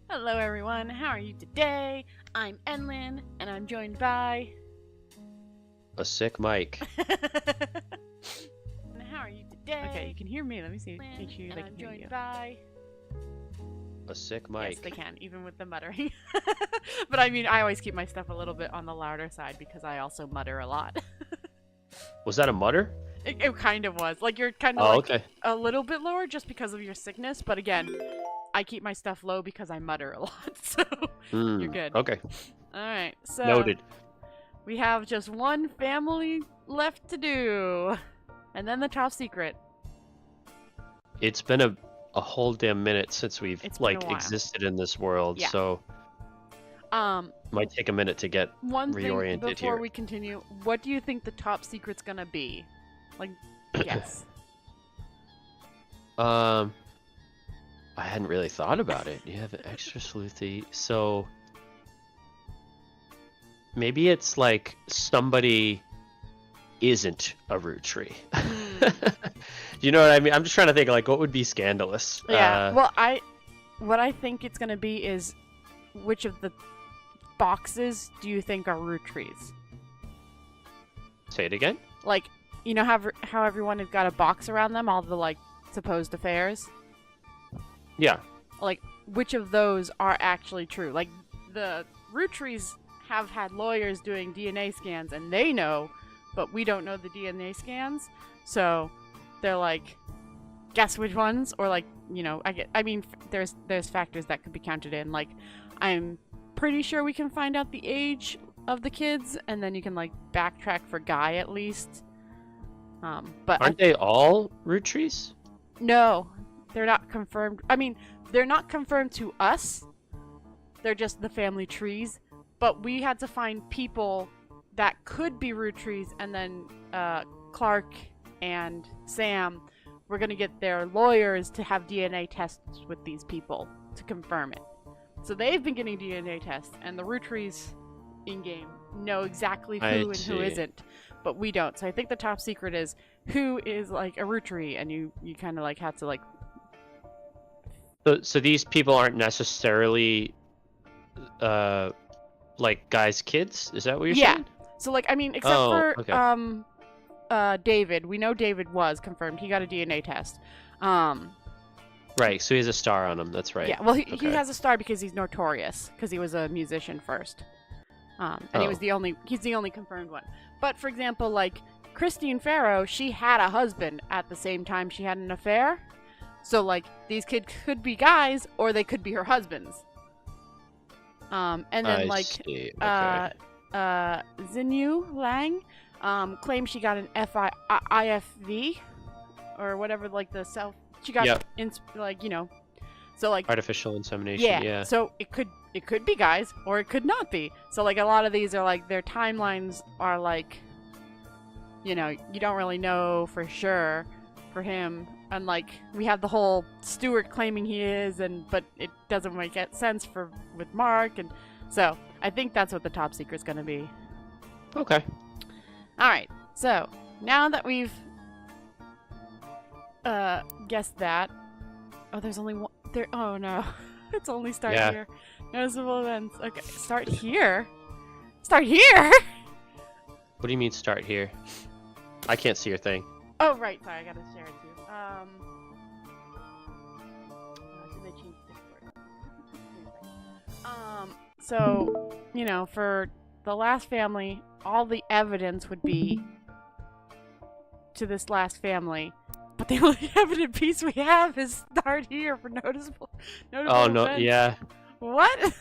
Hello everyone, how are you today? I'm Enlin, and I'm joined by... A sick Mike. How are you today? Okay, you can hear me. Let me see. Make sure they can hear you. By... A sick Mike. Yes, they can, even with the muttering. But I mean, I always keep my stuff a little bit on the louder side because I also mutter a lot. Was that a mutter? It kind of was. Like, you're kind of okay. a little bit lower just because of your sickness, but again, I keep my stuff low because I mutter a lot, so you're good. Okay. Alright, so... Noted. We have just one family left to do. And then the top secret. It's been a whole damn minute since we've existed in this world, so might take a minute to get one reoriented thing before here. we continue, what do you think the top secret's gonna be? Like, yes. I hadn't really thought about it. You have an extra sleuthy, so maybe it's like somebody isn't a root tree. You know what I mean? I'm just trying to think, like, what would be scandalous? Yeah, well, what I think it's gonna be is, which of the boxes do you think are root trees? Say it again? Like, you know how everyone has got a box around them, all the, like, supposed affairs? Yeah. Like, which of those are actually true? Like, the root trees have had lawyers doing DNA scans, and they know, but we don't know the DNA scans, so they're like, guess which ones? Or like, you know, I mean, there's factors that could be counted in. Like, I'm pretty sure we can find out the age of the kids, and then you can like backtrack for Guy at least. But aren't they all root trees? No, they're not confirmed. I mean, they're not confirmed to us. They're just the family trees. But we had to find people that could be root trees, and then Clark and Sam were going to get their lawyers to have DNA tests with these people to confirm it. So they've been getting DNA tests, and the root trees in-game know exactly who and who isn't, but we don't. So I think the top secret is who is like a root tree, and you kind of like have to like... So these people aren't necessarily like Guy's kids? Is that what you're saying? Yeah. So like, I mean, except for David, we know David was confirmed. He got a DNA test. Right, so he has a star on him. That's right. Yeah, well, he has a star because he's notorious, because he was a musician first. And he's the only confirmed one. But for example, like Christine Farrow, she had a husband at the same time she had an affair. So like, these kids could be guys, or they could be her husbands. And then Xinyu Lang claimed she got an IFV or whatever, like the self. She got like, you know, so like artificial insemination. Yeah. So it could be guys, or it could not be. So like a lot of these are like, their timelines are like, you know, you don't really know for sure for him. And like, we have the whole Stuart claiming he is, but it doesn't make sense with Mark, and so I think that's what the top secret's gonna be. Okay. All right. So now that we've guessed that, oh, there's only one there. Oh no, it's only start here. Noticeable events. Okay, start here. Start here. What do you mean start here? I can't see your thing. Oh right, sorry, I gotta share it too. Did they change Discord? So, you know, for the last family, all the evidence would be to this last family, but the only evident piece we have is start here for noticeable oh no, events. yeah. What?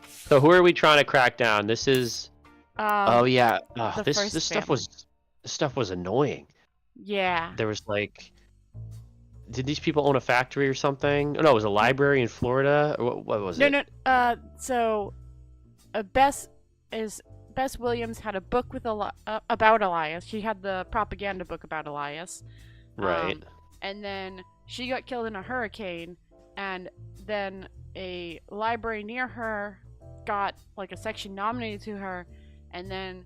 So who are we trying to crack down? This is oh yeah. This stuff was annoying. Yeah. There was like, did these people own a factory or something? No, it was a library in Florida. What was it? No. So, Bess Williams had a book with about Elias. She had the propaganda book about Elias. Right. And then she got killed in a hurricane, and then a library near her got like a section nominated to her, and then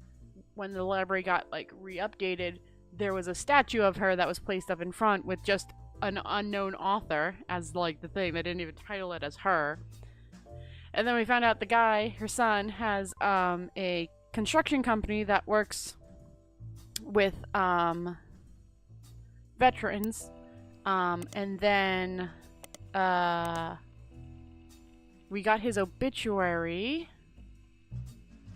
when the library got like re-updated, there was a statue of her that was placed up in front with just an unknown author as like the thing. They didn't even title it as her. And then we found out the guy, her son, has a construction company that works with veterans. And then we got his obituary.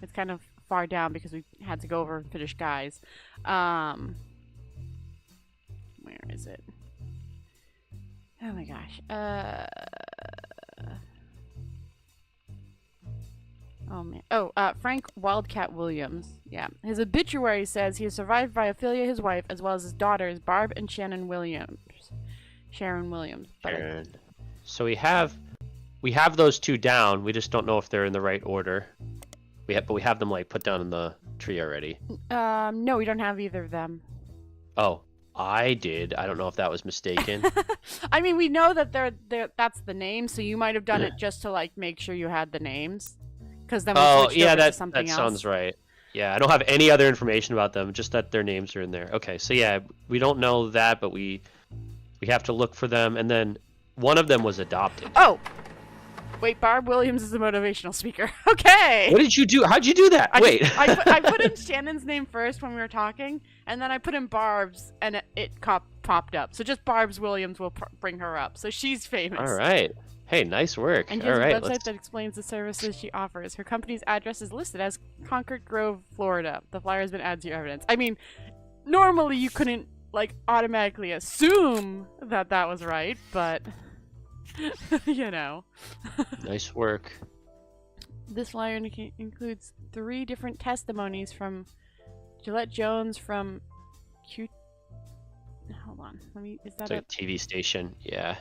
It's kind of far down because we had to go over and finish Guy's. Where is it? Oh my gosh. Oh man. Oh, Frank Wildcat Williams. Yeah. His obituary says he is survived by Ophelia, his wife, as well as his daughters, Barb and Shannon Williams. Sharon Williams. Sharon. So we have those two down. We just don't know if they're in the right order. But we have them like put down in the tree already. No, we don't have either of them. Oh, I did. I don't know if that was mistaken. I mean, we know that that's the name, so you might have done it just to like make sure you had the names. Because then we switched over to something else. That sounds right. Yeah, I don't have any other information about them, just that their names are in there. Okay, so yeah, we don't know that, but we have to look for them, and then one of them was adopted. Oh! Wait, Barb Williams is a motivational speaker. Okay! What did you do? How'd you do that? Wait. I put in Shannon's name first when we were talking, and then I put in Barb's, and it popped up. So just Barb's Williams will bring her up. So she's famous. All right. Hey, nice work. And she has a website that explains the services she offers. Her company's address is listed as Concord Grove, Florida. The flyer has been added to your evidence. I mean, normally you couldn't, like, automatically assume that that was right, but... you know. Nice work. This flyer includes 3 different testimonies from Gillette Jones from Q. Hold on. Is that it's like a TV station? Yeah.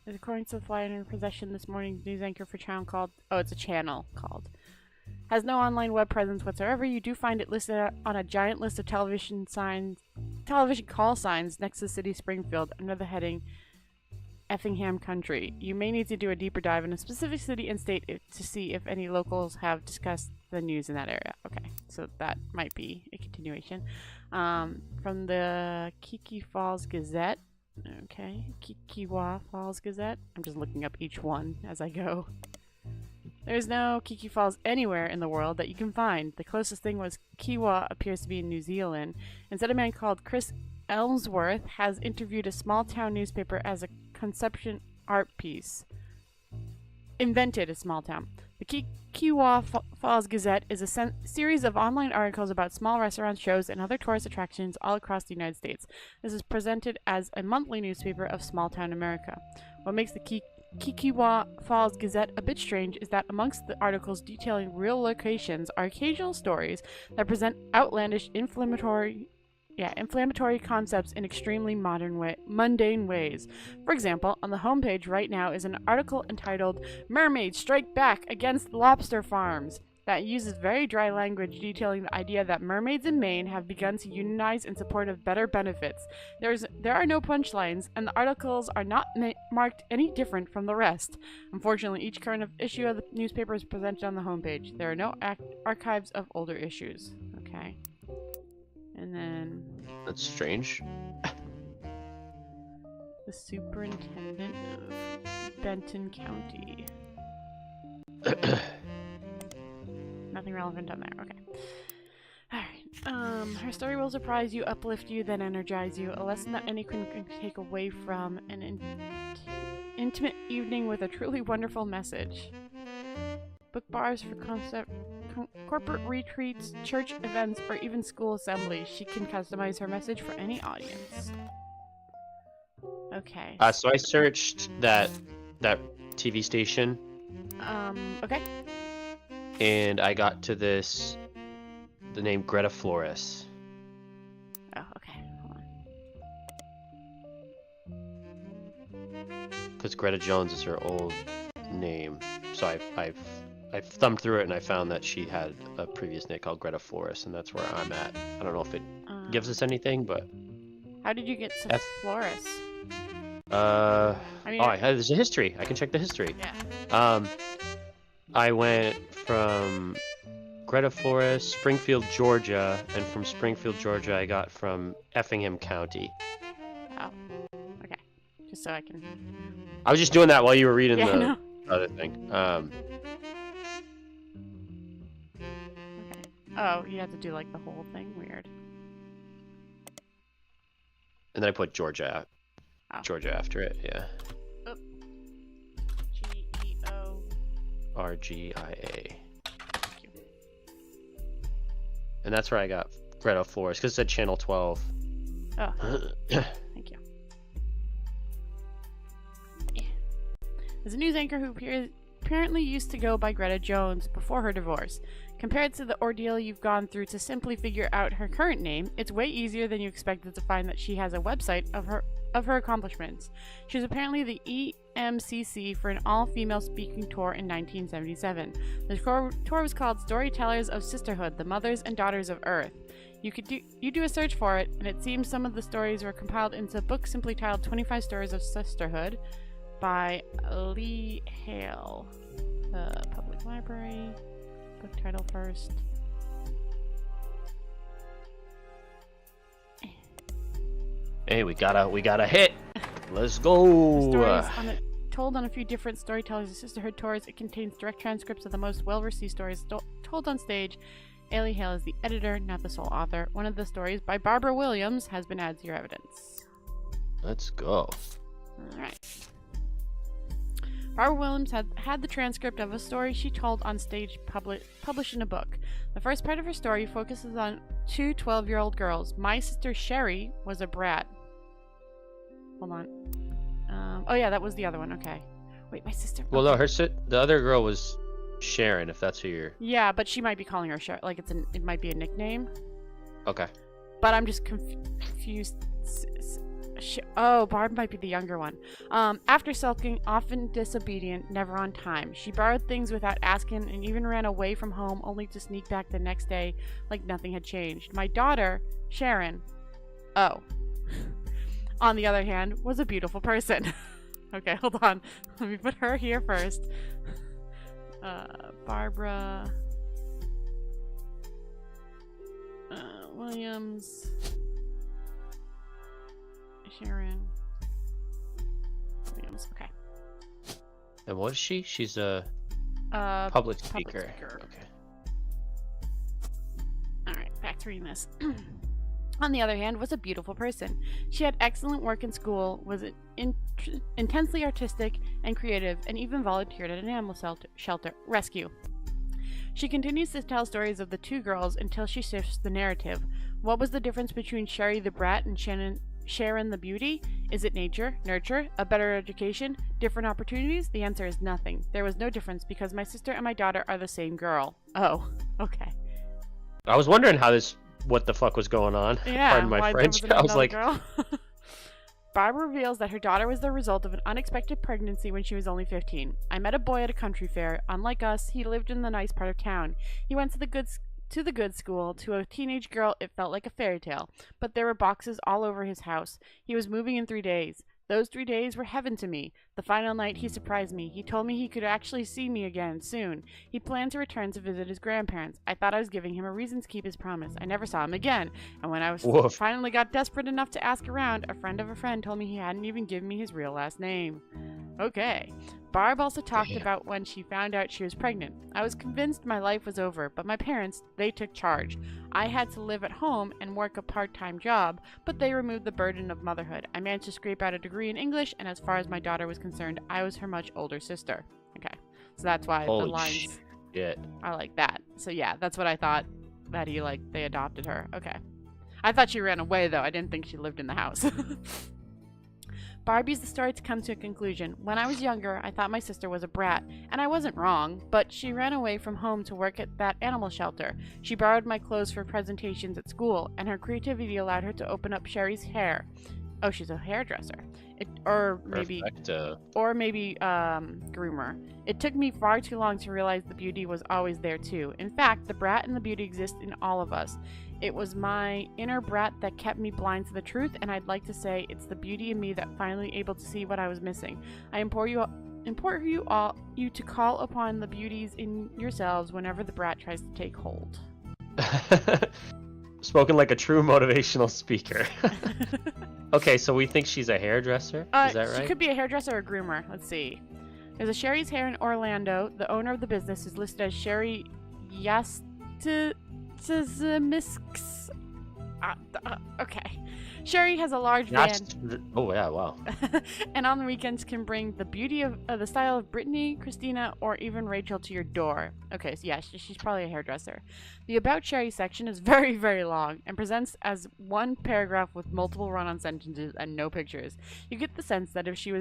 According to the flyer in her possession this morning, news anchor for channel called. Oh, it's a channel called. Has no online web presence whatsoever. You do find it listed on a giant list of television call signs next to the city of Springfield under the heading Effingham Country. You may need to do a deeper dive in a specific city and state to see if any locals have discussed the news in that area. Okay, so that might be a continuation. From the Kiki Falls Gazette. Okay, Kikiwa Falls Gazette. I'm just looking up each one as I go. There's no Kiki Falls anywhere in the world that you can find. The closest thing was Kiwa appears to be in New Zealand. Instead, a man called Chris Ellsworth has interviewed a small town newspaper as a conception art piece. Invented a small town. The Kiwa Falls Gazette is a series of online articles about small restaurants, shows, and other tourist attractions all across the United States. This is presented as a monthly newspaper of small-town America. What makes the Kikiwa Falls Gazette a bit strange is that amongst the articles detailing real locations are occasional stories that present outlandish, inflammatory concepts in extremely mundane ways. For example, on the homepage right now is an article entitled "Mermaids Strike Back Against Lobster Farms" that uses very dry language detailing the idea that mermaids in Maine have begun to unionize in support of better benefits. There are no punchlines, and the articles are not marked any different from the rest. Unfortunately, each current issue of the newspaper is presented on the homepage. There are no archives of older issues. Okay. And then... That's strange. The superintendent of Benton County. Nothing relevant on there. Okay. Alright. Her story will surprise you, uplift you, then energize you. A lesson that anyone can take away from an intimate evening with a truly wonderful message. Book bars for corporate retreats, church events, or even school assemblies. She can customize her message for any audience. Okay. So I searched that TV station. Okay. And I got to the name Greta Flores. Oh, okay. Hold on. Because Greta Jones is her old name. So I thumbed through it and I found that she had a previous name called Greta Flores, and that's where I'm at. I don't know if it gives us anything, but... How did you get to Flores? There's a history. I can check the history. Yeah. I went from Greta Flores, Springfield, Georgia, and from Springfield, Georgia, I got from Effingham County. Oh, okay. Just so I can... I was just doing that while you were reading No. other thing. Okay. Oh, you have to do like the whole thing. Weird. And then I put Georgia Oh. Georgia after it. Yeah. Geo. RGIA. Thank you. And that's where I got Greta Forest, because it said Channel 12. Oh, thank you. Yeah. There's a news anchor who apparently used to go by Greta Jones before her divorce. Compared to the ordeal you've gone through to simply figure out her current name, it's way easier than you expected to find that she has a website of her accomplishments. She was apparently the EMCC for an all-female speaking tour in 1977. The tour was called Storytellers of Sisterhood, the Mothers and Daughters of Earth. You do a search for it, and it seems some of the stories were compiled into a book simply titled 25 Stories of Sisterhood by Lee Hale. Public Library. Book title first. Hey, we got a hit. Let's go. Stories told on a few different Storytellers of Sisterhood tours. It contains direct transcripts of the most well-received stories told on stage. Ailey Hale is the editor, not the sole author. One of the stories by Barbara Williams has been added to your evidence. Let's go. Alright. Barbara Williams had the transcript of a story she told on stage published in a book. The first part of her story focuses on two 12-year-old girls. My sister Sherry was a brat. Hold on. Oh yeah, that was the other one. Okay. Wait, my sister. Well, no, the other girl was Sharon, if that's who you're. Yeah, but she might be calling her Sharon. Like it might be a nickname. Okay. But I'm just confused. Oh, Barb might be the younger one. After sulking, often disobedient, never on time. She borrowed things without asking and even ran away from home only to sneak back the next day like nothing had changed. My daughter, Sharon, on the other hand, was a beautiful person. Okay, hold on. Let me put her here first. Barbara Williams. Sharon Williams. Okay. And what is she? She's a public speaker. Okay. Alright, back to reading this. On the other hand, was a beautiful person. She had excellent work in school, was intensely artistic and creative, and even volunteered at an animal shelter rescue. She continues to tell stories of the two girls until she shifts the narrative. What was the difference between Sherry the brat and Sharon the beauty? Is it nature, nurture, a better education, different opportunities? The answer is nothing. There was no difference because my sister and my daughter are the same girl. Oh, okay. I was wondering what the fuck was going on. Yeah, Pardon my French. I was like, girl. Barbara reveals that her daughter was the result of an unexpected pregnancy when she was only 15. I met a boy at a country fair. Unlike us, he lived in the nice part of town. He went to the good school. To a teenage girl, it felt like a fairy tale. But there were boxes all over his house. He was moving in 3 days. Those 3 days were heaven to me. The final night, he surprised me. He told me he could actually see me again soon. He planned to return to visit his grandparents. I thought I was giving him a reason to keep his promise. I never saw him again. And when I finally got desperate enough to ask around, a friend of a friend told me he hadn't even given me his real last name. Okay. Barb also talked about when she found out she was pregnant. I was convinced my life was over, but my parents, they took charge. I had to live at home and work a part-time job, but they removed the burden of motherhood. I managed to scrape out a degree in English, and as far as my daughter was concerned, I was her much older sister. Okay, so that's why holy the lines shit. are like that. So yeah, that's what I thought, that they adopted her. Okay. I thought she ran away, though. I didn't think she lived in the house. Barb used the story to come to a conclusion. When I was younger, I thought my sister was a brat, and I wasn't wrong, but she ran away from home to work at that animal shelter. She borrowed my clothes for presentations at school, and her creativity allowed her to open up Sherry's hair. Oh, she's a hairdresser. Or maybe groomer. It took me far too long to realize the beauty was always there too. In fact, the brat and the beauty exist in all of us. It was my inner brat that kept me blind to the truth, and I'd like to say it's the beauty in me that finally able to see what I was missing. I implore you to call upon the beauties in yourselves whenever the brat tries to take hold. Spoken like a true motivational speaker. Okay, so we think she's a hairdresser? Is that right? She could be a hairdresser or a groomer. Let's see. There's a Sherry's Hair in Orlando. The owner of the business is listed as Sherry Yastazmisks. Okay. Sherry has a large van. Oh, yeah, wow. And on the weekends can bring the beauty of the style of Brittany, Christina, or even Rachel to your door. Okay, so yeah, she's probably a hairdresser. The About Sherry section is very, very long and presents as one paragraph with multiple run-on sentences and no pictures. You get the sense that if she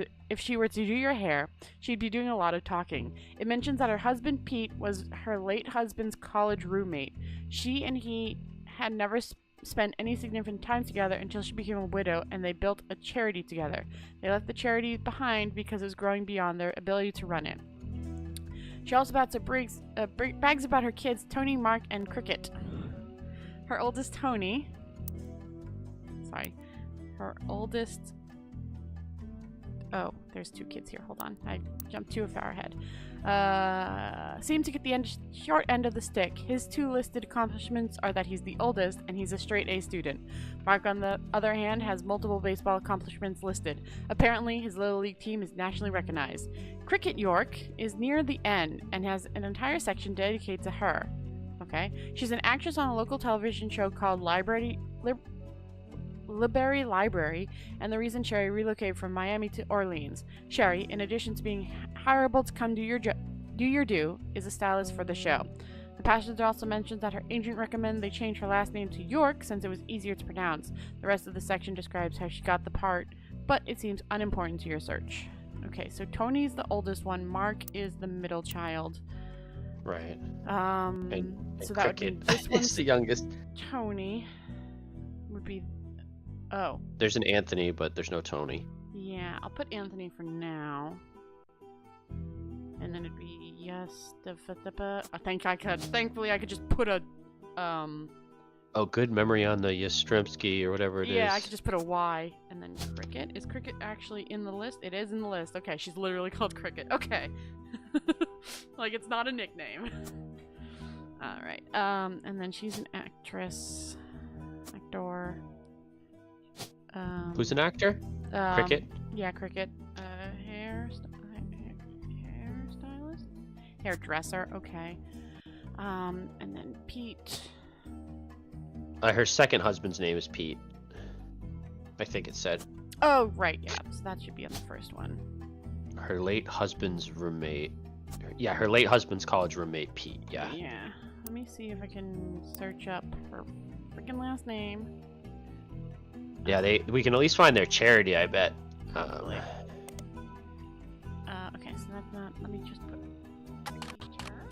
were to do your hair, she'd be doing a lot of talking. It mentions that her husband Pete was her late husband's college roommate. She and he had never spent any significant time together until she became a widow, and they built a charity together. They left the charity behind because it was growing beyond their ability to run it. She also brags about her kids, Tony, Mark, and Cricket. Her oldest, Tony. Sorry. Her oldest. Oh, there's 2 kids here. Hold on. I jumped too far ahead. Seemed to get the short end of the stick. His 2 listed accomplishments are that he's the oldest and he's a straight A student. Mark, on the other hand, has multiple baseball accomplishments listed. Apparently, his Little League team is nationally recognized. Cricket York is near the end and has an entire section dedicated to her. Okay? She's an actress on a local television show called Liberty Library, and the reason Sherry relocated from Miami to Orleans. Sherry, in addition to being hireable to come do your due, is a stylist for the show. The passage also mentions that her agent recommended they change her last name to York since it was easier to pronounce. The rest of the section describes how she got the part, but it seems unimportant to your search. Okay, so Tony's the oldest one. Mark is the middle child. Right. And so that Cricket would be this one's is the youngest. Tony would be. Oh. There's an Anthony, but there's no Tony. Yeah, I'll put Anthony for now. And then it'd be yes. Thankfully, I could just put a. Oh, good memory on the Yastrzemski or whatever it is. Yeah, I could just put a Y. And then Cricket. Is Cricket actually in the list? It is in the list. Okay, she's literally called Cricket. Okay. Like, it's not a nickname. Alright. And then she's an actress. Actor. Who's an actor? Cricket? Yeah, Cricket. Hairstylist? Hairdresser, okay. And then Pete. Her second husband's name is Pete. I think it said. Oh, right, yeah. So that should be on the first one. Her late husband's roommate. Yeah, her late husband's college roommate, Pete, yeah. Yeah. Let me see if I can search up her freaking last name. Yeah, we can at least find their charity, I bet. Okay, so that's not. Let me just put Peter.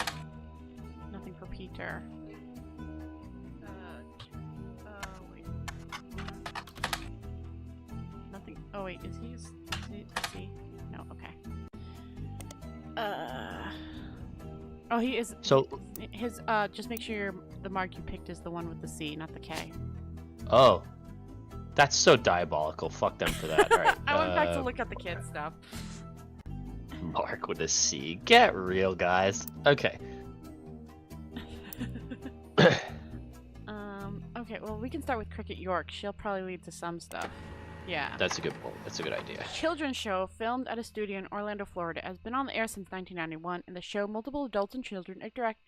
Nothing for Peter. Wait. Nothing. Oh wait, is he? Is he? No. Okay. Oh, he is. So his. Just make sure the mark you picked is the one with the C, not the K. Oh. That's so diabolical. Fuck them for that. All right. I went back to look at the kids stuff. Mark with a C. Get real, guys. Okay. Okay, well, we can start with Cricket York. She'll probably lead to some stuff. Yeah. That's a good point. That's a good idea. Children's show filmed at a studio in Orlando, Florida, has been on the air since 1991. In the show, multiple adults and children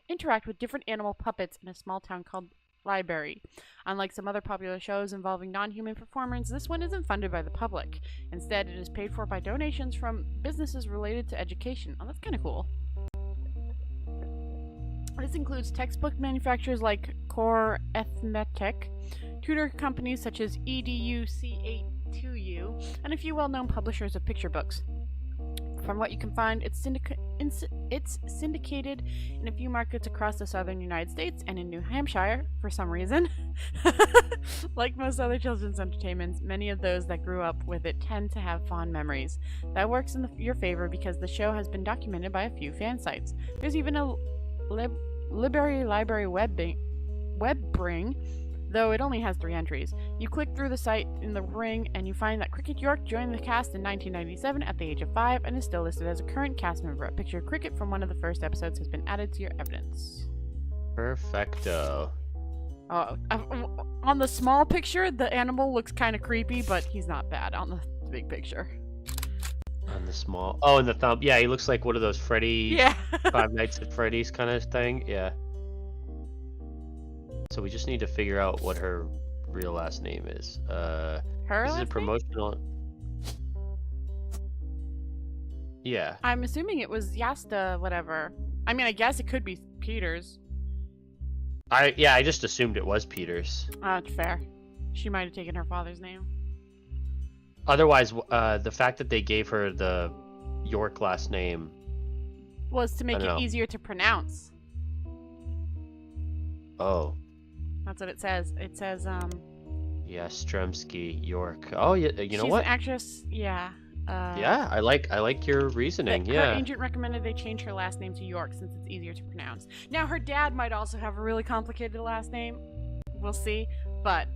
interact with different animal puppets in a small town called Library. Unlike some other popular shows involving non-human performers, this one isn't funded by the public. Instead, it is paid for by donations from businesses related to education. Oh, that's kind of cool. This includes textbook manufacturers like Core Arithmetic, tutor companies such as EDU, C82U, and a few well-known publishers of picture books. From what you can find, it's syndicated in a few markets across the southern United States and in New Hampshire, for some reason. Like most other children's entertainments, many of those that grew up with it tend to have fond memories. That works in your favor because the show has been documented by a few fan sites. There's even a Library Webbring, though it only has 3 entries. You click through the site in the ring and you find that Cricket York joined the cast in 1997 at the age of 5 and is still listed as a current cast member. A picture of Cricket from one of the first episodes has been added to your evidence. Perfecto. On the small picture, the animal looks kind of creepy, but he's not bad on the big picture. On the small. Oh, and the thumb. Yeah, he looks like one of those Freddy. Yeah. Five Nights at Freddy's kind of thing. Yeah. So we just need to figure out what her real last name is. Her This is a last name? promotional. Yeah. I'm assuming it was Yasta, whatever. I mean, I guess it could be Peters. I just assumed it was Peters. Fair. She might have taken her father's name. Otherwise, the fact that they gave her the York last name Was to make don't it know. easier to pronounce. Oh, That's what it says. It says, yeah, Stremski, York. Oh, yeah, you know she's what? an actress. Yeah. Yeah, I like your reasoning. Her Yeah. agent recommended they change her last name to York since it's easier to pronounce. Now, her dad might also have a really complicated last name. We'll see. But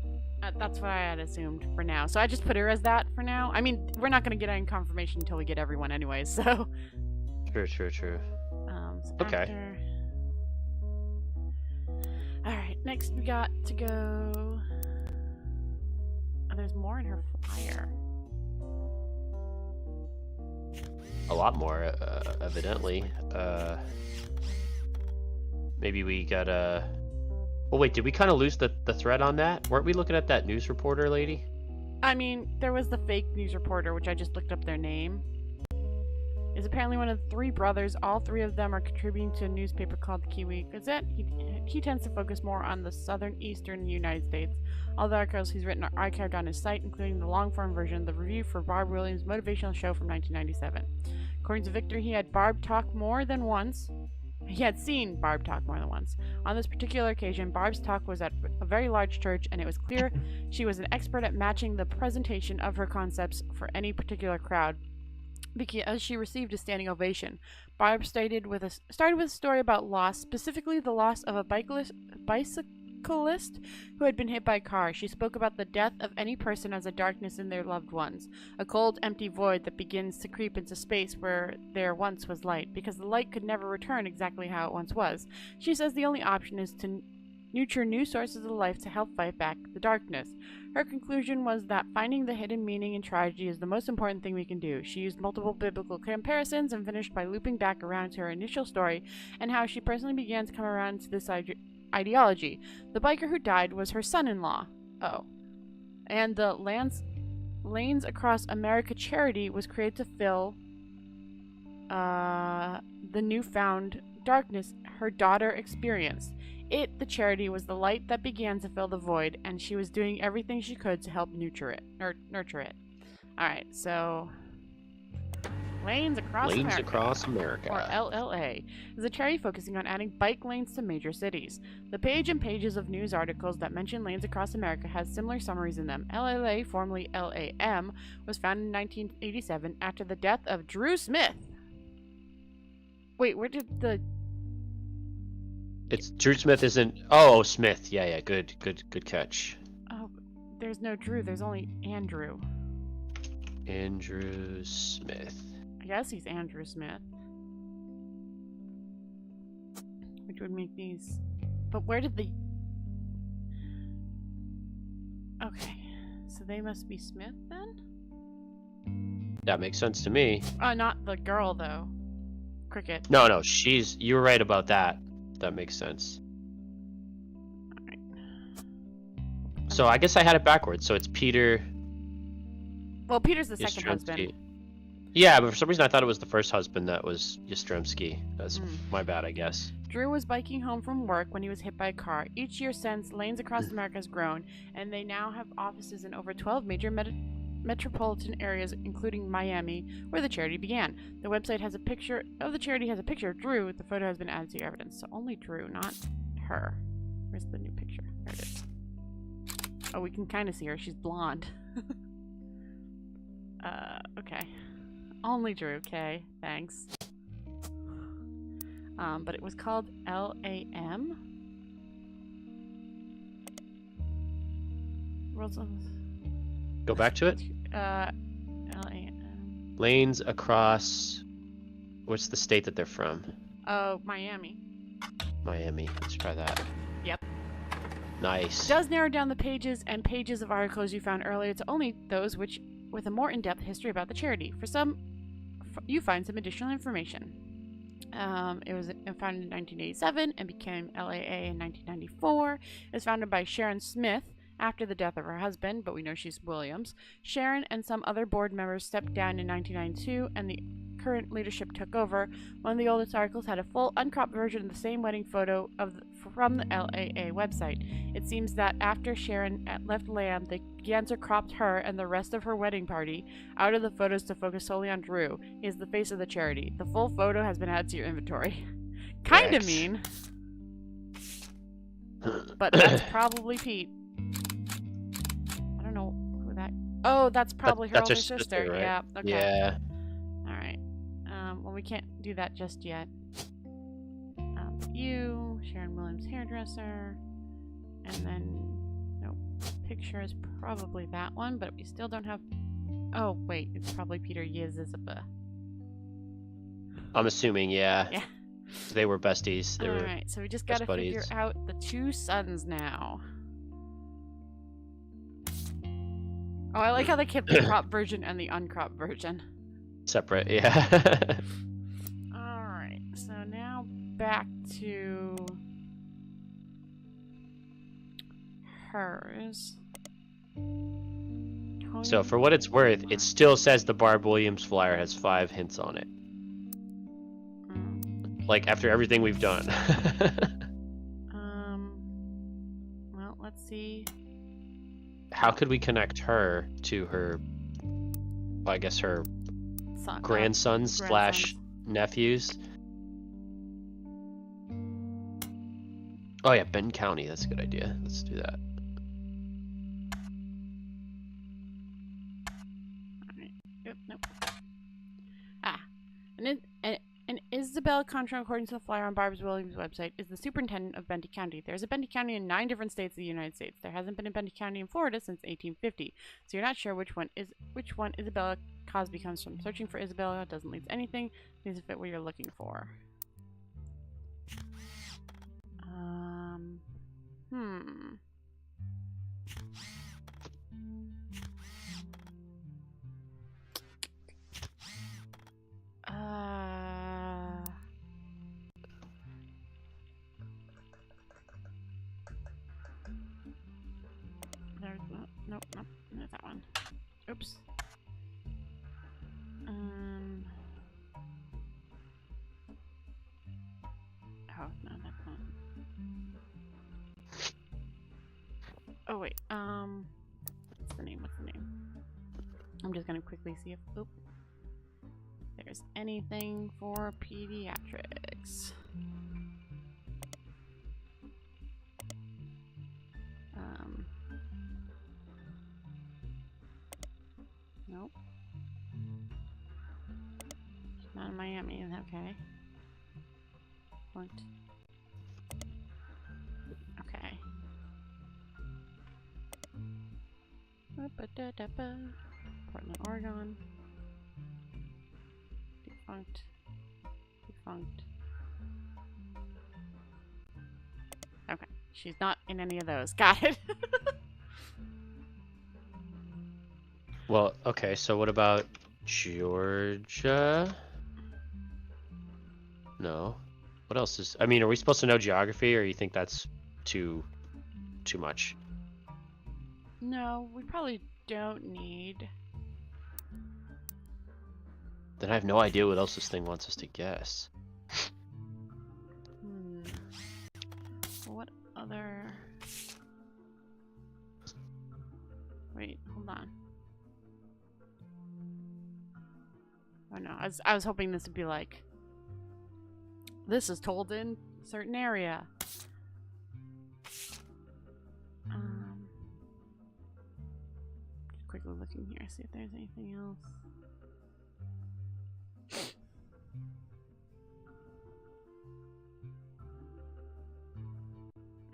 that's what I had assumed for now. So I just put her as that for now. I mean, we're not going to get any confirmation until we get everyone anyways, so... True. So Okay. actor. Alright, next we got to go... Oh, there's more in her flyer. A lot more, evidently. Maybe we gotta. Oh wait, did we kind of lose the thread on that? Weren't we looking at that news reporter lady? I mean, there was the fake news reporter, which I just looked up their name. Is apparently one of the three brothers. All three of them are contributing to a newspaper called the Kiwi Gazette. He tends to focus more on the southern eastern United States. All the articles he's written are archived on his site, including the long-form version, the review for Barb Williams' motivational show from 1997. According to Victor, he had seen Barb talk more than once. On this particular occasion, Barb's talk was at a very large church, and it was clear she was an expert at matching the presentation of her concepts for any particular crowd, because she received a standing ovation. Barb started with a story about loss, specifically the loss of a bicyclist who had been hit by a car. She spoke about the death of any person as a darkness in their loved ones, a cold, empty void that begins to creep into space where there once was light, because the light could never return exactly how it once was. She says the only option is to nurture new sources of life to help fight back the darkness. Her conclusion was that finding the hidden meaning in tragedy is the most important thing we can do. She used multiple biblical comparisons and finished by looping back around to her initial story and how she personally began to come around to this ideology. The biker who died was her son-in-law. Oh. And the Lanes Across America charity was created to fill the newfound darkness her daughter experienced. The charity, was the light that began to fill the void, and she was doing everything she could to help nurture it. Alright, so... Lanes Across America. Or LLA, is a charity focusing on adding bike lanes to major cities. The page and pages of news articles that mention Lanes Across America has similar summaries in them. LLA, formerly LAM, was founded in 1987 after the death of Drew Smith. Wait, where did the... It's Drew Smith isn't. Oh, Smith. Yeah. Good catch. Oh, there's no Drew. There's only Andrew. Andrew Smith. I guess he's Andrew Smith. Which would make these... But where did the... Okay. So they must be Smith, then? That makes sense to me. Not the girl, though. Cricket. No. You were right about that. That makes sense. Alright. So I guess I had it backwards. So it's Peter... Well, Peter's the second husband. Yastrzemski. Yeah, but for some reason I thought it was the first husband that was Yastrzemski. That's my bad, I guess. Drew was biking home from work when he was hit by a car. Each year since, Lanes Across America has grown, and they now have offices in over 12 major metropolitan areas, including Miami, where the charity began. The website has a picture of the charity, has a picture of Drew. The photo has been added to your evidence. So only Drew, not her. Where's the new picture? There it is. Oh, we can kind of see her. She's blonde. Okay. Only Drew. Okay, thanks. But it was called LAM. Go back to it. LAM. Lanes Across. What's the state that they're from? Oh, Miami. Miami. Let's try that. Yep. Nice. It does narrow down the pages and pages of articles you found earlier to only those which with a more in-depth history about the charity. you find some additional information. It was founded in 1987 and became LAA in 1994. It was founded by Sharon Smith after the death of her husband, but we know she's Williams. Sharon and some other board members stepped down in 1992, and the current leadership took over. One of the oldest articles had a full uncropped version of the same wedding photo from the LAA website. It seems that after Sharon left LAM, they began to crop her and the rest of her wedding party out of the photos to focus solely on Drew. He is the face of the charity. The full photo has been added to your inventory. Kinda mean. But that's probably Pete. I don't know who that... Oh, that's probably her older sister. Right? Yeah, okay. Yeah. Alright. Well, we can't do that just yet. You, Sharon Williams hairdresser, and then... Nope. Picture is probably that one, but we still don't have... Oh, wait. It's probably Peter Yezizabah. I'm assuming, yeah. Yeah. They were besties. They were Alright, so we just gotta figure buddies. out the two sons now. Oh, I like how they kept the crop version and the uncropped version. Separate, yeah. Alright, so now back to hers. So for what it's worth, it still says the Barb Williams flyer has 5 hints on it. Like, after everything we've done. Well, let's see. How could we connect her to her, I guess her grandsons slash nephews? Oh yeah, Benton County, that's a good idea. Let's do that. Alright. Yep, nope. And Isabel Contran, according to the flyer on Barb Williams' website, is the superintendent of Benton County. There's a Benton County in 9 different states of the United States. There hasn't been a Benton County in Florida since 1850, so you're not sure which one Isabella Cosby comes from. Searching for Isabella doesn't lead to anything. These fit what you're looking for. Nope, not that one. Oops. Oh, no, that's not. Oh, wait, what's the name? I'm just gonna quickly see if, there's anything for pediatrics. Nope. Not in Miami, okay. What? Okay. Portland, Oregon. Defunct. Okay, she's not in any of those. Got it. Well, okay, so what about Georgia? No. What else is... I mean, are we supposed to know geography, or you think that's too much? No, we probably don't need... Then I have no idea what else this thing wants us to guess. What other... Wait, hold on. Oh no, I was hoping this would be like... This is told in a certain area. Just quickly looking here, see if there's anything else.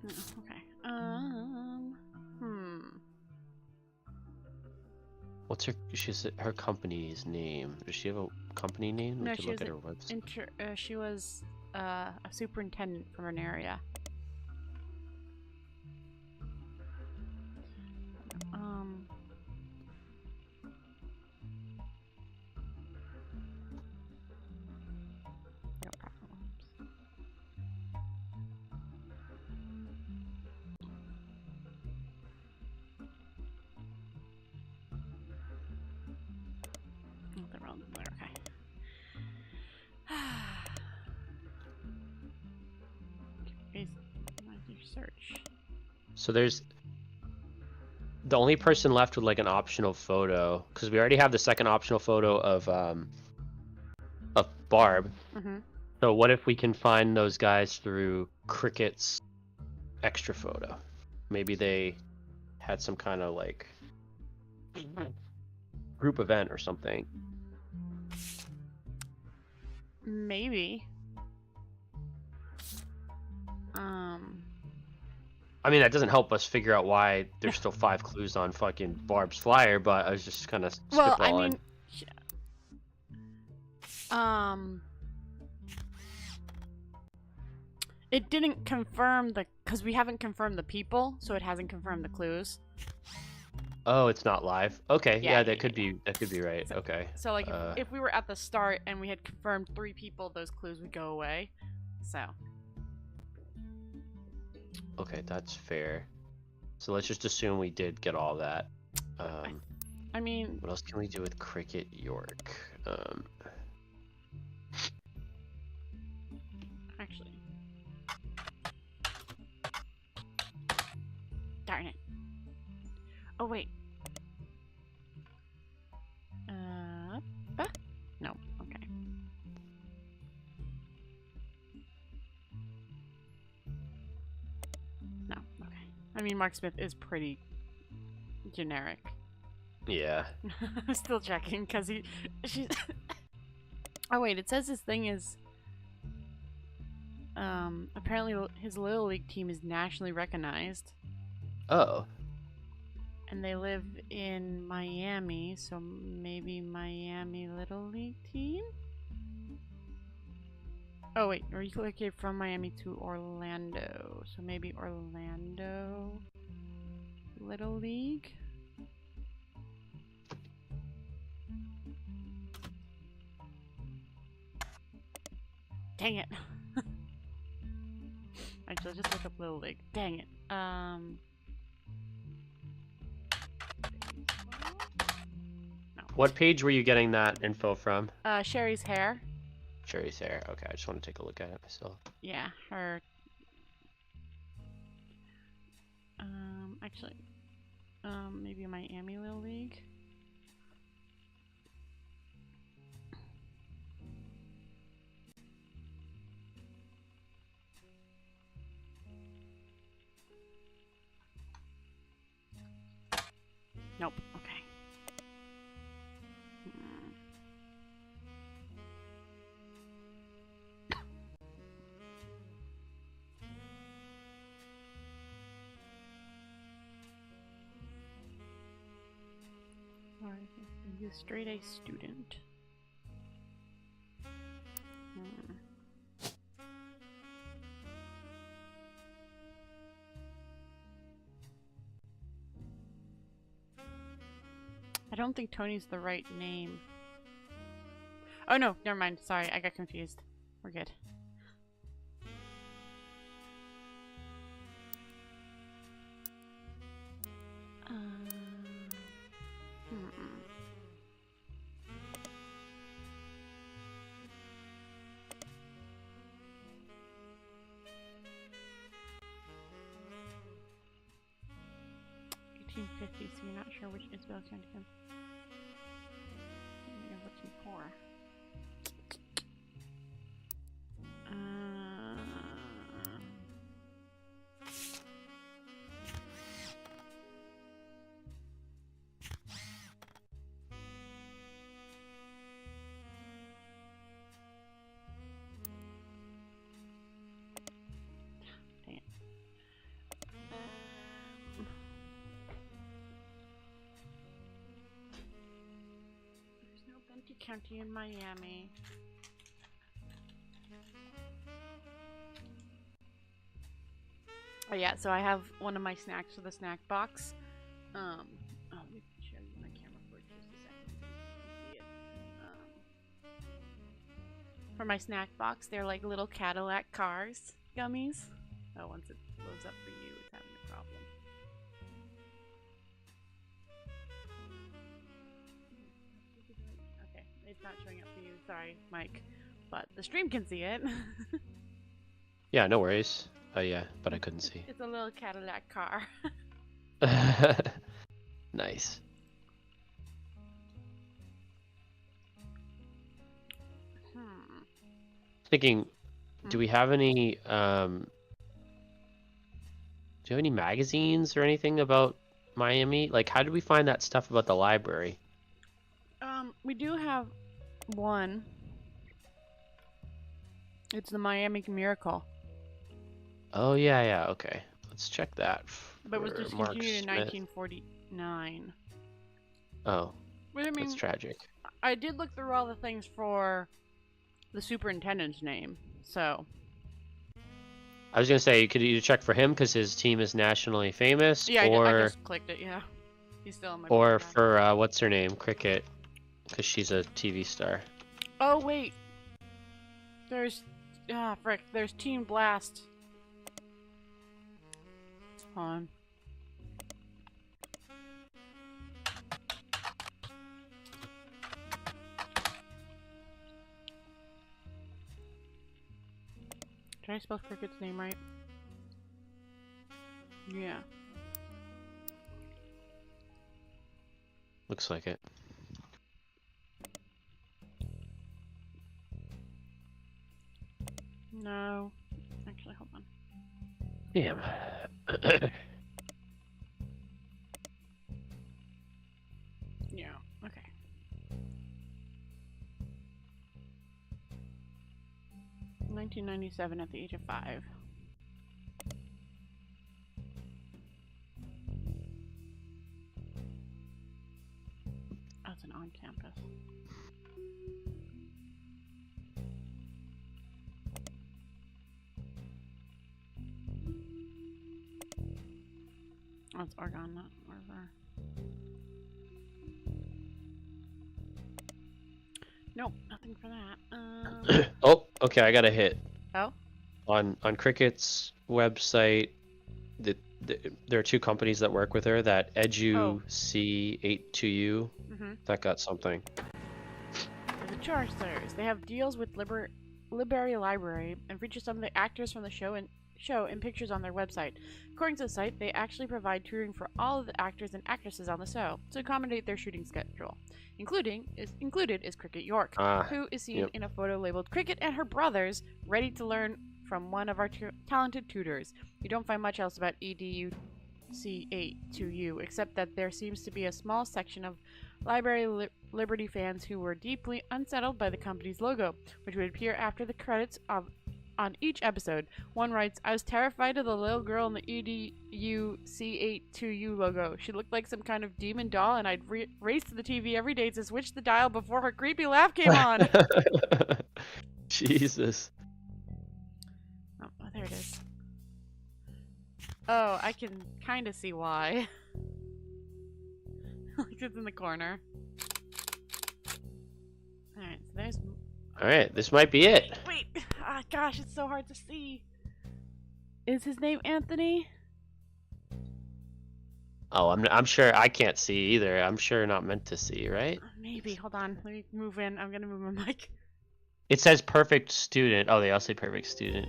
No, okay. What's her company's name? Does she have a company name? No, We can look at her website. She was a superintendent from an area. search. So there's the only person left with like an optional photo, because we already have the second optional photo of Barb. Mm-hmm. So what if we can find those guys through Cricket's extra photo? Maybe they had some kind of like group event or something. Maybe. I mean, that doesn't help us figure out why there's still 5 clues on fucking Barb's flyer, but I was just kind of spitballing. Well, I mean, it didn't confirm because we haven't confirmed the people, so it hasn't confirmed the clues. Oh, it's not live. Okay, Yeah, that could be right. Okay. So like, if we were at the start and we had confirmed 3 people, those clues would go away. So. Okay, that's fair. So let's just assume we did get all that. I mean, what else can we do with Cricket York? Actually. Darn it. Oh, wait. No, okay. No, okay. I mean, Mark Smith is pretty generic. Yeah. I'm still checking because she's. Oh wait, it says this thing is. Apparently his Little League team is nationally recognized. Oh. And they live in Miami, so maybe Miami Little League team? Oh wait, relocated from Miami to Orlando, so maybe Orlando Little League? Dang it. Actually, just look up Little League. Dang it. No. What page were you getting that info from? Sherry's hair. Sherry's hair. Okay, I just want to take a look at it myself. Yeah, her. Actually, maybe Miami Little League. Nope. Okay. Are you a straight A student? I don't think Tony's the right name. Oh no, never mind. Sorry, I got confused. We're good. So you're not sure which Isabel County you're looking for. Dang it. There's no Benty County in Miami. Oh yeah, so I have one of my snacks for the snack box. Let me show you my camera for just a second so you can see it. For my snack box, they're like little Cadillac cars gummies. Oh, once it loads up for you, it's having a problem. Okay, it's not showing up for you. Sorry, Mike. But the stream can see it. Yeah, no worries. Oh yeah, but I couldn't see. It's a little Cadillac car. Nice. Thinking, do we have any do you have any magazines or anything about Miami? Like, how did we find that stuff about the library? We do have one. It's the Miami Miracle. Oh yeah, okay. Let's check that. But it was for Mark discontinued in Smith. 1949. Oh, But I mean, that's tragic. I did look through all the things for the superintendent's name, so. I was gonna say you could either check for him because his team is nationally famous, Yeah, I or just clicked it, yeah. He's still on my or profile. for what's her name, Cricket, because she's a TV star. Oh, wait. There's. Frick. There's Team Blast. Hold on. Did I spell Cricket's name right? Yeah. Looks like it. No. Actually, hold on. Damn. Yeah, okay. (1997) at the age of 5. Oh, it's an on-campus. Oh, it's Oregon, not River. Nope, nothing for that. Oh, okay, I got a hit. Oh? On Cricket's website, there are two companies that work with her. That EduC82U, that got something. The Charsters. They have deals with Liberia Library and feature some of the actors from the show in pictures on their website. According to the site, they actually provide touring for all of the actors and actresses on the show to accommodate their shooting schedule. Included is Cricket York, who is seen in a photo labeled Cricket and her brothers, ready to learn from one of our talented tutors. You don't find much else about EduC82U, except that there seems to be a small section of Library Liberty fans who were deeply unsettled by the company's logo, which would appear after the credits on each episode. One writes, "I was terrified of the little girl in the EduC82U logo. She looked like some kind of demon doll, and I'd race to the TV every day to switch the dial before her creepy laugh came on." Jesus. Oh, there it is. Oh, I can kind of see why. Like it's in the corner. Alright, so there's... Alright, this might be it. Wait! Gosh, it's so hard to see. Is his name Anthony? Oh, I'm sure I can't see either. I'm sure not meant to see, right? Maybe. Hold on. Let me move in. I'm gonna move my mic. It says perfect student. Oh, they all say perfect student.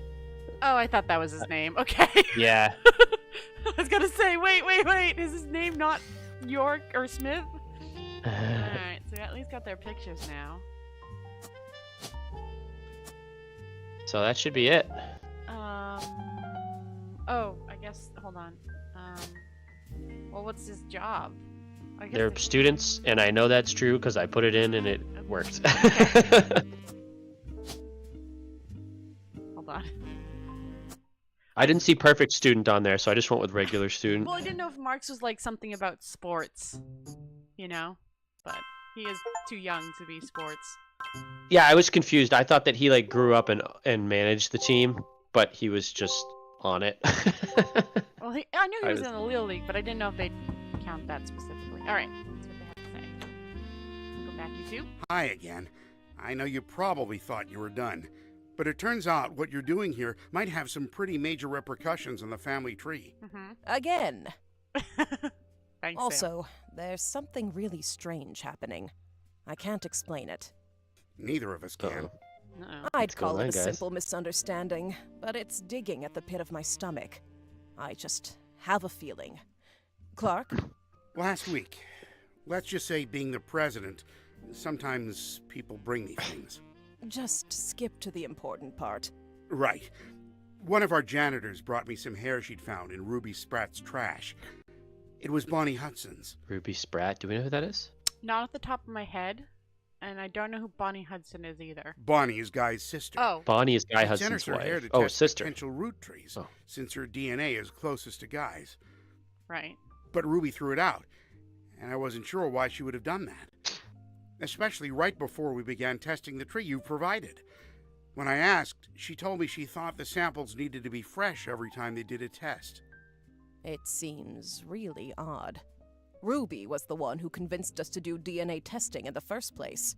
Oh, I thought that was his name. Okay. Yeah. I was gonna say, wait. Is his name not York or Smith? Alright, so we at least got their pictures now. So that should be it. Oh, I guess, hold on. Well, what's his job? I guess They're students, and I know that's true because I put it in and it worked. Hold on. I didn't see perfect student on there, so I just went with regular student. Well, I didn't know if Mark's was like something about sports, you know? But he is too young to be sports. Yeah, I was confused. I thought that he like grew up and managed the team, but he was just on it. Well, I knew he was in the Little League, but I didn't know if they'd count that specifically. All right, that's what they have to say. Go back, you two. Hi again. I know you probably thought you were done, but it turns out what you're doing here might have some pretty major repercussions on the family tree. Again. Thanks, Also, there's something really strange happening. I can't explain it. Neither of us can. Uh-oh. I'd going call on, it a guys? simple misunderstanding, but it's digging at the pit of my stomach. I just have a feeling. Clark? Last week, let's just say being the president, sometimes people bring me things. Just skip to the important part. Right. One of our janitors brought me some hair she'd found in Ruby Spratt's trash. It was Bonnie Hudson's. Ruby Spratt. Do we know who that is? Not at the top of my head, and I don't know who Bonnie Hudson is either. Bonnie is Guy's sister. Oh, Bonnie is Guy She sent Hudson's us her hair wife. to Oh, test sister. potential root trees, Oh. since her DNA is closest to Guy's. right. But Ruby threw it out, and I wasn't sure why she would have done that. Especially right before we began testing the tree you provided. When I asked, she told me she thought the samples needed to be fresh every time they did a test. It seems really odd. Ruby was the one who convinced us to do DNA testing in the first place.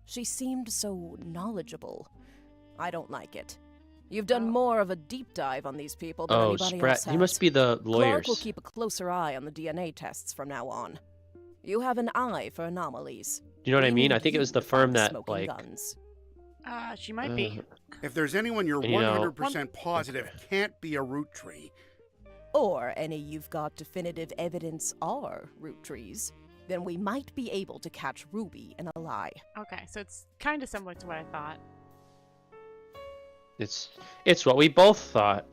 She seemed so knowledgeable. I don't like it. You've done Oh. more of a deep dive on these people than Oh, anybody Spratt. else has. He must be the Clark lawyers. will keep a closer eye on the DNA tests from now on. You have an eye for anomalies. You know what I We mean? need I think it you was the to firm find that, smoking like, guns. She might be. If there's anyone you're And you know- 100% positive can't be a root tree, Or any you've got definitive evidence are root trees, then we might be able to catch Ruby in a lie. Okay, so it's kind of similar to what I thought. It's what we both thought.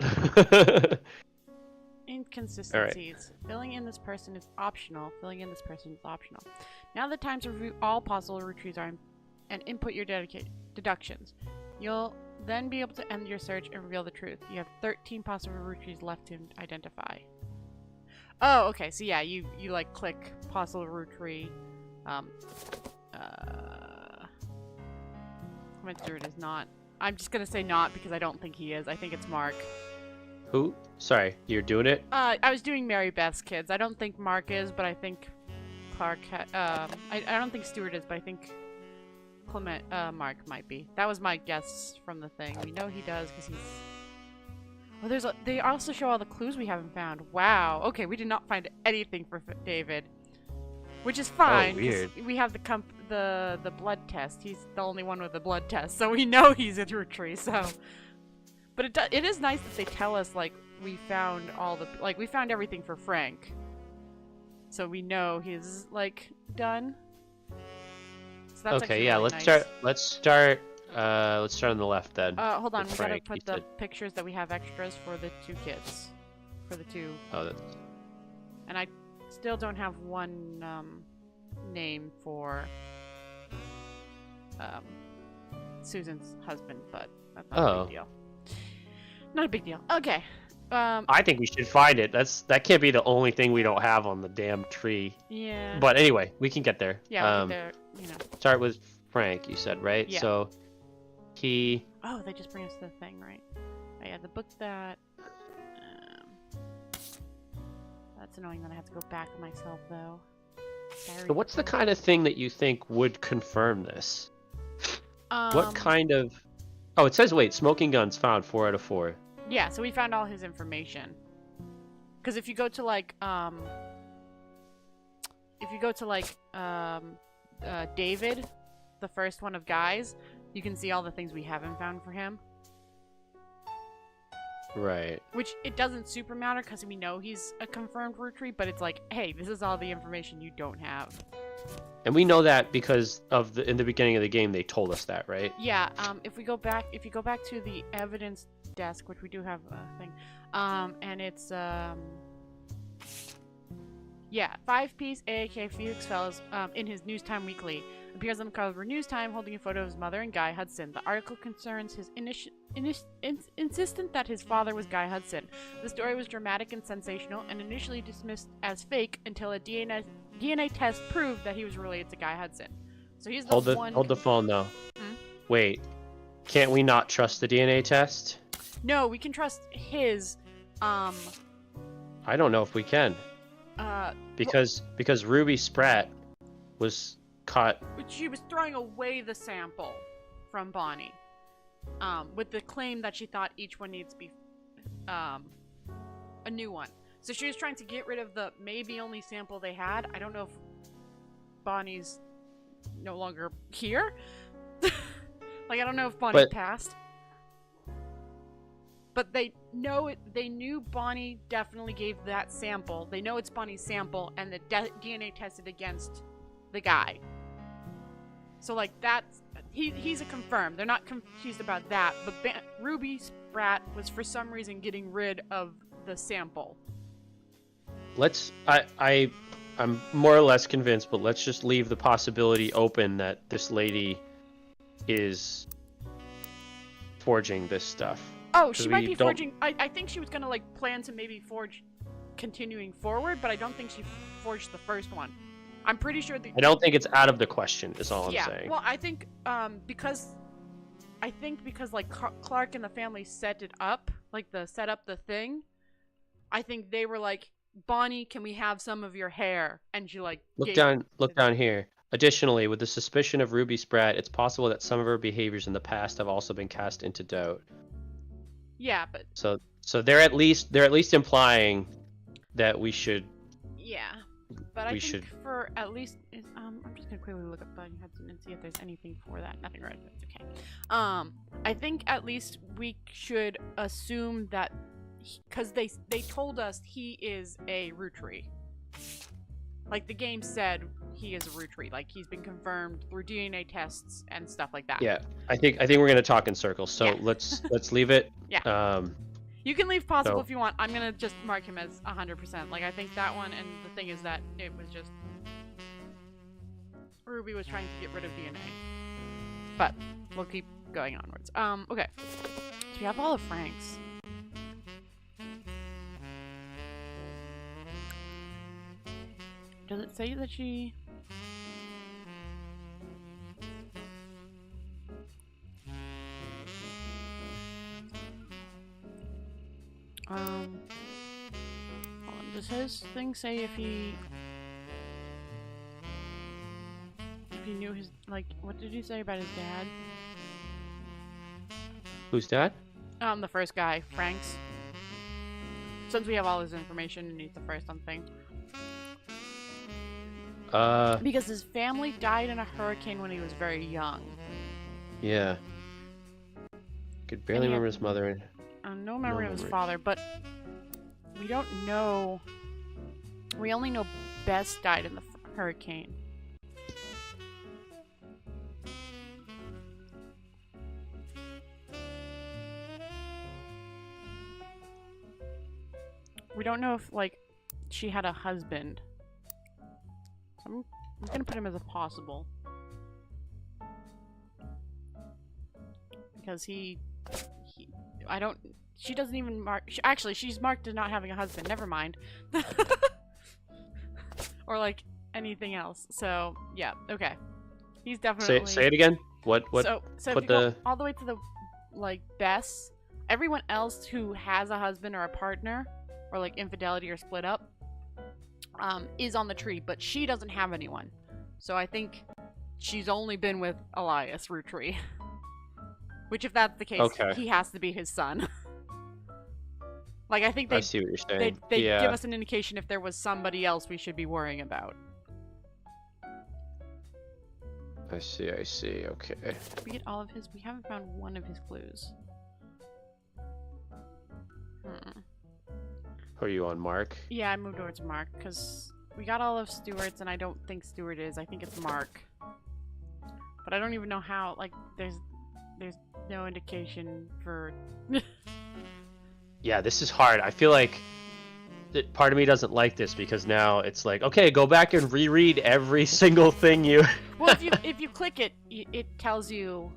Inconsistencies. Filling in this person is optional. Filling in this person is optional. Now the time to review all possible root trees are and input your deductions. You'll then be able to end your search and reveal the truth. You have 13 possible root trees left to identify. Oh, okay. So yeah, you like click possible root tree. Comment Stewart is not. I'm just gonna say not because I don't think he is. I think it's Mark. Who? Sorry, you're doing it? I was doing Mary Beth's kids. I don't think Mark is, but I think Clark. I don't think Stewart is, but I think Mark might be. That was my guess from the thing. We know he does because he's. Oh, they also show all the clues we haven't found. Wow. Okay, we did not find anything for David, which is fine. 'cause weird. We have the blood test. He's the only one with the blood test, so we know he's a root tree. So. But it is nice that they tell us, like, we found we found everything for Frank. So we know he's, like, done. So that's Okay, actually yeah, really let's nice. start on the left then. Hold on, with we Frank, gotta you put the said. pictures that we have extras for the two kids. For the two. Oh, that's... And I still don't have one, name for, Susan's husband, but that's not a big deal. Not a big deal. Okay. I think we should find it. That can't be the only thing we don't have on the damn tree. Yeah. But anyway, we can get there. Yeah, they're, you know. Start with Frank, you said, right? Yeah. So he... Oh, they just bring us the thing, right? Oh, yeah, the book that... that's annoying that I have to go back myself, though. So what's the kind of thing that you think would confirm this? What kind of... Oh, it says, wait, smoking guns found 4 out of 4. Yeah, so we found all his information. Because if you go to, like, David, the first one of Guy's, you can see all the things we haven't found for him. Right. Which, it doesn't super matter because we know he's a confirmed root tree, but it's like, hey, this is all the information you don't have. And we know that because of in the beginning of the game, they told us that, right? Yeah, if you go back to the evidence desk, which we do have a thing, and it's, yeah, 5-piece AAK Felix Fellows, in his News Time Weekly, appears on the cover of News Time holding a photo of his mother and Guy Hudson. The article concerns his insistence that his father was Guy Hudson. The story was dramatic and sensational, and initially dismissed as fake until a DNA test proved that he was related to Guy Hudson. So he's the one. Hold the phone though. Hmm? Wait, can't we not trust the DNA test? No, we can trust his. I don't know if we can. Because Ruby Spratt was caught. She was throwing away the sample from Bonnie, with the claim that she thought each one needs to be, a new one. So she was trying to get rid of the maybe only sample they had. I don't know if Bonnie's no longer here. Like, I don't know if Bonnie But- passed. But they know it. They knew Bonnie definitely gave that sample. They know it's Bonnie's sample, and the DNA tested against the guy. So, like, that's... He's a confirmed. They're not confused about that. But Ruby Spratt was, for some reason, getting rid of the sample. I'm more or less convinced, but let's just leave the possibility open that this lady is forging this stuff. Oh, she 'Cause might we be don't- forging... I think she was gonna, like, plan to maybe forge continuing forward, but I don't think she forged the first one. I'm pretty sure the... I don't think it's out of the question, is all I'm saying. Well, I think because like Clark and the family set it up, like set up the thing. I think they were like, Bonnie, can we have some of your hair? And she like Look down here. Additionally, with the suspicion of Ruby Spratt, it's possible that some of her behaviors in the past have also been cast into doubt. Yeah, but So they're at least implying that we should. yeah, but I We think should- for at least I'm just gonna quickly look up Bonnie Hudson and see if there's anything for that. Nothing right. That's okay. I think at least we should assume that because they told us he is a Rutri. Like the game said, he is a Rutri. Like he's been confirmed through DNA tests and stuff like that. Yeah, I think we're gonna talk in circles. So Yeah. let's leave it. Yeah. You can leave possible So- if you want. I'm gonna just mark him as 100%. Like I think that one, and the thing is that it was just Ruby was trying to get rid of DNA. But we'll keep going onwards. Okay. So we have all of Frank's. Does it say that she... hold on, does his thing say if he knew his, like, what did he say about his dad? Who's dad? The first guy, Frank's. Since we have all his information, and he's the first on thing. Because his family died in a hurricane when he was very young. Yeah. Could barely And he remember his mother. No memory of his memory. father, but we don't know. We only know Bess died in the hurricane. We don't know if, like, she had a husband. I'm gonna put him as a possible. Because I don't... She doesn't even mark... Actually, she's marked as not having a husband. Never mind. Or, like, anything else. So, yeah. Okay. He's definitely... Say it again. What? So if what you go the- all the way to the, like, Bess, everyone else who has a husband or a partner, or, like, infidelity or split up, is on the tree, but she doesn't have anyone. So I think she's only been with Elias Rutri. Which, if that's the case, Okay. he has to be his son. Like, I think I they see what you're saying. they Yeah. give us an indication if there was somebody else we should be worrying about. I see. Okay. Did we get all of his? We haven't found one of his clues. Who are you on, Mark? Yeah, I moved over to Mark, because we got all of Stewart's, and I don't think Stewart is. I think it's Mark. But I don't even know how, like, there's no indication for... Yeah, this is hard. I feel like part of me doesn't like this because now it's like, okay, go back and reread every single thing you... Well, if you click it, it tells you,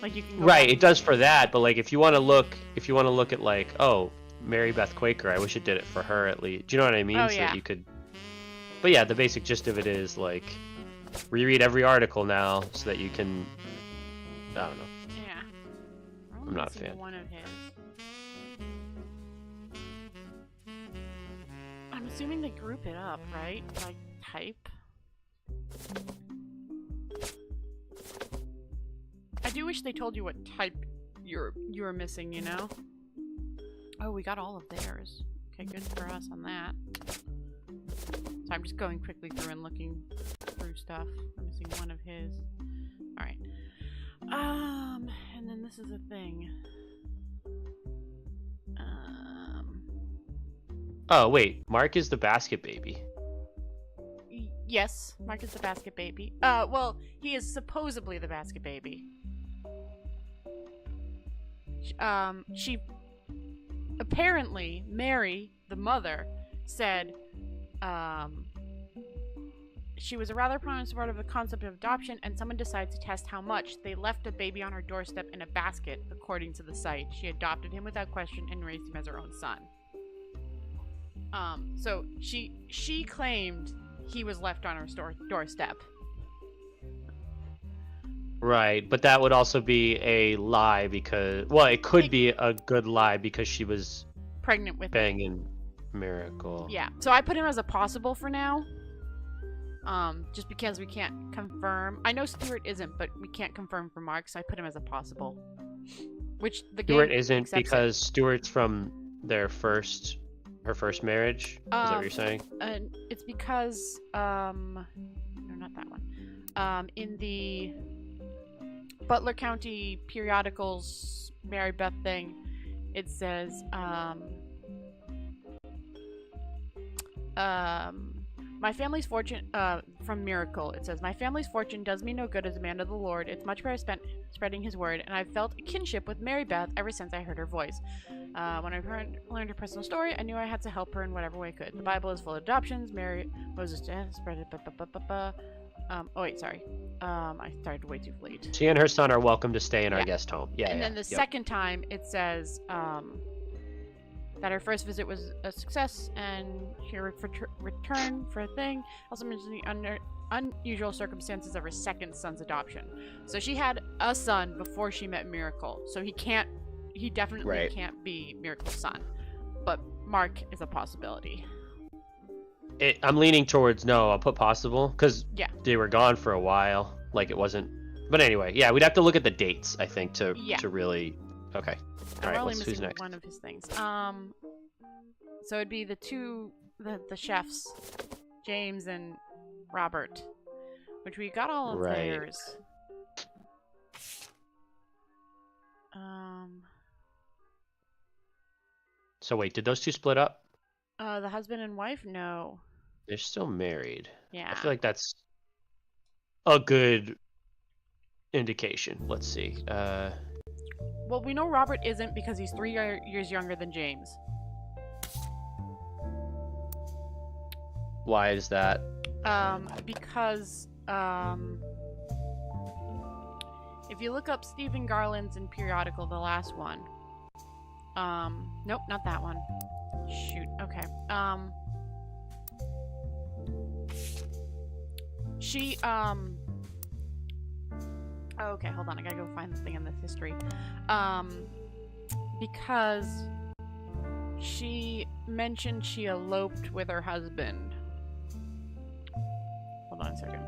like, you can go Right, back. it does for that, but like if you want to look at like, oh, Mary Beth Quaker, I wish it did it for her at least. Do you know what I mean? Oh, So yeah. that you could. But yeah, the basic gist of it is like reread every article now so that you can. I don't know. Yeah. I'm not a missing fan. One of his. I'm assuming they group it up, right? Like type. I do wish they told you what type you're missing, you know? Oh, we got all of theirs. Okay, good for us on that. So I'm just going quickly through and looking through stuff. I'm missing one of his. Alright. And then this is a thing. Oh wait, Mark is the basket baby. Yes, Mark is the basket baby. Well, he is supposedly the basket baby. She apparently, Mary, the mother, said, she was a rather prominent supporter of the concept of adoption, and someone decided to test how much. They left a baby on her doorstep in a basket, according to the site. She adopted him without question and raised him as her own son. So she claimed he was left on her doorstep. Right, but that would also be a lie because, well, it could be a good lie because she was Pregnant with banging Miracle. Yeah, so I put him as a possible for now. Just because we can't confirm. I know Stuart isn't, but we can't confirm for Mark, so I put him as a possible. Which the Stuart game isn't accepts because Stuart's from her first marriage. Is that what you're saying? And it's because no, not that one. In the Butler County periodicals Mary Beth thing, it says my family's fortune, from Miracle, it says, my family's fortune does me no good as a man of the Lord. It's much better spent spreading his word, and I've felt a kinship with Mary Beth ever since I heard her voice. When I learned her personal story, I knew I had to help her in whatever way I could. The Bible is full of adoptions. Moses spread it, oh wait, sorry. I started way too late. She and her son are welcome to stay in our guest home. Yeah, and then the second time, it says, that her first visit was a success, and she returned for a thing. Also mentioned the unusual circumstances of her second son's adoption. So she had a son before she met Miracle. So he definitely can't be Miracle's son. But Mark is a possibility. I'm leaning towards no. I'll put possible because they were gone for a while. Like it wasn't. But anyway, yeah, we'd have to look at the dates. I think to really. Okay. All right. Who's next? One of his things. So it'd be the chefs, James and Robert, which we got all of theirs. So wait, did those two split up? The husband and wife? No. They're still married. Yeah. I feel like that's a good indication. Let's see. Well, we know Robert isn't because he's 3 years younger than James. Why is that? Because, if you look up Stephen Garland's in periodical, the last one. Nope, not that one. Shoot, okay. Okay, hold on, I gotta go find the thing in the history. Because she mentioned she eloped with her husband. Hold on a second.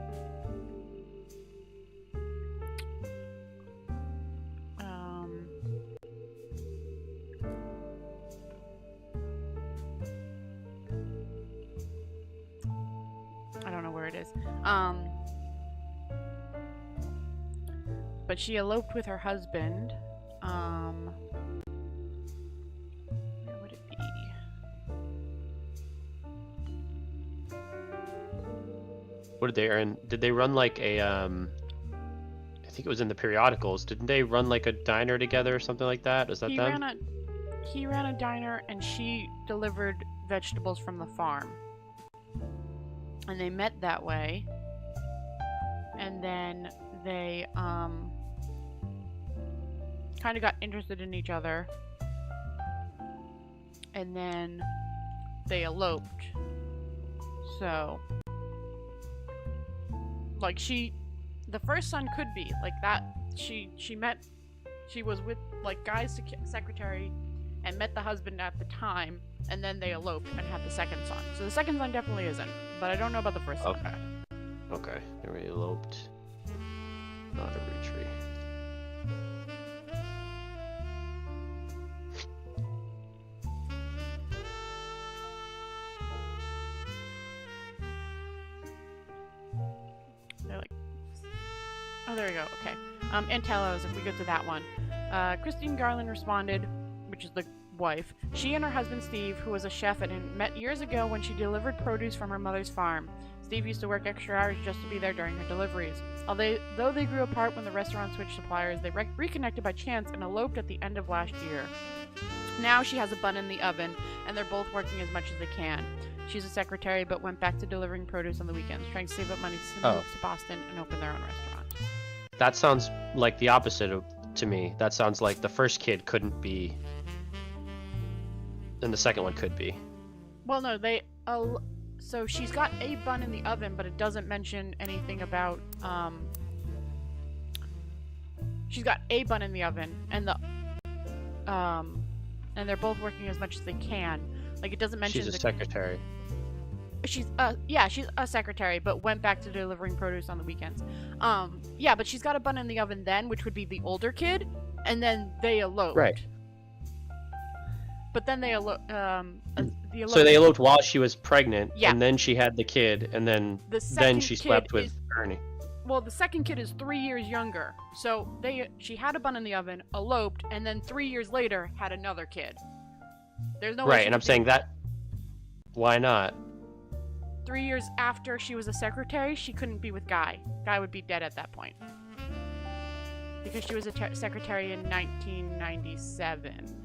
I don't know where it is. But she eloped with her husband. Where would it be? What did they earn? Did they run like a I think it was in the periodicals. Didn't they run like a diner together or something like that? Is that them? He ran a diner and she delivered vegetables from the farm. And they met that way. And then they kind of got interested in each other. And then they eloped. So like the first son could be like that. She was with like Guy's secretary and met the husband at the time, and then they eloped and had the second son. So the second son definitely isn't, but I don't know about the first son. Okay. They were eloped. Not a retreat. They're like, oh, there we go. Okay. And Telos, if we go to that one. Christine Garland responded, which is the wife. She and her husband Steve, who was a chef and had met years ago when she delivered produce from her mother's farm. Steve used to work extra hours just to be there during her deliveries. Though they grew apart when the restaurant switched suppliers, they reconnected by chance and eloped at the end of last year. Now she has a bun in the oven, and they're both working as much as they can. She's a secretary, but went back to delivering produce on the weekends, trying to save up money to move to Boston and open their own restaurant. That sounds like the opposite to me. That sounds like the first kid couldn't be, and the second one could be. Well, no, so she's got a bun in the oven, but it doesn't mention anything about, she's got a bun in the oven, and and they're both working as much as they can. Like, it doesn't mention She's a secretary. She's a secretary, but went back to delivering produce on the weekends. Yeah, but she's got a bun in the oven then, which would be the older kid, and then they eloped. Right. But then they So they eloped while she was pregnant, Yeah. and then she had the kid, and then The then second she kid slept with is- Ernie. Well, the second kid is 3 years younger. So she had a bun in the oven, eloped, and then 3 years later had another kid. There's no way Right, she and I'm could saying be- that. Why not? 3 years after she was a secretary, she couldn't be with Guy. Guy would be dead at that point. Because she was a secretary in 1997.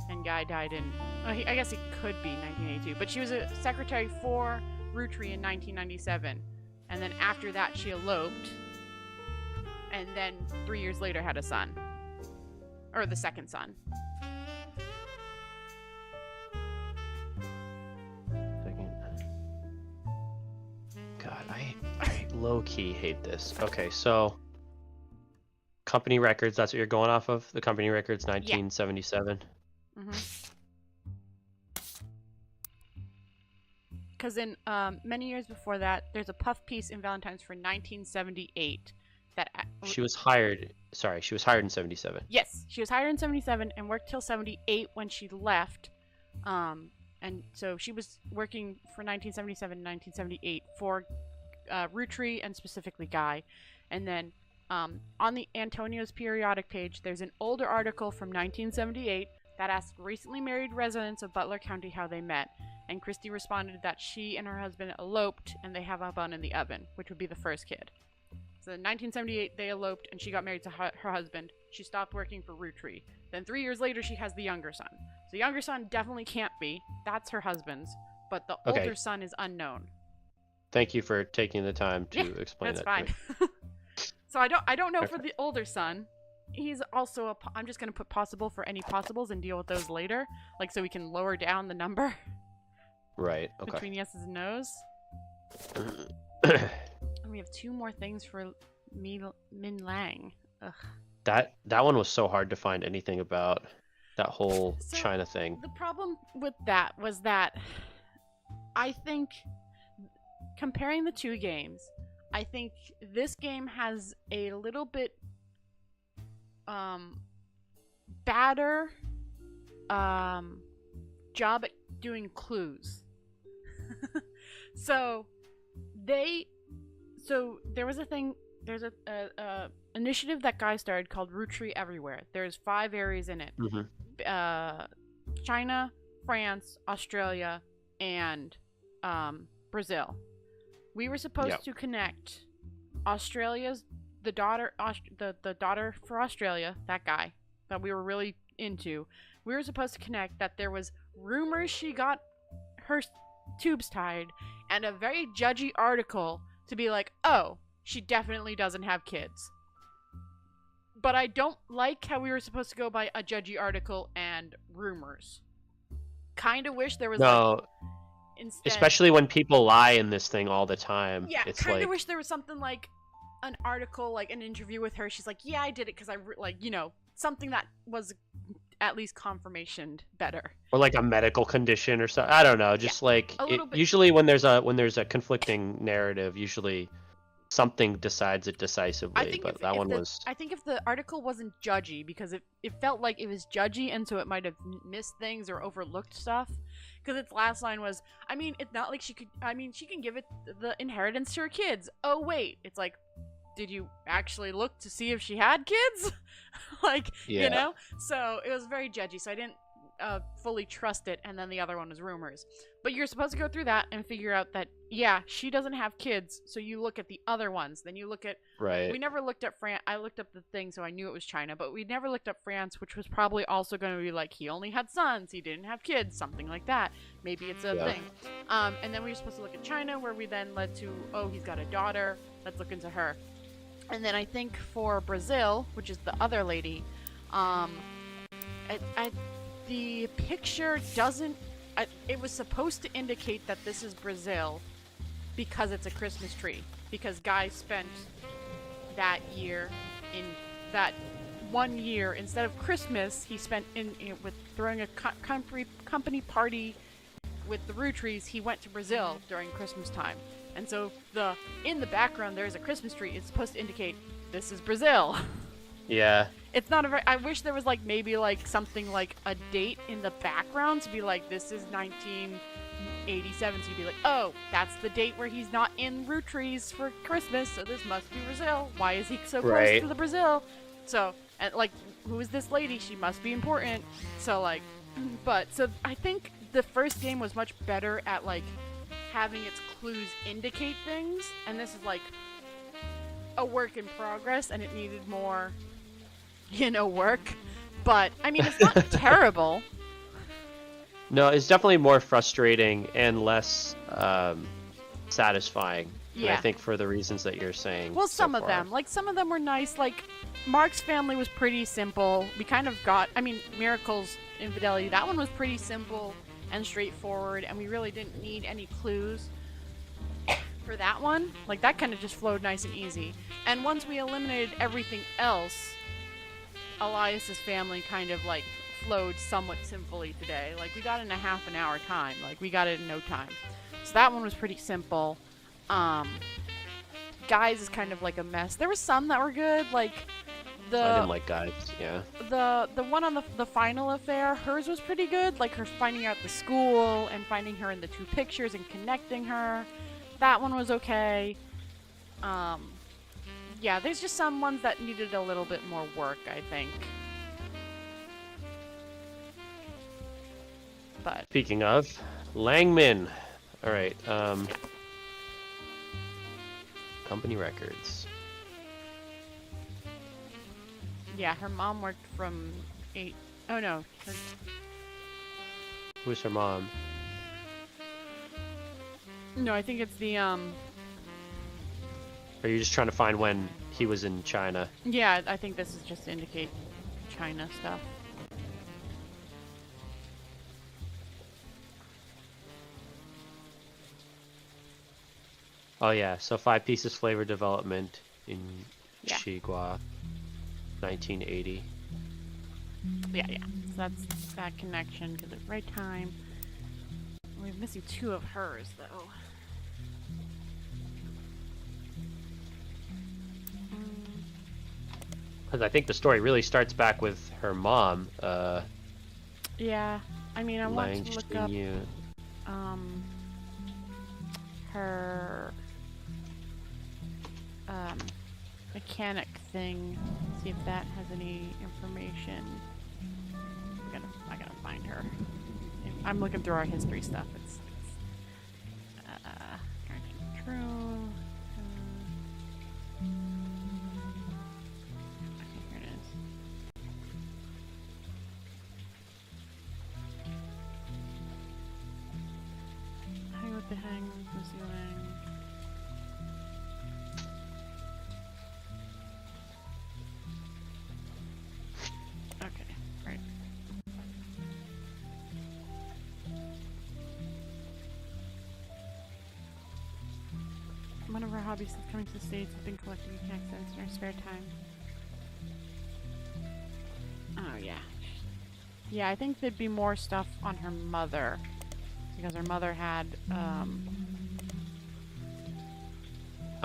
And Guy died in... I guess it could be 1982. But she was a secretary for Rutri in 1997. And then after that, she eloped. And then 3 years later had a son. Or the second son. God, I low-key hate this. Okay, so company records, that's what you're going off of? The company records 1977? Because in many years before that, there's a puff piece in Valentine's for 1978 that... She was hired in 77. Yes, she was hired in 77 and worked till 78 when she left. And so she was working for 1977 and 1978 for Rutri and specifically Guy. And then on the Antonio's periodic page, there's an older article from 1978 that asked recently married residents of Butler County how they met. And Christy responded that she and her husband eloped and they have a bun in the oven, which would be the first kid. So in 1978, they eloped and she got married to her husband. She stopped working for Rutri. Then 3 years later, she has the younger son. So the younger son definitely can't be. That's her husband's. But the Okay. older son is unknown. Thank you for taking the time to Yeah, explain That's that to fine. me. So I don't know for Okay. the older son. He's also I'm just going to put possible for any possibles and deal with those later. Like, so we can lower down the number Right, okay. between yeses and nos. And we have 2 more things for Min Lang. Ugh. that one was so hard to find anything about, that whole So- China thing. The problem with that was that I think comparing the 2 games, I think this game has a little bit badder job at doing clues. So there was a thing. There's a initiative that Guy started called Rutri Everywhere. There's 5 areas in it. Mm-hmm. China, France, Australia, and Brazil. We were supposed to connect Australia's the daughter for Australia, that guy that we were really into. We were supposed to connect that there was rumors she got her tubes tied and a very judgy article to be like, oh, she definitely doesn't have kids. But I don't like how we were supposed to go by a judgy article and rumors. Kind of wish there was No, instead. especially when people lie in this thing all the time. Yeah, It's kind of like, wish there was something like an article, like an interview with her. She's like, yeah, I did it because something that was at least confirmation better. or like a medical condition or something. I don't know. Just like a little bit. usually when there's a conflicting narrative, usually something decides it decisively. I think but if the article wasn't judgy, because it felt like it was judgy, and so it might have missed things or overlooked stuff. Because its last line was, it's not like she can give it the inheritance to her kids. Oh wait, it's like, did you actually look to see if she had kids? Like, Yeah. you know? So it was very judgy, so I didn't fully trust it, and then the other one was rumors. But you're supposed to go through that and figure out that, yeah, she doesn't have kids, so you look at the other ones. Then you look at... Right. We never looked at France. I looked up the thing, so I knew it was China, but we never looked up France, which was probably also going to be like, he only had sons, he didn't have kids, something like that. Maybe it's a Yeah. thing. And then we were supposed to look at China, where we then led to, oh, he's got a daughter, let's look into her. And then I think for Brazil, which is the other lady, the picture doesn't... it was supposed to indicate that this is Brazil because it's a Christmas tree. Because Guy spent that year in that 1 year, instead of Christmas, he spent with throwing a company party with the Rue trees. He went to Brazil during Christmas time. And so in the background there's a Christmas tree. It's supposed to indicate this is Brazil. Yeah. It's not a very... I wish there was like maybe like something like a date in the background to be like, this is 1987. So you'd be like, oh, that's the date where he's not in Rue trees for Christmas. So this must be Brazil. Why is he so close Right. to the Brazil? So, and like, who is this lady? She must be important. So like, but so I think the first game was much better at like having its clues indicate things, and this is like a work in progress, and it needed more, work. But I mean, it's not terrible. No, it's definitely more frustrating and less satisfying. And Yeah. I think for the reasons that you're saying. Well, so some of far. them. Like, some of them were nice. Like, Mark's family was pretty simple. We kind of got... I mean, Miracle's Infidelity, that one was pretty simple and straightforward, and we really didn't need any clues for that one. Like, that kind of just flowed nice and easy. And once we eliminated everything else, Elias's family kind of, like, flowed somewhat simply today. Like, we got it in a half an hour time. Like, we got it in no time. So that one was pretty simple. Guys is kind of like a mess. There were some that were good, like I the didn't like guys. Yeah. the one on the final affair. Hers was pretty good, like her finding out the school and finding her in the two pictures and connecting her. That one was okay. Yeah, there's just some ones that needed a little bit more work, I think. But Speaking of, Langman. All right. Company records. yeah, her mom worked from 8. Oh no, Who's her mom? no, I think it's the Are you just trying to find when he was in China? Yeah, I think this is just to indicate China stuff. Oh yeah, so 5 Pieces flavor development in Yeah. Chigua, 1980. Yeah. So that's that connection to the right time. We're missing 2 of hers, though. Because I think the story really starts back with her mom, Yeah, I mean, I want Lang to look up Xinyu. her mechanic thing. See if that has any information. I gotta find her. I'm looking through our history stuff. It's true. Okay, here it is. Hang with the hang, Missy Lang. Okay, right. One of our hobbies is coming to the States. I've been collecting accents in our spare time. Oh, yeah. Yeah, I think there'd be more stuff on her mother. Because her mother had, I'm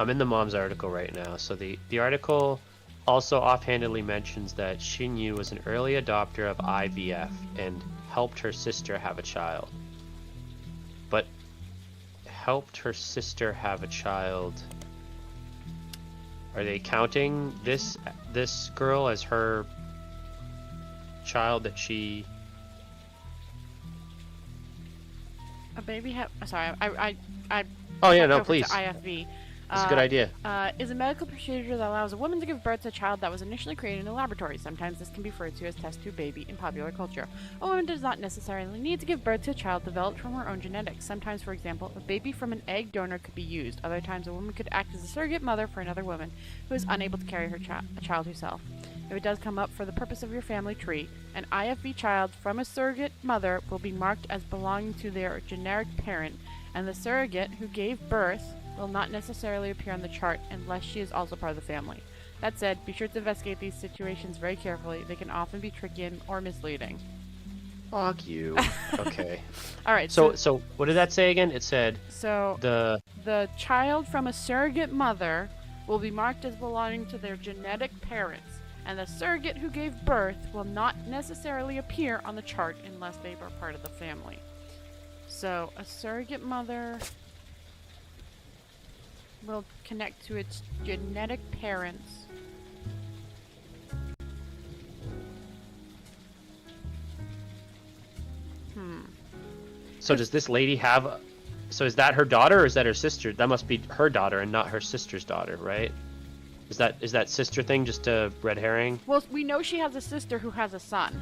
in the mom's article right now. So the article also offhandedly mentions that Xinyu was an early adopter of IVF and helped her sister have a child. But helped her sister have a child. Are they counting this girl as her child that she? A baby sorry, I Oh yeah, talked no, over to please. IFV. That's a good idea. Is a medical procedure that allows a woman to give birth to a child that was initially created in a laboratory. Sometimes this can be referred to as test tube baby in popular culture. A woman does not necessarily need to give birth to a child developed from her own genetics. Sometimes, for example, a baby from an egg donor could be used. Other times, a woman could act as a surrogate mother for another woman who is unable to carry her a child herself. If it does come up for the purpose of your family tree, an IFV child from a surrogate mother will be marked as belonging to their generic parent, and the surrogate who gave birth will not necessarily appear on the chart unless she is also part of the family. That said, be sure to investigate these situations very carefully. They can often be tricky or misleading. Fuck you. Okay. All right. So what did that say again? It said So the child from a surrogate mother will be marked as belonging to their genetic parents, and the surrogate who gave birth will not necessarily appear on the chart unless they are part of the family. So a surrogate mother will connect to its genetic parents. So does this lady have? So is that her daughter or is that her sister? That must be her daughter and not her sister's daughter, right? Is that sister thing just a red herring? Well, we know she has a sister who has a son.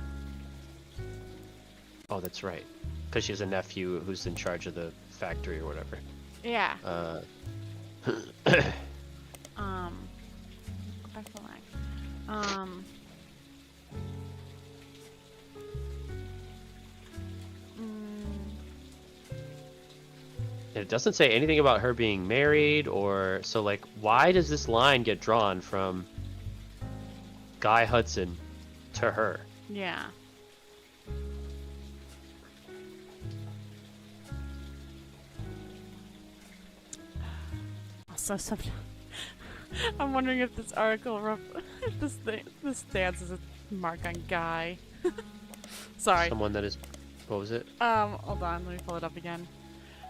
Oh, that's right. Because she has a nephew who's in charge of the factory or whatever. Yeah. Go back to the lag. It doesn't say anything about her being married or so. Like, why does this line get drawn from Guy Hudson to her? Yeah. Also, I'm wondering if this article, if this stands as a mark on Guy. Sorry. Someone that is, what was it? Hold on, let me pull it up again.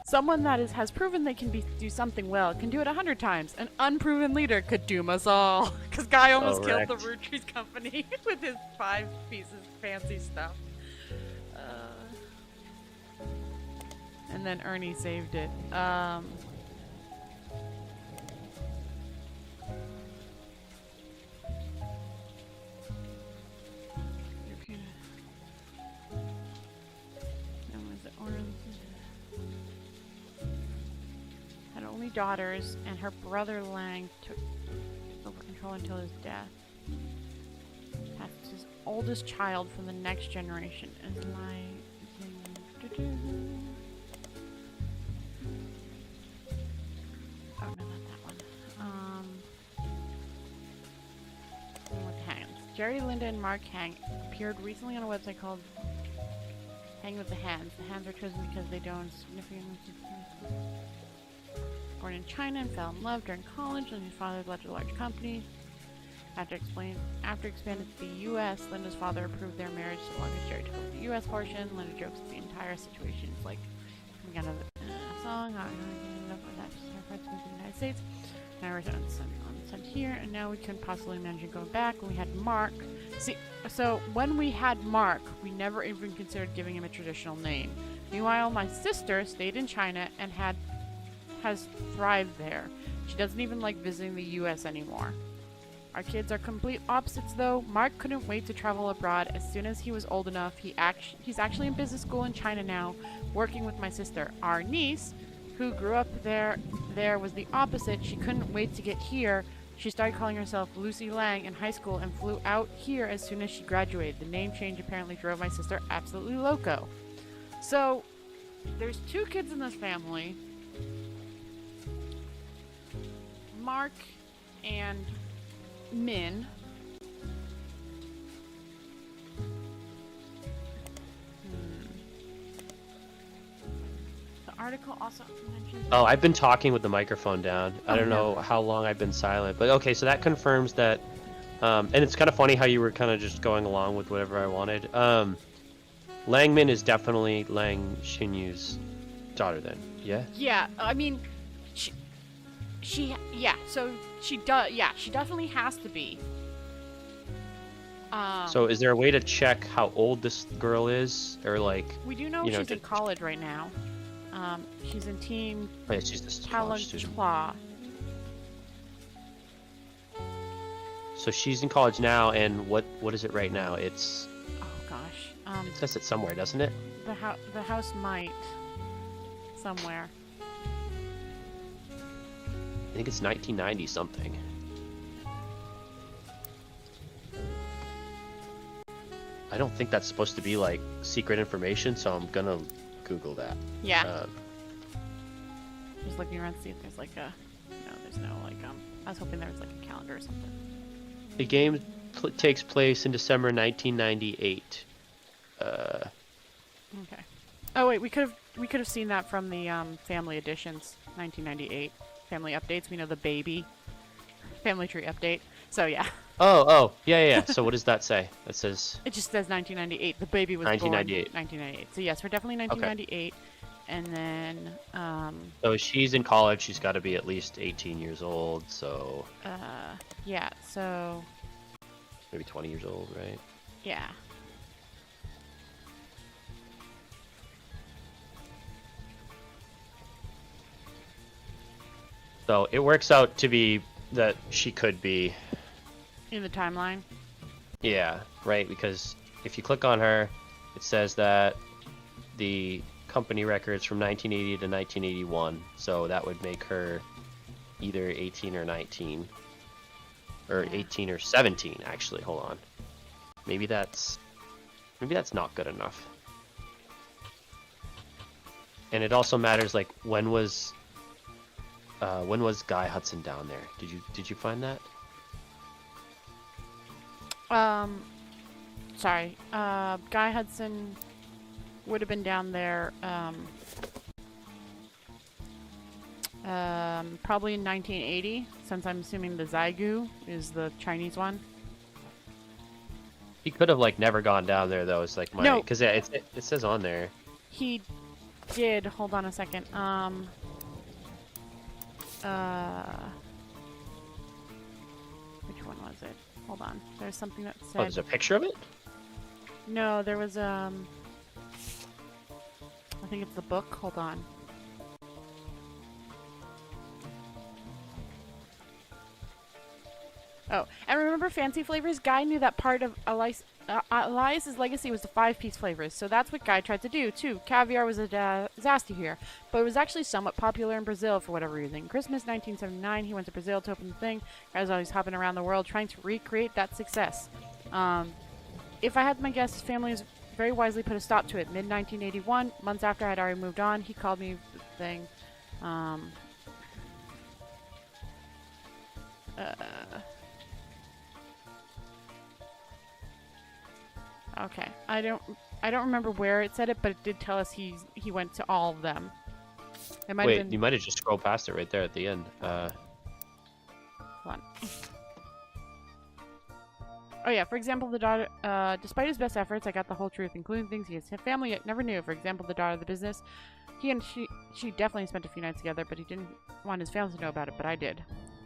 Someone that has proven they can do something well can do it 100 times. An unproven leader could doom us all. Because Guy almost killed the Root Trees Company with his 5 pieces fancy stuff. And then Ernie saved it. Had only daughters, and her brother Lang took over control until his death. That's his oldest child from the next generation. Is oh no, not that one. With Hands. Jerry, Linda, and Mark Hang appeared recently on a website called Hang with the Hands. The Hands are chosen because they don't significantly. Born in China and fell in love during college, and his father led a large company. After expanded to the U.S., Linda's father approved their marriage so long as Jerry took over the U.S. portion. Linda jokes that the entire situation is like coming out of a song. How I ended up with that just her friends moved to the United States. Now we're sent here, and now we couldn't possibly imagine going back. When we had Mark, so when we had Mark, we never even considered giving him a traditional name. Meanwhile, my sister stayed in China and has thrived there. She doesn't even like visiting the U.S. anymore. Our kids are complete opposites, though. Mark couldn't wait to travel abroad. As soon as he was old enough, he's actually in business school in China now, working with my sister. Our niece, who grew up there was the opposite. She couldn't wait to get here. She started calling herself Lucy Lang in high school and flew out here as soon as she graduated. The name change apparently drove my sister absolutely loco. So, there's 2 kids in this family. Mark and Min. The article also mentions... Oh, I've been talking with the microphone down. I don't know how long I've been silent. But okay, so that confirms that... and it's kind of funny how you were kind of just going along with whatever I wanted. Lang Min is definitely Lang Xinyu's daughter then, yeah? Yeah, I mean... So she does. Yeah, she definitely has to be. So is there a way to check how old this girl is, or like? We do know you know, she's in just- college right now. She's in Team Oh, yeah, she's this college student. Talentla. So she's in college now, and what is it right now? It's Oh gosh. it says it somewhere, doesn't it? The house might somewhere. I think it's 1990 something. I don't think that's supposed to be like secret information, so I'm gonna Google that. Yeah. Just looking around to see if there's like a. No, there's no like I was hoping there was like a calendar or something. The game takes place in December 1998. Okay. Oh wait, we could have seen that from the family editions, 1998 family updates. We know the baby family tree update. So yeah, Yeah. So what does that say? That says it just says 1998. The baby was 1998. born 1998. So yes, we're definitely 1998. And then so she's in college. She's got to be at least 18 years old. So yeah. So maybe 20 years old, right? yeah. So it works out to be that she could be. In the timeline. Yeah, right, because if you click on her, it says that the company records from 1980 to 1981, so that would make her either 18 or 19. Or Yeah. 18 or 17, actually. Hold on. Maybe that's not good enough. And it also matters, like, when was Guy Hudson down there? Did you find that? Sorry. Guy Hudson would have been down there, probably in 1980, since I'm assuming the Zygu is the Chinese one. He could have like never gone down there though. It's like my No. because it says on there. He did. Hold on a second. Which one was it? Hold on. There's something that Oh, said. there's a picture of it. No, there was I think it's the book. Hold on. Oh, and remember Fancy Flavors? Guy knew that part of Elias's legacy was the 5-piece flavors, so that's what Guy tried to do, too. Caviar was a disaster here, but it was actually somewhat popular in Brazil for whatever reason. Christmas 1979, he went to Brazil to open the thing. Guy was always hopping around the world trying to recreate that success. If I had my guess, his family has very wisely put a stop to it. Mid-1981, months after I had already moved on, he called me the thing. Okay, I don't remember where it said it, but it did tell us he went to all of them. It might Wait, have been. you might have just scrolled past it right there at the end. Hold on. Oh yeah, for example, the daughter, despite his best efforts, I got the whole truth, including things his family yet never knew. For example, the daughter of the business. He and she definitely spent a few nights together, but he didn't want his family to know about it, but I did.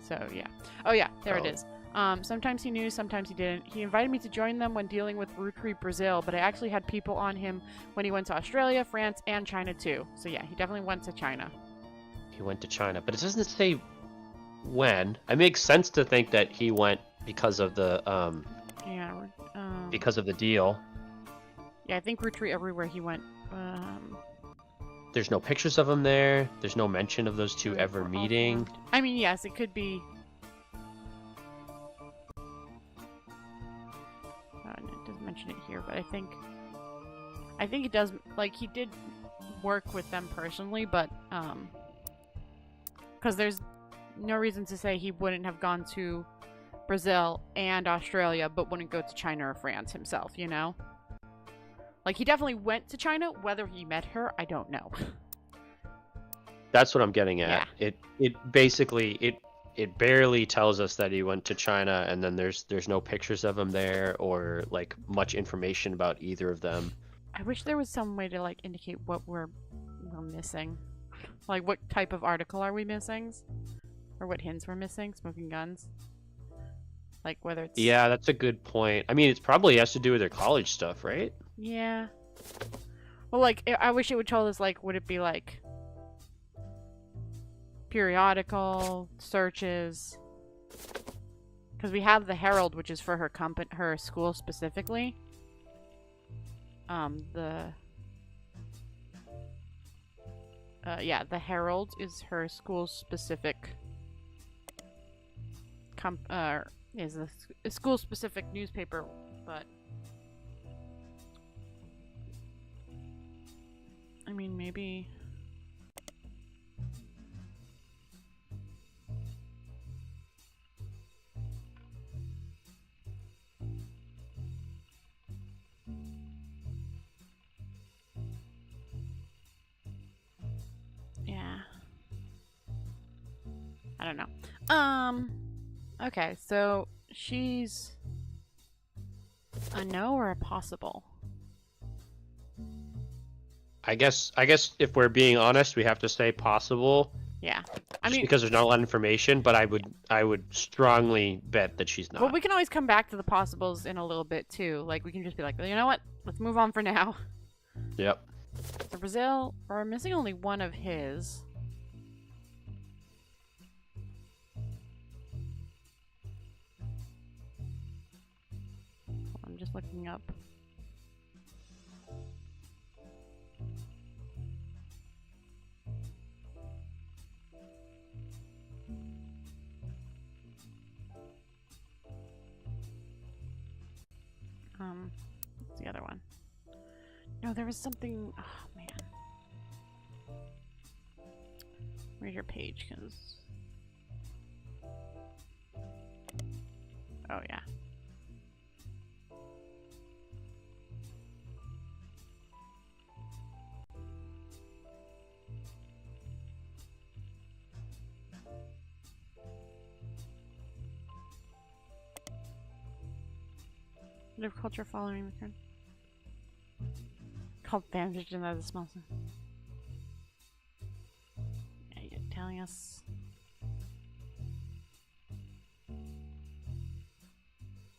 So yeah. Oh yeah, there it Oh. is. Sometimes he knew, sometimes he didn't. He invited me to join them when dealing with Rotary Brazil, but I actually had people on him when he went to Australia, France, and China too. So yeah, he definitely went to China. He went to China, but it doesn't say when. It makes sense to think that he went because of the Yeah. because of the deal. Yeah, I think Rotary everywhere he went. There's no pictures of him there. There's no mention of those two ever meeting. I mean, yes, it could be. It doesn't mention it here, but I think it does. Like, he did work with them personally, but because there's no reason to say he wouldn't have gone to Brazil and Australia, but wouldn't go to China or France himself. You know, like he definitely went to China. Whether he met her, I don't know. That's what I'm getting at. It basically it barely tells us that he went to China, and then there's no pictures of him there or like much information about either of them. I wish there was some way to like indicate what we're missing. Like what type of article are we missing? or what hints we're missing. Smoking guns. Like whether it's Yeah, that's a good point. I mean, it probably has to do with their college stuff, right? Yeah. Well, like I wish it would tell us like would it be like periodical searches? Because we have the Herald, which is for her school specifically. The Herald is her school specific is a school specific newspaper, but I mean maybe yeah. I don't know. Okay, so she's a no or a possible? I guess if we're being honest, we have to say possible. Yeah. I Just mean, because there's not a lot of information, but I would strongly bet that she's not. well, we can always come back to the possibles in a little bit too. Like we can just be like, you know what? Let's move on for now. Yep. So Brazil, we're missing only one of his. I'm just looking up. What's the other one? No, there was something. Oh man, where's your page? Cause oh yeah. Live culture following the current. Called bandaged and that's a small thing. Yeah, you're telling us.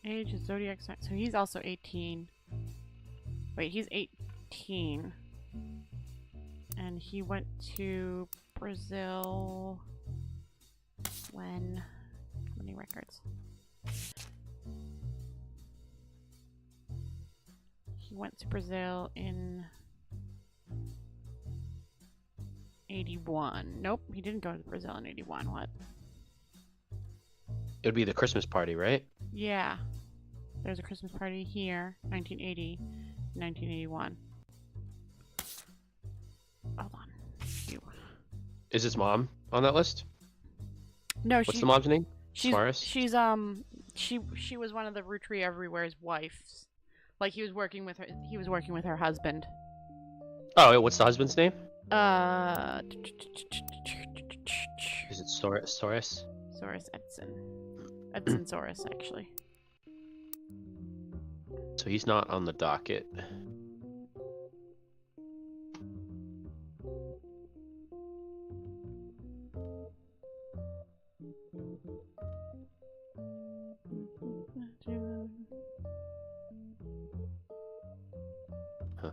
Age is zodiac sign. So he's also 18. Wait, he's 18. And he went to Brazil when? How many records? He went to Brazil in 81. Nope, he didn't go to Brazil in 81. What? It would be the Christmas party, right? Yeah. There's a Christmas party here, 1980, 1981. Hold on. You. Is his mom on that list? No, What's the mom's name? she's Suarez? she was one of the Rutri Everywhere's wives. Like he was working with her husband. Oh, what's the husband's name? Is it Soros? Soros Edson. Edson Soros, actually. So he's not on the docket. Huh.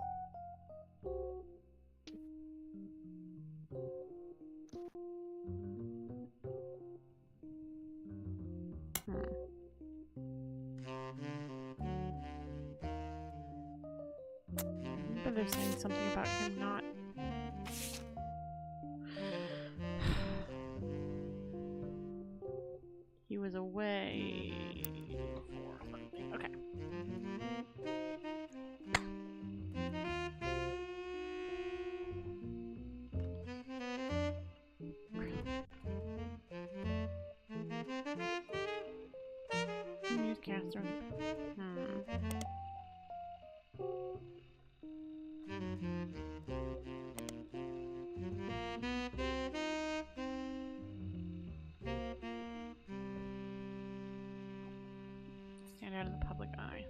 But they're saying something about him not. He was away for something. Okay. Newscaster. Stand out of the public eye.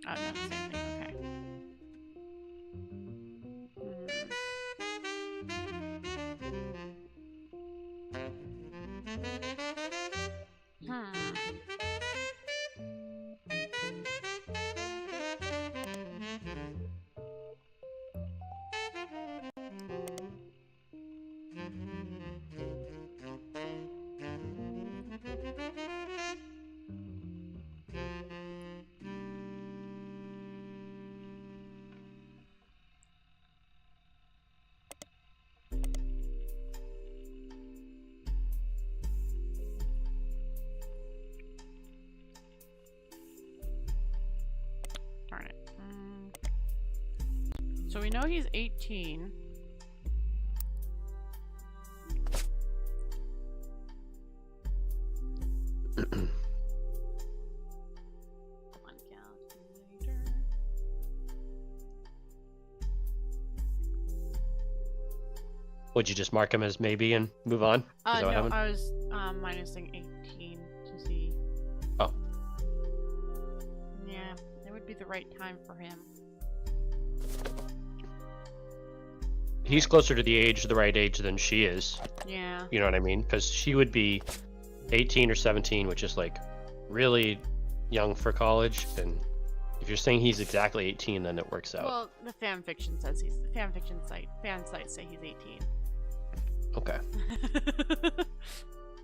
Oh, no, same thing. Okay. Hmm. Darn it. So we know he's 18. Come on, calculator. Would you just mark him as maybe and move on? Is that what No, happened? I was minusing 18 to see. Oh. Yeah, it would be the right time for him. He's closer to the right age than she is. Yeah. You know what I mean? Because she would be 18 or 17, which is like really young for college. And if you're saying he's exactly 18, then it works out. Well, the fan fiction says fan sites say he's 18. Okay.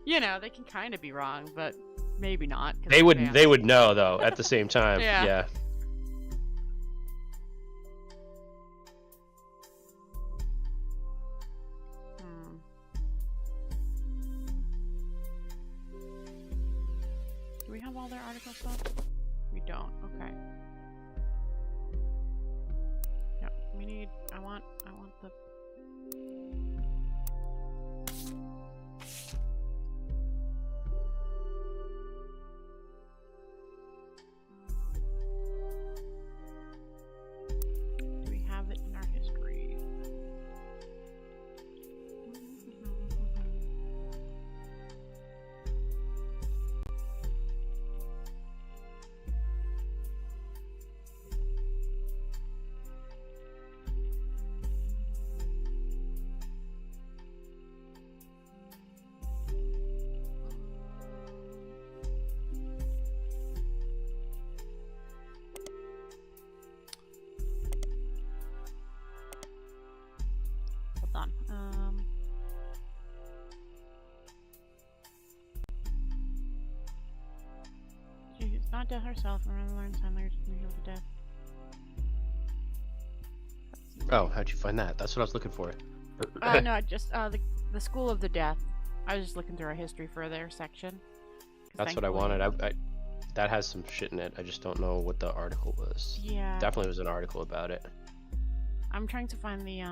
You know, they can kind of be wrong, but maybe not. 'cause They they're would fans. they would know though at the same time. Yeah. Yeah. Hmm. Do we have all their article stuff? We don't. Okay. Yep. We need. I want the. Do we have it in our history? Hold on. She's not dead herself. Remember, learn sign language to heal the death. Oh, how'd you find that? That's what I was looking for. No, just the School of the Death. I was just looking through our history for their section. 'Cause That's what I thankfully- wanted. I that has some shit in it. I just don't know what the article was. Yeah. Definitely was an article about it. I'm trying to find the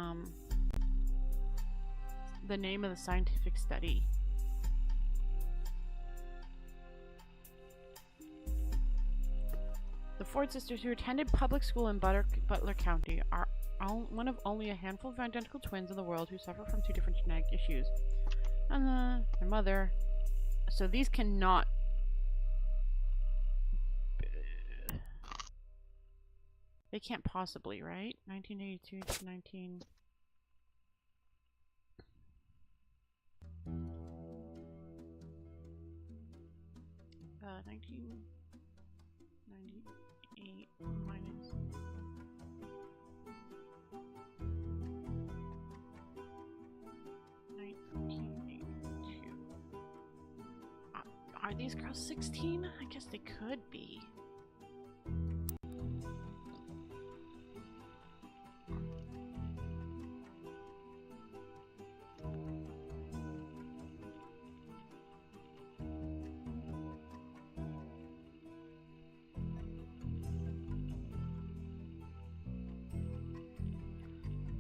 name of the scientific study. The Ford sisters, who attended public school in Butler County, are one of only a handful of identical twins in the world who suffer from two different genetic issues. And their mother. So these cannot. They can't possibly, right? 1982 to 19. 1998 minus 1982. Are these girls 16? I guess they could be.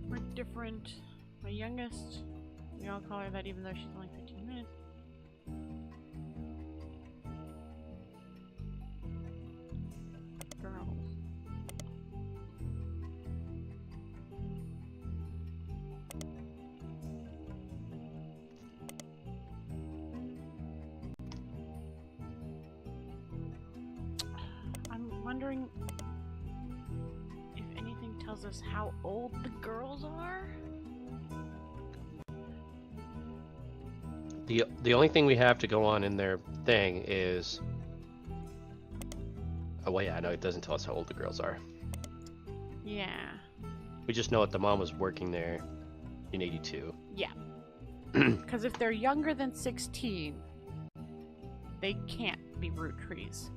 We're different. My youngest, we all call her that even though she's only 15 minutes. Girls. I'm wondering tells us how old the girls are. The only thing we have to go on in their thing is... Oh, well, yeah, no, it doesn't tell us how old the girls are. Yeah. We just know that the mom was working there in 82. Yeah. Because if they're younger than 16, they can't be root trees.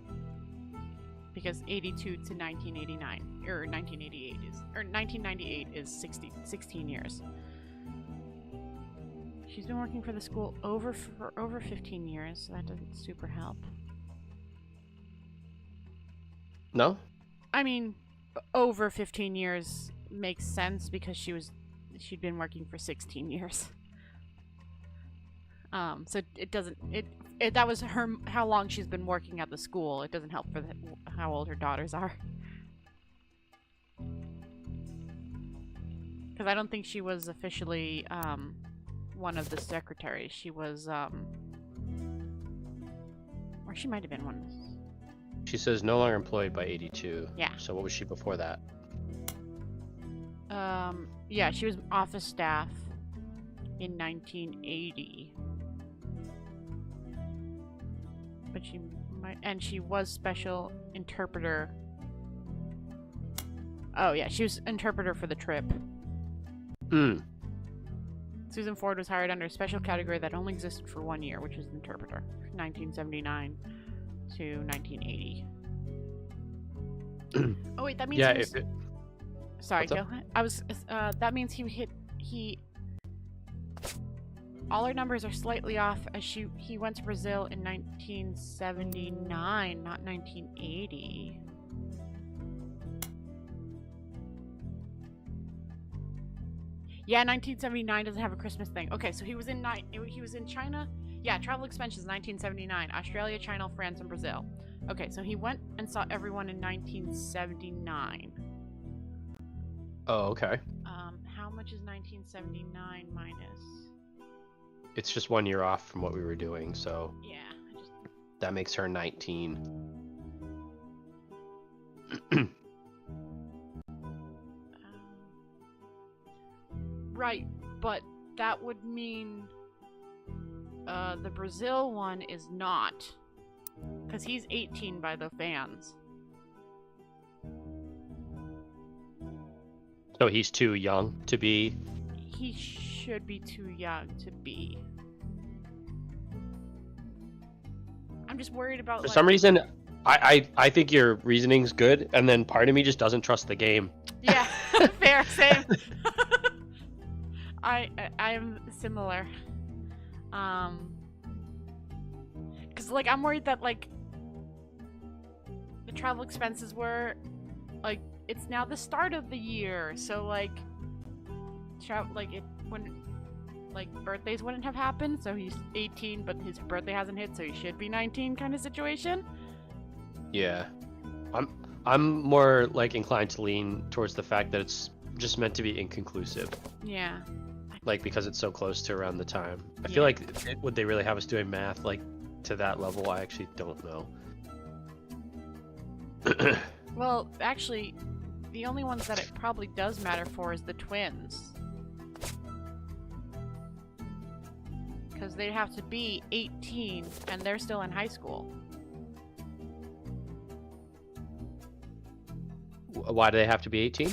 Because 82 to 1989, or 1988 is, or 1998 is 16 years. She's been working for the school for over 15 years, so that doesn't super help. No? I mean, over 15 years makes sense because she'd been working for 16 years. So it doesn't that was how long she's been working at the school. It doesn't help for how old her daughters are. Because I don't think she was officially one of the secretaries. She was or she might have been one. She says no longer employed by 82. Yeah. So what was she before that? Yeah, she was office staff in 1980. But she was special interpreter. Oh yeah, she was interpreter for the trip. Susan Ford was hired under a special category that only existed for 1 year, which was interpreter, 1979 to 1980. Oh wait, that means Yeah, sorry, What's go up? ahead. I was that means he all her numbers are slightly off as he went to Brazil in 1979, not 1980. Yeah, 1979 doesn't have a Christmas thing. Okay, so he was in China. Yeah, travel expenses 1979. Australia, China, France, and Brazil. Okay, so he went and saw everyone in 1979. Oh, okay. How much is 1979 minus? It's just 1 year off from what we were doing, so Yeah, I just that makes her 19. Right, but that would mean the Brazil one is not, because he's 18 by the fans. So he's too young to be. He should be too young to be. I'm just worried about For some reason, I think your reasoning's good, and then part of me just doesn't trust the game. Yeah, fair, same. I'm similar. Cause like I'm worried that like the travel expenses were like it's now the start of the year, so like it wouldn't like birthdays wouldn't have happened, so he's 18 but his birthday hasn't hit, so he should be 19 kind of situation. Yeah, I'm more like inclined to lean towards the fact that it's just meant to be inconclusive. Yeah. Like because it's so close to around the time. I Yeah. feel like would they really have us doing math like to that level? I actually don't know. Well, actually, the only ones that it probably does matter for is the twins. Because they'd have to be 18 and they're still in high school. Why do they have to be 18?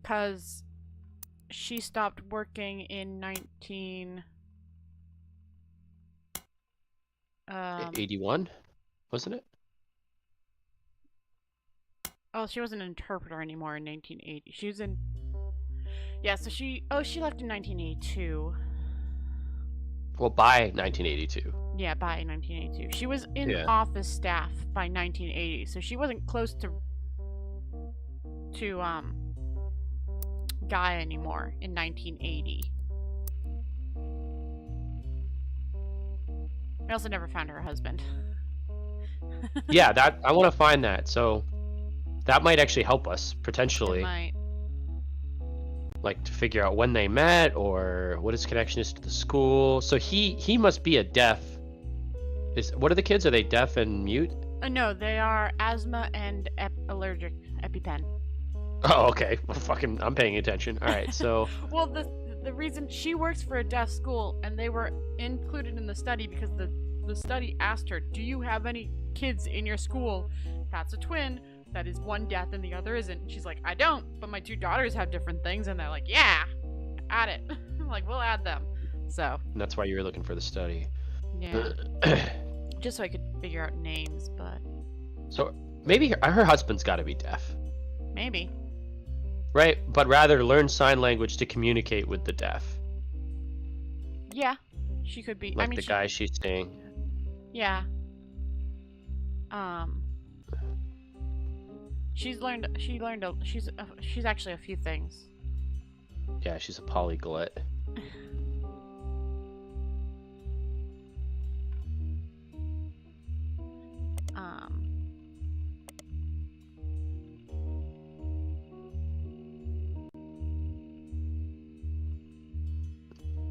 Because she stopped working in 81, wasn't it? Oh, she wasn't an interpreter anymore in 1980. She was in... Yeah, so she left in 1982. Well, by 1982. Yeah, by 1982. She was in Yeah. office staff by 1980, so she wasn't close to Guy anymore in 1980. I also never found her husband. Yeah, that I want to find that. So that might actually help us It potentially, might. like to figure out when they met or what his connection is to the school. So he must be a deaf. What are the kids? Are they deaf and mute? No, they are asthma and allergic EpiPen. Oh, okay. Well, fucking, I'm paying attention. All right, so Well, the reason she works for a deaf school, and they were included in the study because the study asked her, "Do you have any kids in your school that's a twin? That is one deaf and the other isn't." And she's like, "I don't, but my 2 daughters have different things," and they're like, "Yeah, add it." I'm like, "We'll add them." So that's why you were looking for the study. yeah, just so I could figure out names, but So maybe her husband's got to be deaf, maybe. right? But rather learn sign language to communicate with the deaf, Yeah, she could be. like I mean, the she, guy she's seeing. yeah. She's learned. She's actually a few things. Yeah, she's a polyglot. Um.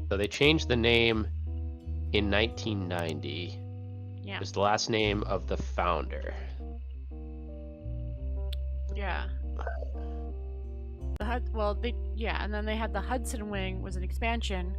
So they changed the name in 1990. Yeah. It was the last name of the founder. Yeah. And then they had the Hudson Wing was an expansion,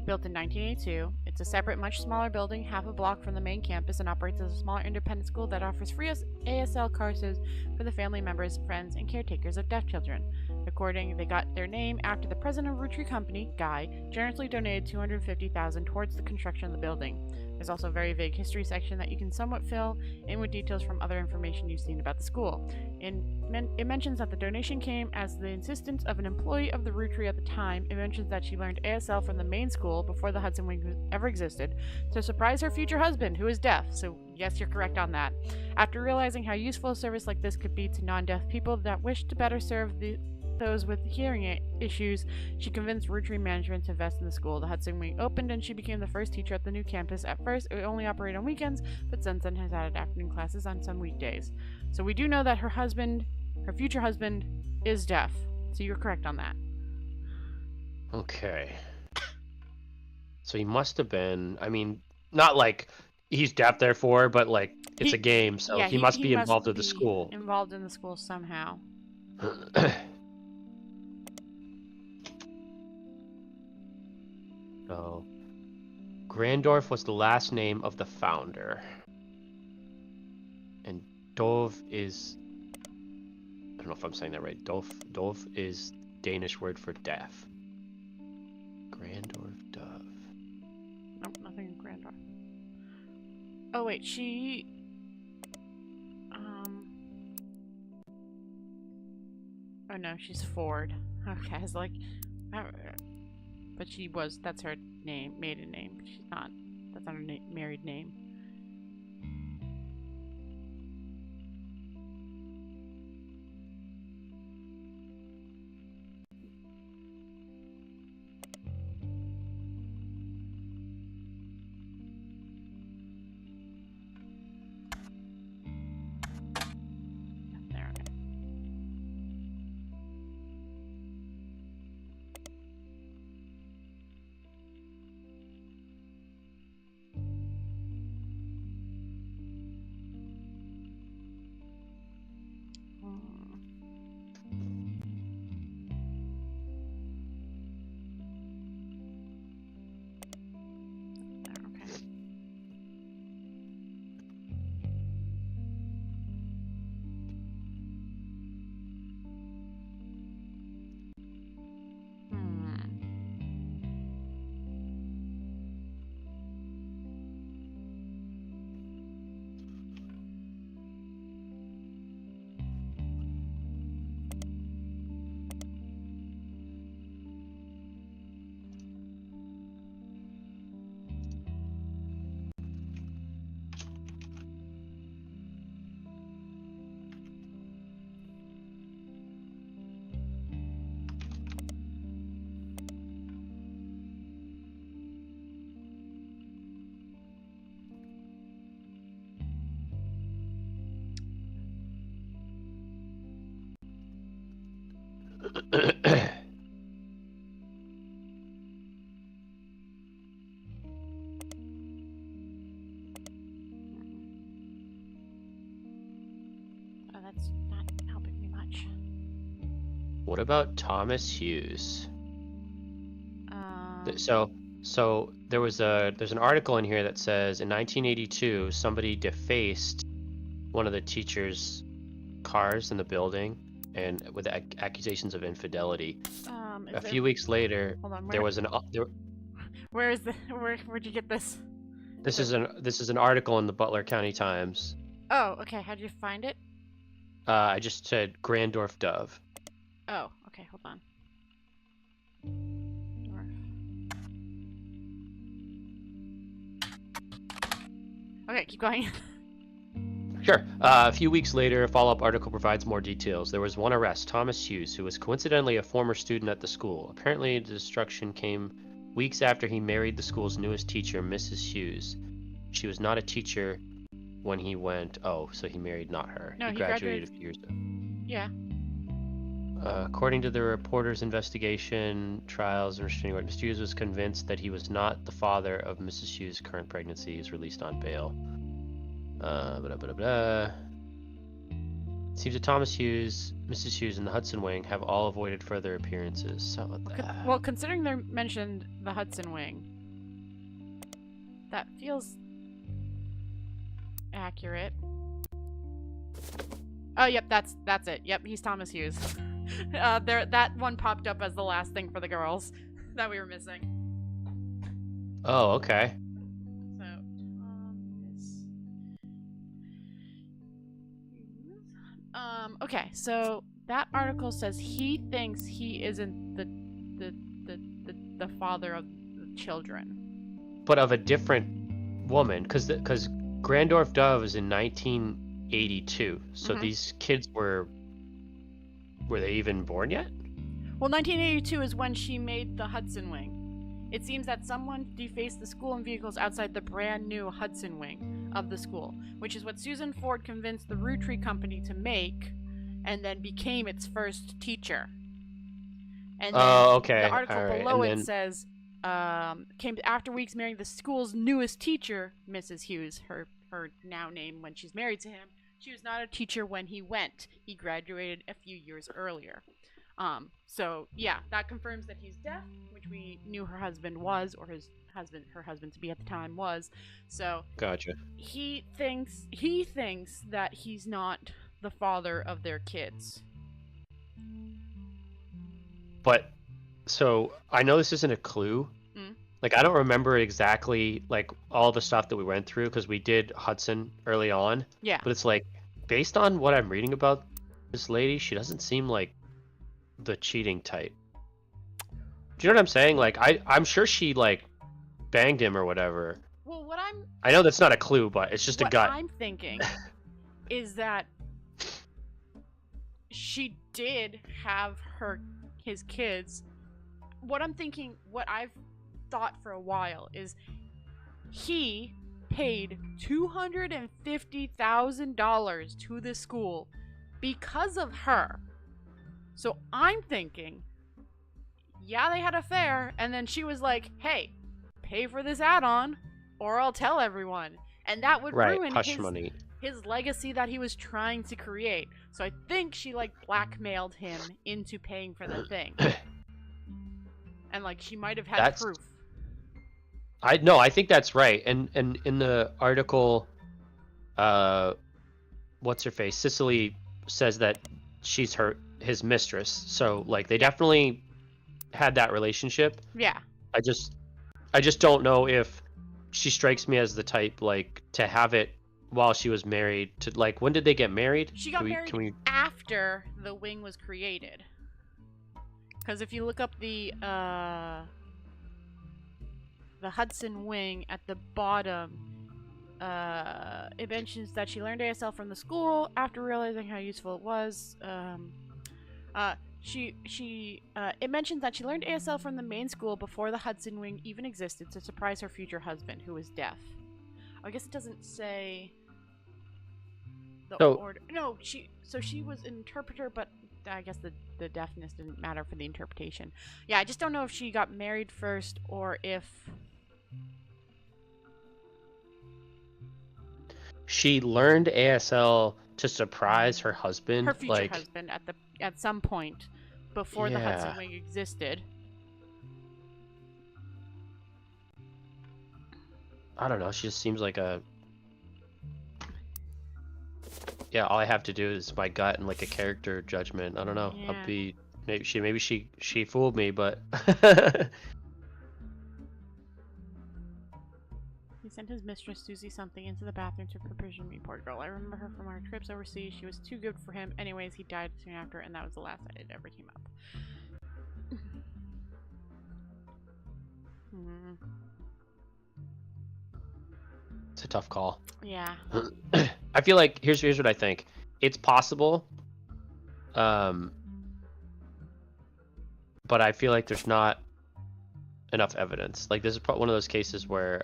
built in 1982. It's a separate, much smaller building, half a block from the main campus, and operates as a smaller independent school that offers free ASL courses for the family members, friends, and caretakers of deaf children. According, they got their name after the president of Rootry Company, Guy, generously donated $250,000 towards the construction of the building. There's also a very vague history section that you can somewhat fill in with details from other information you've seen about the school. It mentions that the donation came as the insistence of an employee of the Rootry at the time. It mentions that she learned ASL from the main school before the Hudson Wing ever existed to surprise her future husband, who is deaf. So yes, you're correct on that. After realizing how useful a service like this could be to non-deaf people that wish to better serve those with hearing issues, she convinced Rootry management to invest in the school. The Hudson Wing opened and she became the first teacher at the new campus. At first, it only operated on weekends, but since then has added afternoon classes on some weekdays. So we do know that her future husband, is deaf. So you're correct on that. Okay. So he must have been, I mean, not like he's deaf therefore, but like it's a game, so Yeah, he must be involved with the school. Involved in the school somehow. So, Grandorf was the last name of the founder. And Dove is, I don't know if I'm saying that right. Dove is Danish word for deaf. Grandorf Dove. Nope, nothing in Grandor. Oh wait, she oh no, she's Ford. Okay, I was like, but that's her name, maiden name. But she's not. That's not her married name. There. Okay. Oh, that's not helping me much. What about Thomas Hughes? Um, So there's an article in here that says in 1982 somebody defaced one of the teacher's cars in the building, and with accusations of infidelity. is A there- few weeks later, Hold on. there was Where is the? Where'd you get this? this is an article in the Butler County Times. Oh, okay. How'd you find it? I just said Grandorf Dove. Oh, okay. Hold on. Okay, keep going. Sure. A few weeks later, a follow-up article provides more details. There was one arrest, Thomas Hughes, who was coincidentally a former student at the school. Apparently, the destruction came weeks after he married the school's newest teacher, Mrs. Hughes. She was not a teacher when he went. Oh, so he married not her. No, he he graduated a few years ago. Yeah. According to the reporter's investigation, trials, and restraining order, Mr. Hughes was convinced that he was not the father of Mrs. Hughes' current pregnancy. He was released on bail. Seems that Thomas Hughes, Mrs. Hughes, and the Hudson Wing have all avoided further appearances. So, Well, considering they mentioned the Hudson Wing, that feels accurate. Oh, yep, that's it. Yep, he's Thomas Hughes. That one popped up as the last thing for the girls that we were missing. oh, okay. So, okay, so that article says he thinks he isn't the father of the children. But of a different woman, because Grandorf Dove is in 1982. So Mhm. these kids were they even born yet? Well, 1982 is when she made the Hudson Wing. It seems that someone defaced the school and vehicles outside the brand new Hudson Wing of the school, which is what Susan Ford convinced the Rotary Company to make, and then became its first teacher. And then Oh, okay. the article All right. below And it then, says, came after weeks marrying the school's newest teacher, Mrs. Hughes, her now name when she's married to him. She was not a teacher when he went. He graduated a few years earlier. So yeah, that confirms that he's deaf, which we knew her husband was, or her husband to be at the time was. So gotcha. he thinks that he's not the father of their kids. But so I know this isn't a clue. Mm. Like I don't remember exactly like all the stuff that we went through because we did Hudson early on. Yeah. But it's like based on what I'm reading about this lady, she doesn't seem like the cheating type. Do you know what I'm saying? Like I'm sure she like banged him or whatever. Well, I know that's not a clue, but it's just a what gut. I'm thinking is that she did have his kids. What I've thought for a while is he paid $250,000 to the school because of her. So I'm thinking, yeah, they had an affair, and then she was like, hey, pay for this add-on, or I'll tell everyone. And that would Right, ruin hush money. his legacy that he was trying to create. So I think she like blackmailed him into paying for the thing. And like she might have had That's- proof. I think that's right. And in the article, what's her face? Cicely says that she's his mistress. So like they definitely had that relationship. Yeah. I just don't know if she strikes me as the type like to have it while she was married to like when did they get married? She got married Can we after the wing was created. Because if you look up the Hudson Wing at the bottom, it mentions that she learned ASL from the school after realizing how useful it was. It mentions that she learned ASL from the main school before the Hudson Wing even existed to surprise her future husband, who was deaf. I guess it doesn't say the order. No, she was an interpreter, but I guess the deafness didn't matter for the interpretation. Yeah, I just don't know if she got married first or if she learned ASL to surprise her husband. her future like, husband at some point. before the Hudson Yeah. Wing existed. I don't know. She just seems like a. Yeah, all I have to do is my gut and like a character judgment. I don't know. Yeah. I'll be maybe she fooled me, but He sent his mistress Susie something into the bathroom to provision me. Poor girl. I remember her from our trips overseas. She was too good for him. Anyways, he died soon after, and that was the last I did ever team up. Hmm. it's a tough call. Yeah. I feel like here's what I think. It's possible, but I feel like there's not enough evidence. Like this is one of those cases where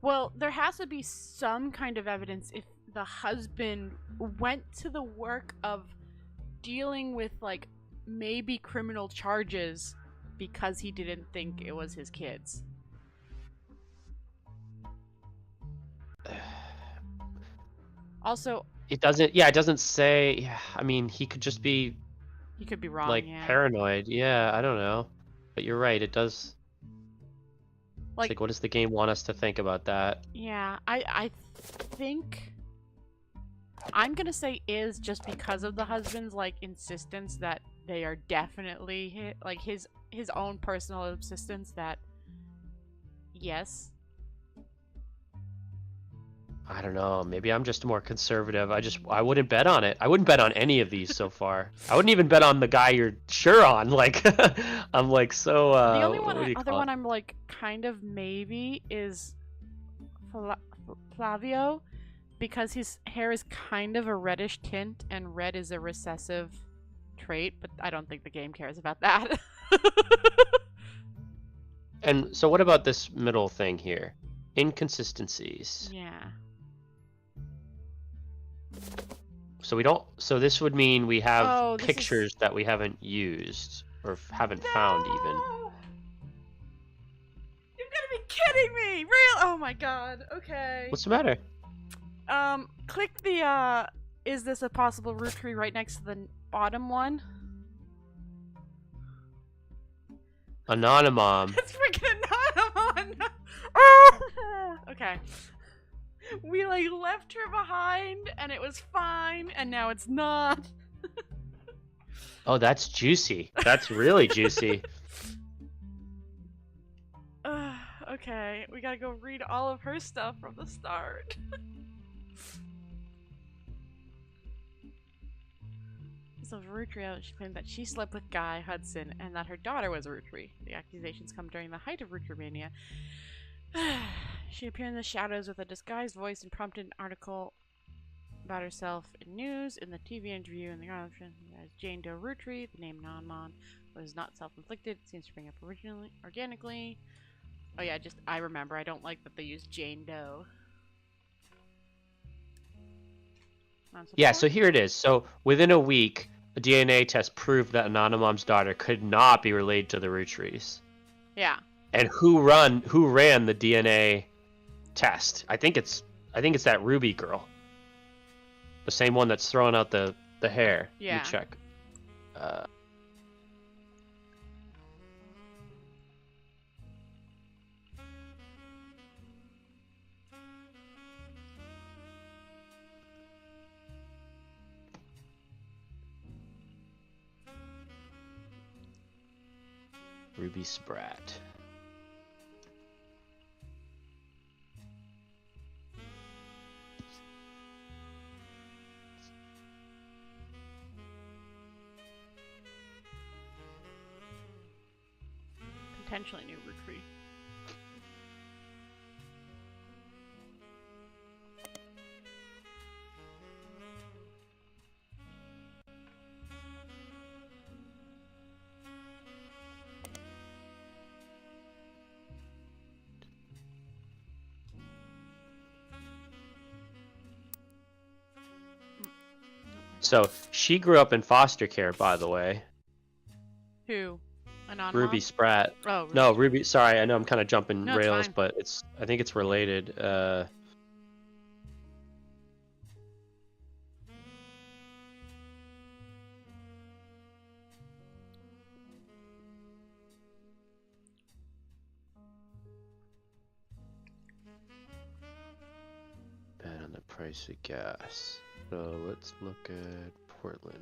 Well, there has to be some kind of evidence if the husband went to the work of dealing with, like, maybe criminal charges because he didn't think it was his kids. Also, it doesn't say. Yeah, I mean, he could just be he could be wrong, like yeah. paranoid. Yeah, I don't know. But you're right. It does. It's Like, like, what does the game want us to think about that? yeah, I think I'm gonna say is just because of the husband's, like, insistence that they are definitely like his own personal insistence that yes. I don't know. Maybe I'm just more conservative. I wouldn't bet on it. I wouldn't bet on any of these so far. I wouldn't even bet on the guy you're sure on. Like, I'm like so. The only what do you other call one it? I'm like kind of maybe is Flavio, because his hair is kind of a reddish tint, and red is a recessive trait. But I don't think the game cares about that. And so, what about this middle thing here? Inconsistencies. Yeah. So we don't. So this would mean we have Oh, this is- pictures that we haven't used or haven't found even. You've got to be kidding me! Real? Oh my god. Okay. What's the matter? Click the is this a possible root tree right next to the bottom one? Anonymom. It's freaking Anonymon! Okay. We, like, left her behind, and it was fine, and now it's not. Oh, that's juicy. That's really juicy. Okay, we gotta go read all of her stuff from the start. So Rutria, she claimed that she slept with Guy Hudson and that her daughter was a Rutri. The accusations come during the height of Rutrimania. She appeared in the shadows with a disguised voice and prompted an article about herself in news, in the TV interview, in the option as Jane Doe Rutri. The name Nanmon was not self-inflicted. It seems to bring up organically. Oh yeah, I remember. I don't like that they use Jane Doe. Yeah, so here it is. So within a week, a DNA test proved that Anonymom's daughter could not be related to the Rutries. Yeah. And who ran the DNA test? I think it's that Ruby girl. The same one that's throwing out the hair. Yeah. Let me check. Ruby Spratt. Potentially new recruit. So she grew up in foster care, by the way. Who? Anonymous? Ruby Spratt. Oh, Ruby. No, Ruby. Sorry, I know I'm kind of jumping No, it's rails, fine. but I think it's related. price of gas. So let's look at Portland.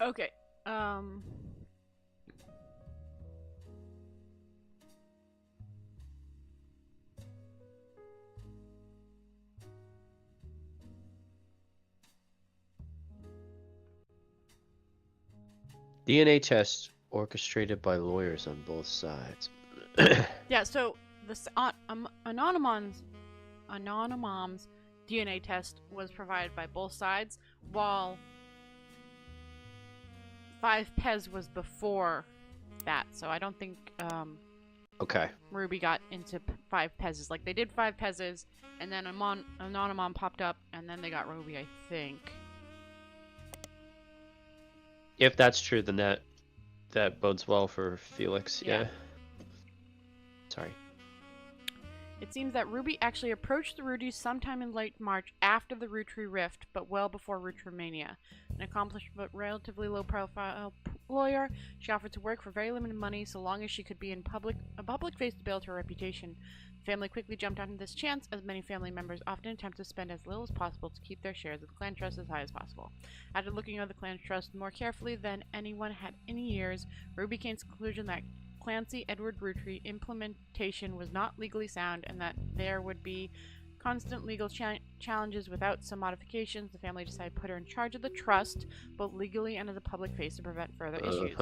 Okay. DNA test orchestrated by lawyers on both sides. Yeah, so the Anonymom's DNA test was provided by both sides, while 5 Pez was before that. So I don't think Okay. Ruby got into 5 Pez's. Like, they did 5 Pez's, and then Anonymom popped up, and then they got Ruby, I think. If that's true, then that bodes well for Felix. Yeah. Yeah. Sorry. It seems that Ruby actually approached the Rudies sometime in late March after the Rootry Rift, but well before Rootry Mania. An accomplished but relatively low-profile lawyer, she offered to work for very limited money so long as she could be a public face to build her reputation. The family quickly jumped onto this chance, as many family members often attempt to spend as little as possible to keep their shares of the clan trust as high as possible. After looking over the clan trust more carefully than anyone had in years, Ruby came to the conclusion that Clancy Edward Rootry implementation was not legally sound and that there would be constant legal challenges without some modifications. The family decided to put her in charge of the trust, both legally and as a public face, to prevent further issues.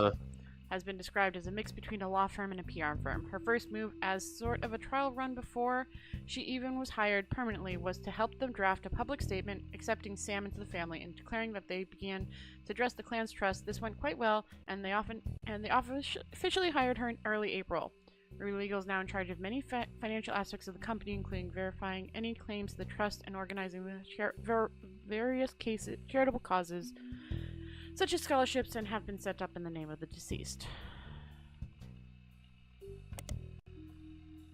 Has been described as a mix between a law firm and a PR firm. Her first move as sort of a trial run before she even was hired permanently was to help them draft a public statement accepting Sam into the family and declaring that they began to address the clan's trust. This went quite well, and they officially hired her in early April. Ruby Legal is now in charge of many financial aspects of the company, including verifying any claims to the trust and organizing the various charitable causes, such as scholarships, and have been set up in the name of the deceased.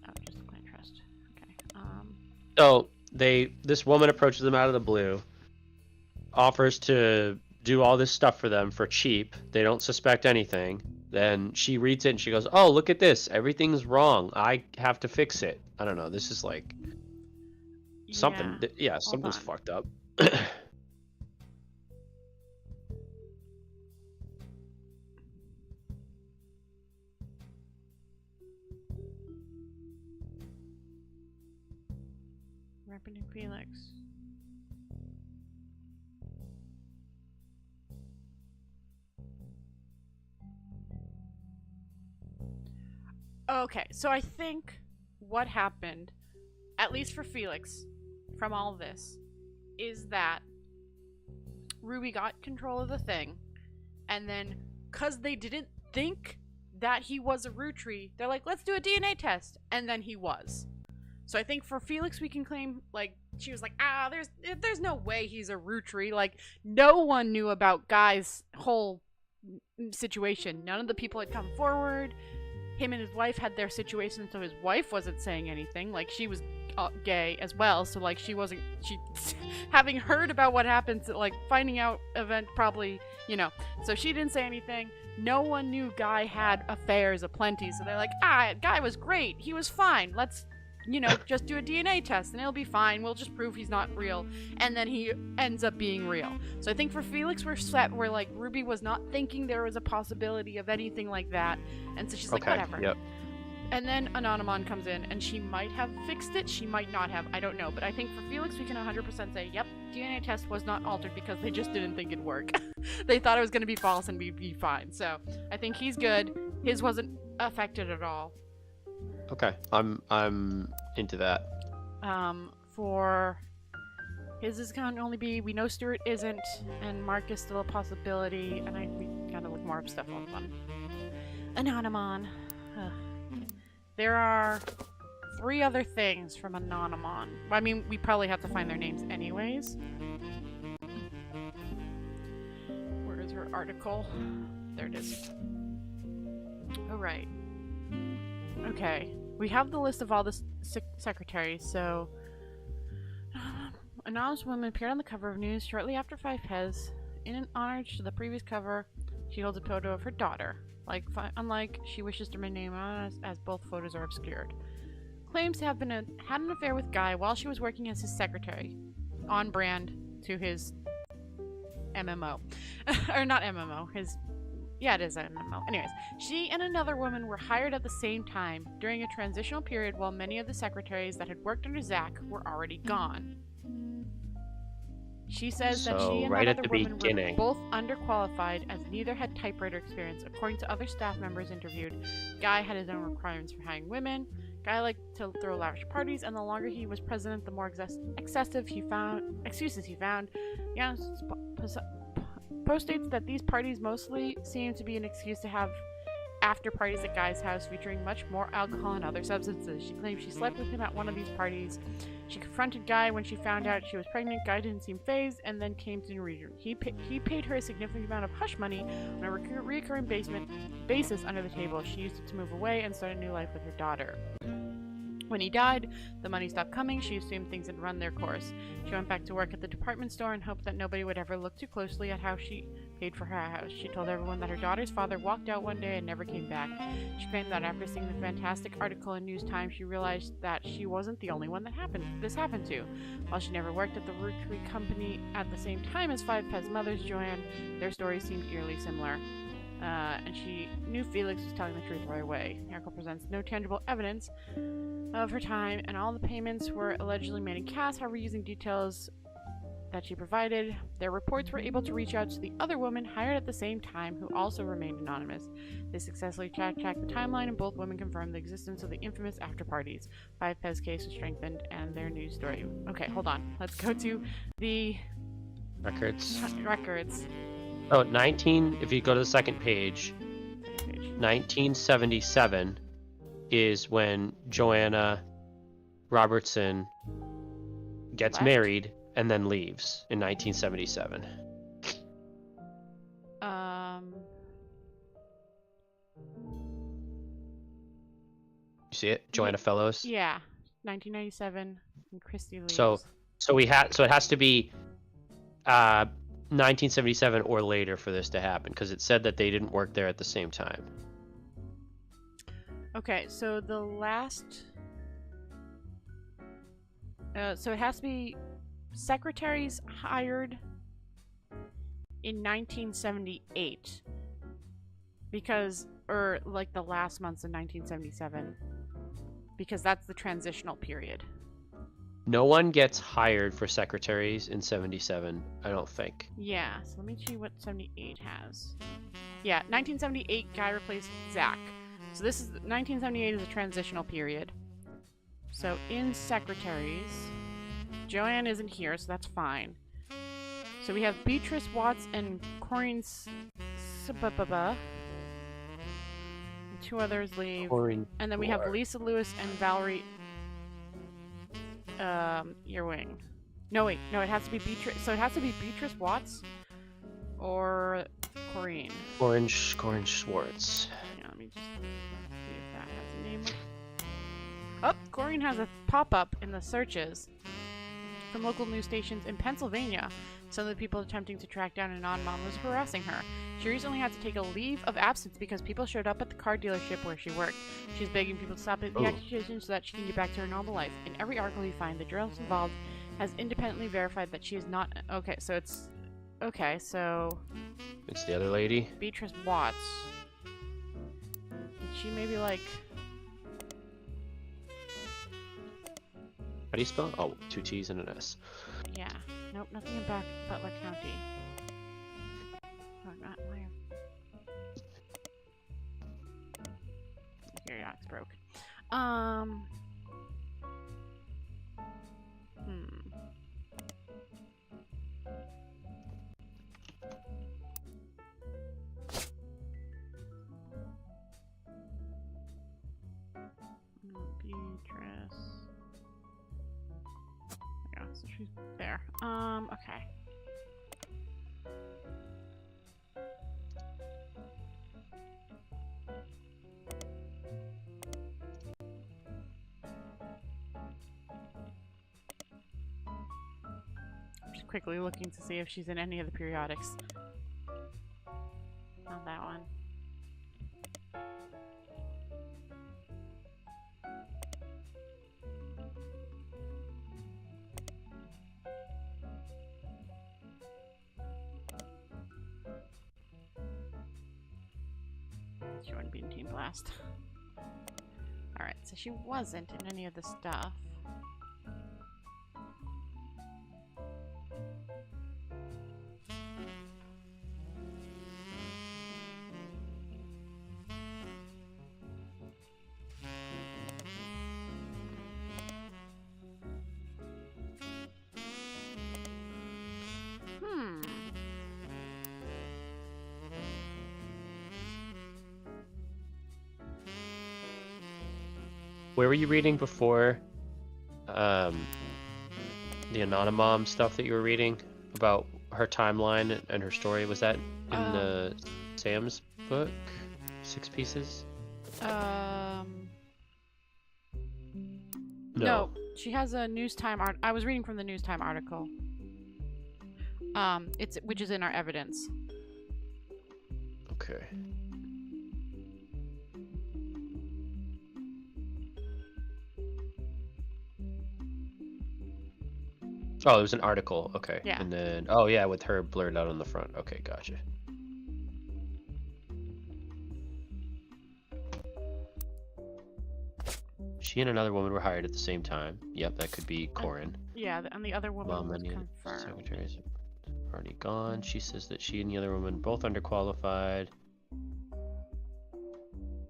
Oh, just the clan trust. Okay. So this woman approaches them out of the blue, offers to do all this stuff for them for cheap. They don't suspect anything. Then she reads it and she goes, "Oh, look at this. Everything's wrong. I have to fix it." I don't know. This is like something. Yeah, something's fucked up. Repping Felix. Okay, so I think what happened, at least for Felix, from all of this, is that Ruby got control of the thing, and then, because they didn't think that he was a Rootry, they're like, let's do a DNA test, and then he was. So I think for Felix we can claim, like, she was like, there's no way he's a Rootry. Like, no one knew about Guy's whole situation. None of the people had come forward. Him and his wife had their situation, so his wife wasn't saying anything. Like, she was gay as well, so, like, she having heard about what happened, like, finding out event probably, so she didn't say anything. No one knew Guy had affairs aplenty, so they're like, Guy was great. He was fine. Let's, just do a DNA test and it'll be fine. We'll just prove he's not real. And then he ends up being real. So I think for Felix, we're like, Ruby was not thinking there was a possibility of anything like that. And so she's like, whatever. Yep. And then Anonymon comes in, and she might have fixed it. She might not have. I don't know. But I think for Felix, we can 100% say, yep, DNA test was not altered because they just didn't think it'd work. They thought it was going to be false and we'd be fine. So I think he's good. His wasn't affected at all. Okay, I'm into that. For his is going to only be, we know Stuart isn't, and Mark is still a possibility, and we gotta look more up stuff on Anonymon. Ugh. There are 3 other things from Anonymon. I mean, we probably have to find their names anyways. Where is her article? There it is. Alright. Okay. We have the list of all the secretaries, so... Anonymous woman appeared on the cover of News shortly after 5 Pez. In an homage to the previous cover, she holds a photo of her daughter. Unlike, she wishes to remain anonymous as both photos are obscured. Claims to have had an affair with Guy while she was working as his secretary. On brand to his MMO. Or not MMO, yeah, it is an MMO. Anyways, she and another woman were hired at the same time during a transitional period while many of the secretaries that had worked under Zach were already gone. She says that she and right that at other the woman beginning. were both underqualified as neither had typewriter experience. According to other staff members interviewed, Guy had his own requirements for hiring women. Guy liked to throw lavish parties, and the longer he was president, the more excessive excuses he found. Post states that these parties mostly seem to be an excuse to have after parties at Guy's house featuring much more alcohol and other substances. She claims she slept with him at one of these parties. She confronted Guy when she found out she was pregnant. Guy didn't seem fazed and then came to Norwegian. He paid her a significant amount of hush money on a recurring basis under the table. She used it to move away and start a new life with her daughter. When he died, the money stopped coming. She assumed things had run their course. She went back to work at the department store and hoped that nobody would ever look too closely at how she paid for her house. She told everyone that her daughter's father walked out one day and never came back. She claimed that after seeing the fantastic article in News Times, she realized that she wasn't the only one that this happened to. While she never worked at the Rotary Company at the same time as 5 Pez mothers, Joanne, their stories seemed eerily similar. And she knew Felix was telling the truth right away. The article presents no tangible evidence of her time, and all the payments were allegedly made in cash, however, using details that she provided. Their reports were able to reach out to the other woman hired at the same time, who also remained anonymous. They successfully tracked the timeline, and both women confirmed the existence of the infamous after parties. 5 Pez case was strengthened, and their news story. Okay, hold on. Let's go to the Records. Oh, 19, if you go to the second page, 1977 is when Joanna Robertson gets married and then leaves in 1977. You see it? Joanna Fellows? Yeah. 1997 and Christy leaves. So it has to be 1977 or later for this to happen, because it said that they didn't work there at the same time. Okay, so the last... so it has to be secretaries hired in 1978. Because... or, like, the last months of 1977. Because that's the transitional period. No one gets hired for secretaries in 77, I don't think. Yeah, so let me see what 78 has. Yeah, 1978, Guy replaced Zach. So this is 1978 is a transitional period. So in secretaries, Joanne isn't here, so that's fine. So we have Beatrice Watts and Corinne Sababa. And 2 others leave. And then we have Lisa Lewis and Valerie Earwing. No, wait. No, it has to be Beatrice. So it has to be Beatrice Watts or Corinne. Corinne Schwartz. Yeah, let me just see if that has a name. Oh, Corinne has a pop-up in the searches from local news stations in Pennsylvania. Some of the people attempting to track down an Anonymon was harassing her. She recently had to take a leave of absence because people showed up at the car dealership where she worked. She's begging people to stop the accusation so that she can get back to her normal life. In every article you find, the journalist involved has independently verified that she is not... Okay, so it's... Okay, so... It's the other lady? Beatrice Watts. Is she maybe like... How do you spell it? Oh, 2 T's and an S. Yeah. Nope, nothing in Butler County. Oh, not where. Here, yeah, it's broke. Hmm. Beatrice. Yeah, so she's there. Okay. I'm just quickly looking to see if she's in any of the periodics. Not that one. She wouldn't be in Team Blast. Alright, so she wasn't in any of the stuff. Where were you reading before? The Anonymom stuff that you were reading about her timeline and her story, was that in the Sam's book? 6 Pieces? No. She has a News Time art. I was reading from the News Time article. Which is in our evidence. Okay. Oh, it was an article. Okay. Yeah. And then, oh yeah, with her blurred out on the front. Okay, gotcha. She and another woman were hired at the same time. Yep, that could be Corin. Yeah, and the other woman Well, was many confirmed. secretaries have already gone. She says that she and the other woman both underqualified.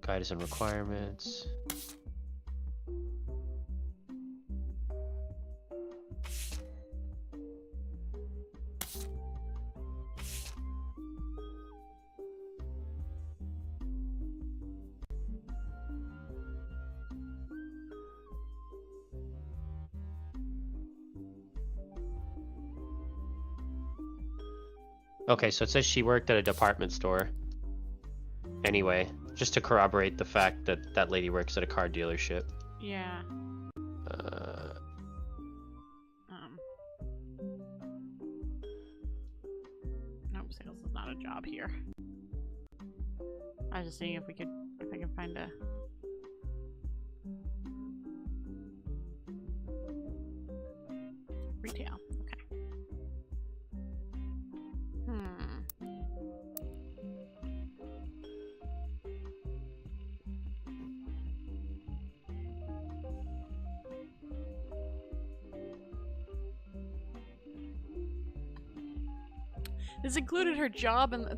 Guidance and requirements. Okay, so it says she worked at a department store. Anyway, just to corroborate the fact that that lady works at a car dealership. Yeah. Nope, sales is not a job here. I was just seeing if I can find a. Retail. Okay. This included her job and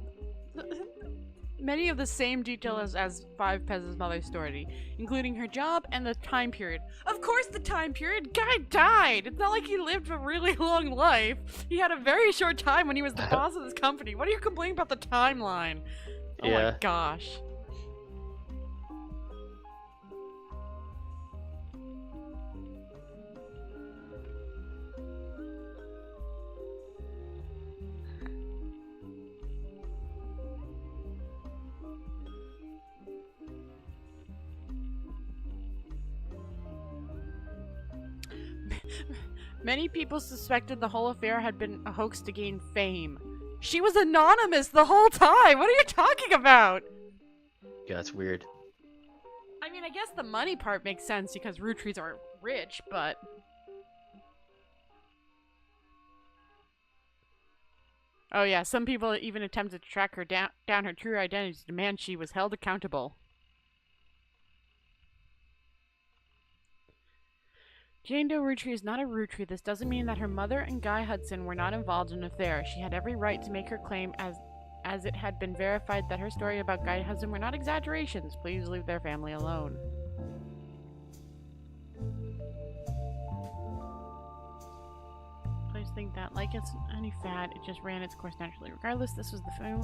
many of the same details as Five Pez's mother's story, including her job and the time period. Of course the time period! Guy died! It's not like he lived a really long life. He had a very short time when he was the boss of this company. What are you complaining about the timeline? Oh Yeah. my gosh. Many people suspected the whole affair had been a hoax to gain fame. She was anonymous the whole time! What are you talking about? Yeah, that's weird. I mean, I guess the money part makes sense because root trees are rich, but... Oh yeah, some people even attempted to track her down her true identity to demand she was held accountable. Jane Doe root tree is not a root tree. This doesn't mean that her mother and Guy Hudson were not involved in an affair. She had every right to make her claim as it had been verified that her story about Guy Hudson were not exaggerations. Please leave their family alone. think that, like it's any fad, it just ran its course naturally. Regardless, this was the film.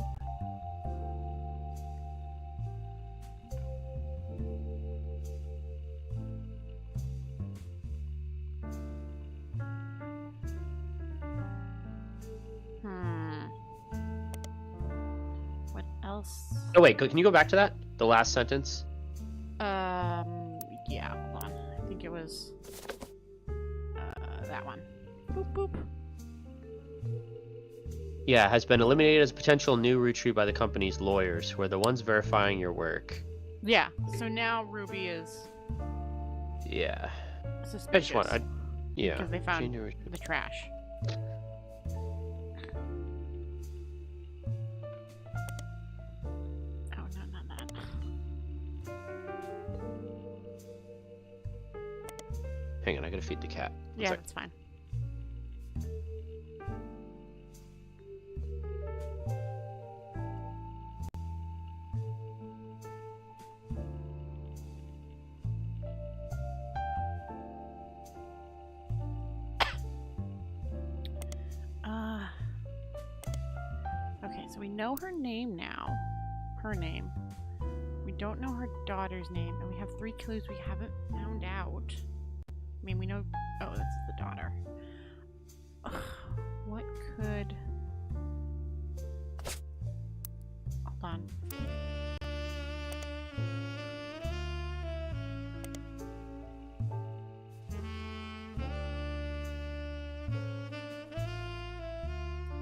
What else? Oh wait, can you go back to that? The last sentence. Yeah, hold on. I think it was that one. Boop boop. Yeah, has been eliminated as a potential new root tree by the company's lawyers, who are the ones verifying your work. Yeah. So now Ruby is Yeah. suspicious. I just want. Yeah. Because they found Change your- the trash. Oh no, not that. Hang on, I gotta feed the cat. One Yeah, sec. that's fine. Okay, so we know her name now. Her name. We don't know her daughter's name, and we have 3 clues we haven't found out. I mean, we know. Oh, this is the daughter. Ugh, what could. Hold on.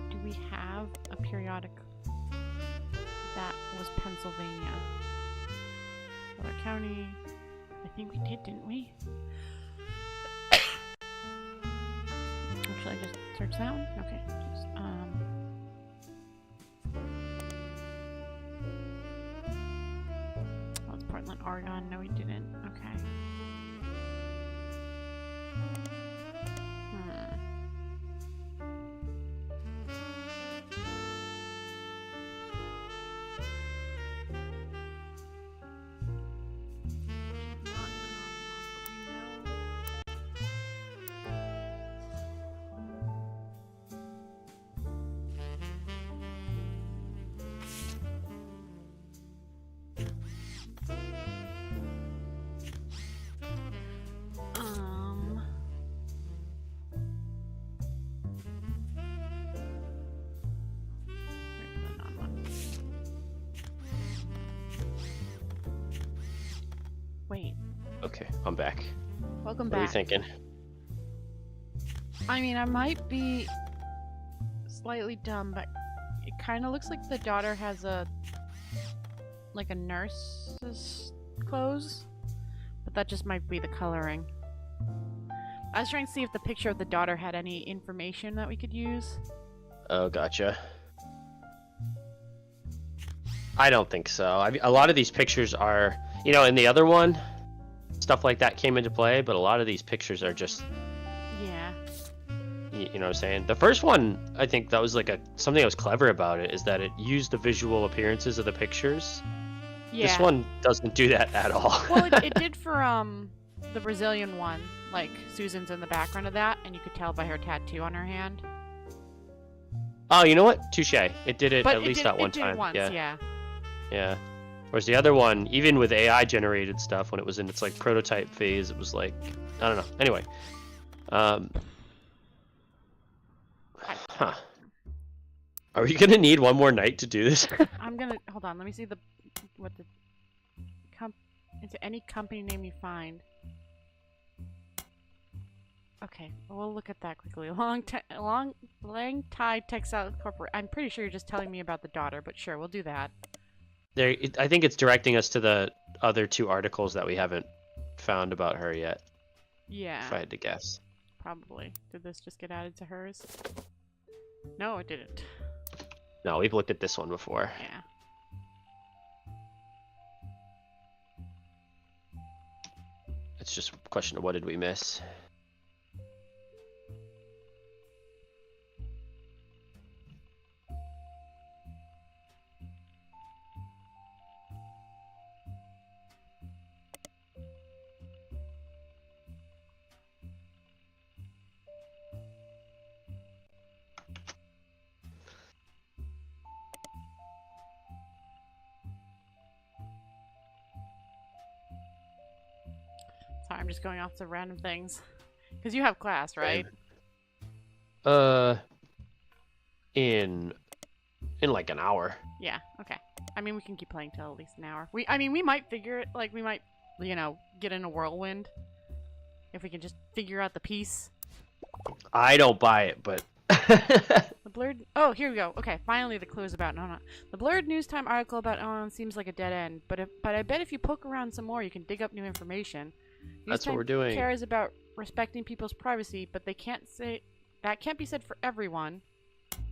Do we have a periodic that was Pennsylvania? Other county. I think we did, didn't we? Or should I just search that one? Okay. Just, oh, it's Portland, Oregon. No, we didn't. Okay. Wait. Okay, I'm back. Welcome What are you back. thinking? I mean, I might be slightly dumb, but it kind of looks like the daughter has a nurse's clothes, but that just might be the coloring. I was trying to see if the picture of the daughter had any information that we could use. Oh, gotcha. I don't think so. I mean, a lot of these pictures are, in the other one, stuff like that came into play, but a lot of these pictures are just, Yeah. you know what I'm saying? The first one, I think that was like something that was clever about it, is that it used the visual appearances of the pictures. Yeah. This one doesn't do that at all. Well, it did for the Brazilian one. Like Susan's in the background of that, and you could tell by her tattoo on her hand. Oh, you know what? Touche. It did it But at least that one it did time. once, yeah. Yeah. Whereas the other one, even with AI generated stuff, when it was in its like prototype phase, it was like, I don't know. Anyway, huh? Are we gonna need one more night to do this? I'm gonna hold on. Let me see what the into any company name you find. Okay, we'll look at that quickly. Lang Tai Textile Corporate. I'm pretty sure you're just telling me about the daughter, but sure, we'll do that. I think it's directing us to the other 2 articles that we haven't found about her yet. Yeah, If I had to guess. probably. Did this just get added to hers? No, it didn't. No, we've looked at this one before. Yeah. It's just a question of what did we miss. I'm just going off the random things. Because you have class, right? In like an hour. Yeah, okay. I mean, we can keep playing till at least an hour. We might figure it, like, we might, get in a whirlwind. If we can just figure out the piece. I don't buy it, but... The blurred... Oh, here we go. Okay, finally the clues about Nona. The blurred news time article about Nona seems like a dead end, but I bet if you poke around some more, you can dig up new information. That's what we're doing. Cares about respecting people's privacy, but they can't say... That can't be said for everyone.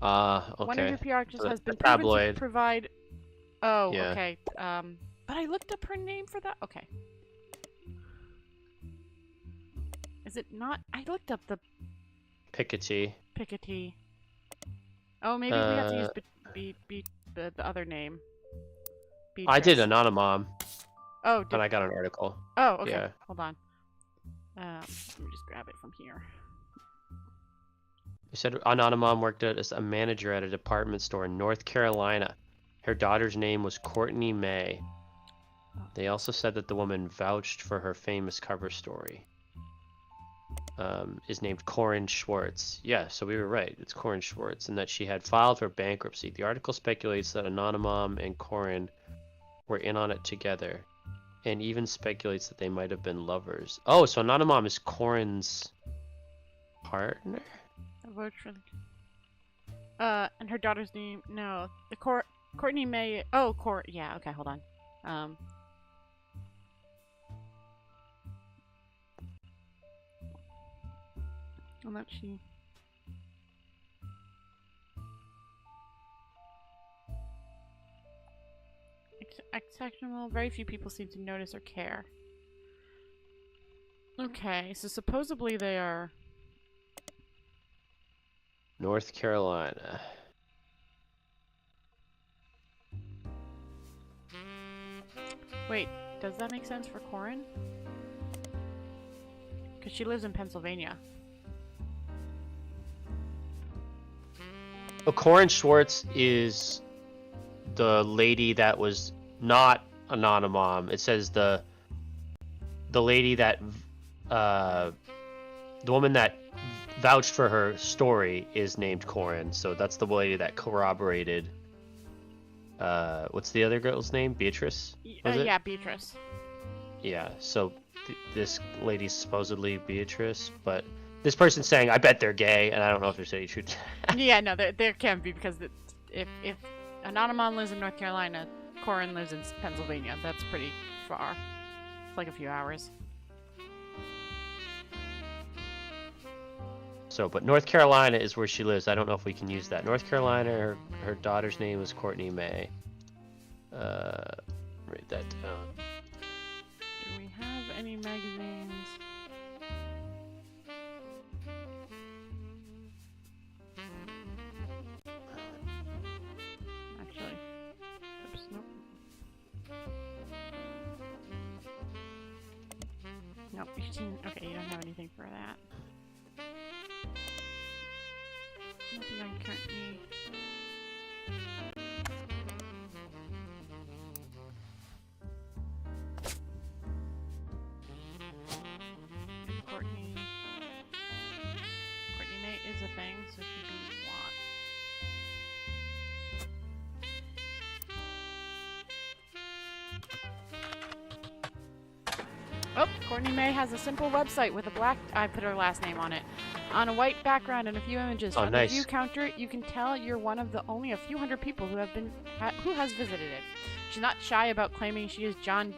Okay. One of your PR artists has been proven tabloid. to provide... Oh, Yeah. okay. But I looked up her name for that? Okay. Is it not? I looked up the Piketty. Piketty. Oh, maybe we have to use the other name. I did Beatrice. Anonymom, Oh, and I got an article. oh, okay. Yeah. Hold on. Let me just grab it from here. They said Anonymom worked as a manager at a department store in North Carolina. Her daughter's name was Courtney May. They also said that the woman vouched for her famous cover story. Is named Corinne Schwartz. Yeah, so we were right. It's Corinne Schwartz, and that she had filed for bankruptcy. The article speculates that Anonymom and Corinne were in on it together, and even speculates that they might have been lovers. Oh, so Anonymom is Corinne's partner? I vote for and her daughter's name. No, the Courtney May. Oh, yeah. Okay, hold on. Well, that she. Exceptional. Very few people seem to notice or care. Okay, so supposedly they are. North Carolina. Wait, does that make sense for Corinne? Because she lives in Pennsylvania. Well, Corinne Schwartz is the lady that was not Anonymom. It says the lady that the woman that vouched for her story is named Corinne. So that's the lady that corroborated. What's the other girl's name? Beatrice? Was it? Yeah, Beatrice. Yeah. So this lady's supposedly Beatrice, but this person's saying, I bet they're gay, and I don't know if they're saying truth. Yeah, no, there can't be, because if Anonymon lives in North Carolina, Corinne lives in Pennsylvania. That's pretty far. It's like a few hours. So, but North Carolina is where she lives. I don't know if we can use that. North Carolina, her daughter's name is Courtney May. Write that down. Do we have any magazines? Actually, oops, nope. Nope, okay, you don't have anything for that. Nothing on Courtney. Courtney May is a thing, so she'd be Watt. Oh, Courtney May has a simple website with I put her last name on it. On a white background and a few images. Oh, From nice. the view counter, you can tell you're one of the only a few hundred people who has visited it. She's not shy about claiming she is Jane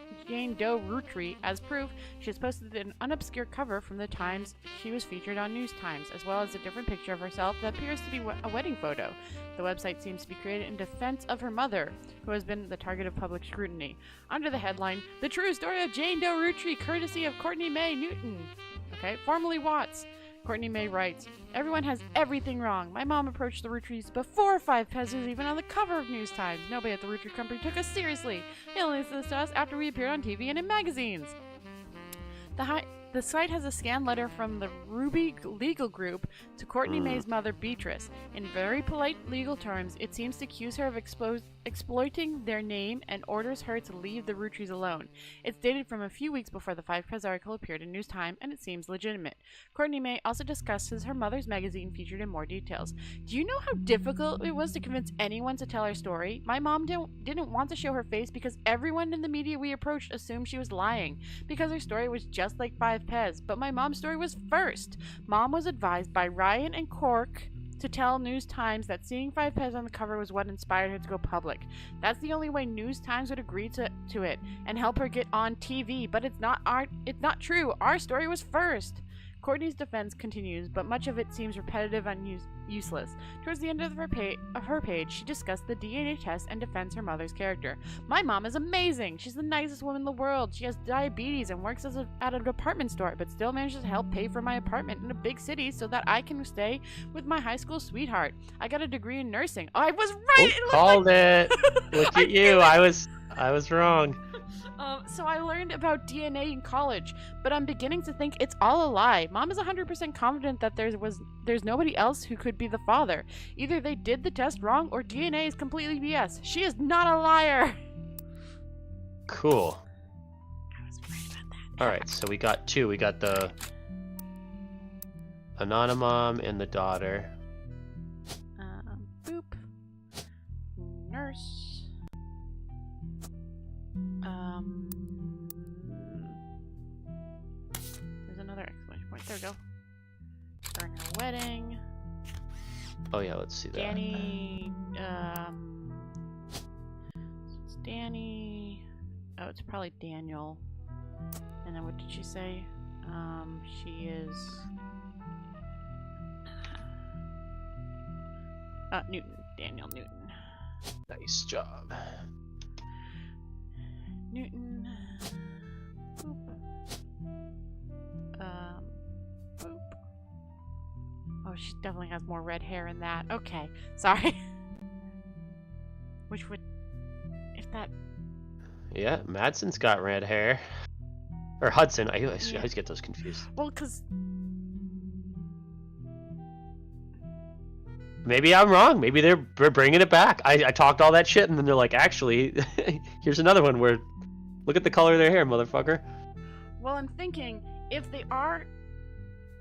Doe Rootry. As proof, she has posted an unobscure cover from the Times she was featured on News Times, as well as a different picture of herself that appears to be a wedding photo. The website seems to be created in defense of her mother, who has been the target of public scrutiny. Under the headline, The True Story of Jane Doe Rootry, courtesy of Courtney May Newton. Okay, formerly Watts. Courtney May writes, everyone has everything wrong. My mom approached the Rootrys before Five Pez was even on the cover of News Times. Nobody at the Rootry Company took us seriously. They only listened to us after we appeared on TV and in magazines. The site has a scanned letter from the Ruby Legal Group to Courtney May's mother, Beatrice. In very polite legal terms, it seems to accuse her of exploiting their name and orders her to leave the Rutries alone. It's dated from a few weeks before the Five Press article appeared in News Time, and it seems legitimate. Courtney May also discusses her mother's magazine featured in more details. Do you know how difficult it was to convince anyone to tell her story? My mom didn't want to show her face because everyone in the media we approached assumed she was lying, because her story was just like Five Pez, but my mom's story was first. Mom was advised by Ryan and Cork to tell News Times that seeing Five Pez on the cover was what inspired her to go public. That's the only way News Times would agree to it and help her get on TV, but it's not true. Our story was first. Courtney's defense continues, but much of it seems repetitive and useless. Towards the end of her page, she discussed the DNA test and defends her mother's character. My mom is amazing. She's the nicest woman in the world. She has diabetes and works at a department store, but still manages to help pay for my apartment in a big city so that I can stay with my high school sweetheart. I got a degree in nursing. Oh, I was right. Oh, called it. Look at you. I was wrong. So I learned about DNA in college, but I'm beginning to think it's all a lie. Mom is 100% confident that there's nobody else who could be the father. Either they did the test wrong or DNA is completely BS. She is not a liar. Cool. I was right about that. All right, so we got two. We got the Anonymom and the daughter. Boop. Nurse. There's another exclamation point. There we go. During her wedding. Oh yeah, let's see that. Danny. It's Danny. Oh, it's probably Daniel. And then what did she say? She is. Newton. Daniel Newton. Nice job. Newton. Boop. Boop. Oh, she definitely has more red hair in that. Okay, sorry. Which would, if that. Yeah, Madsen's got red hair. Or Hudson. I always get those confused. Well, because. Maybe I'm wrong. Maybe they're bringing it back. I talked all that shit, and then they're like, actually, here's another one where, look at the color of their hair, motherfucker. Well, I'm thinking if they are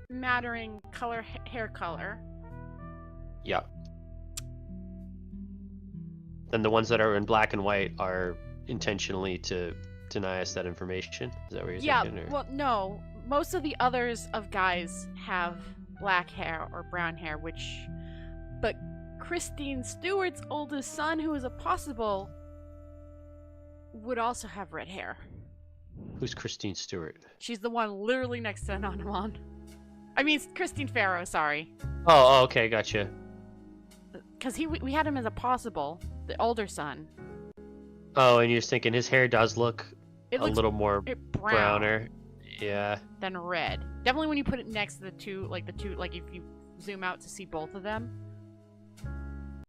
mattering color, hair color. Yeah. Then the ones that are in black and white are intentionally to deny us that information. Is that what you're thinking? Or? Well, no. Most of the others of guys have black hair or brown hair, but Christine Stewart's oldest son, who is a possible, would also have red hair. Who's Christine Stewart? She's the one literally next to Anonymon. I mean, Christine Farrow, sorry. Oh, okay, gotcha. Because we had him as a possible, the older son. Oh, and you're thinking his hair does look a little more browner. Yeah. Than red. Definitely when you put it next to the two, like if you zoom out to see both of them.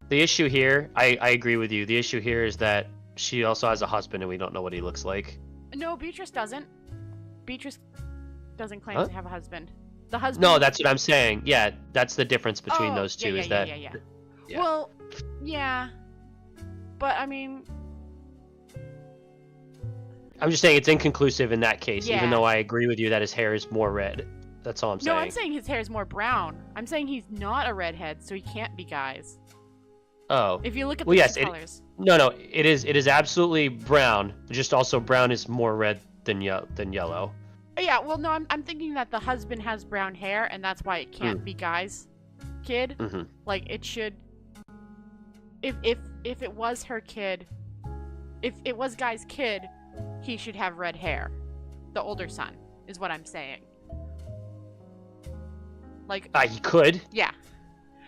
The issue here, I agree with you. The issue here is that she also has a husband and we don't know what he looks like. No, Beatrice doesn't. Beatrice doesn't claim to have a husband. The husband. No, that's what I'm saying. Yeah, that's the difference between those two. Yeah. Well, yeah. But, I mean... I'm just saying it's inconclusive in that case, yeah. Even though I agree with you that his hair is more red. That's all I'm saying. No, I'm saying his hair is more brown. I'm saying he's not a redhead, so he can't be guys. Oh. If you look at the two colors. No, it is absolutely brown. Just also brown is more red than yellow. Yeah, well, no, I'm thinking that the husband has brown hair, and that's why it can't be guys' kid. Mm-hmm. Like, it should... If it was her kid... If it was guy's kid, he should have red hair. The older son, is what I'm saying. Like... he could. Yeah.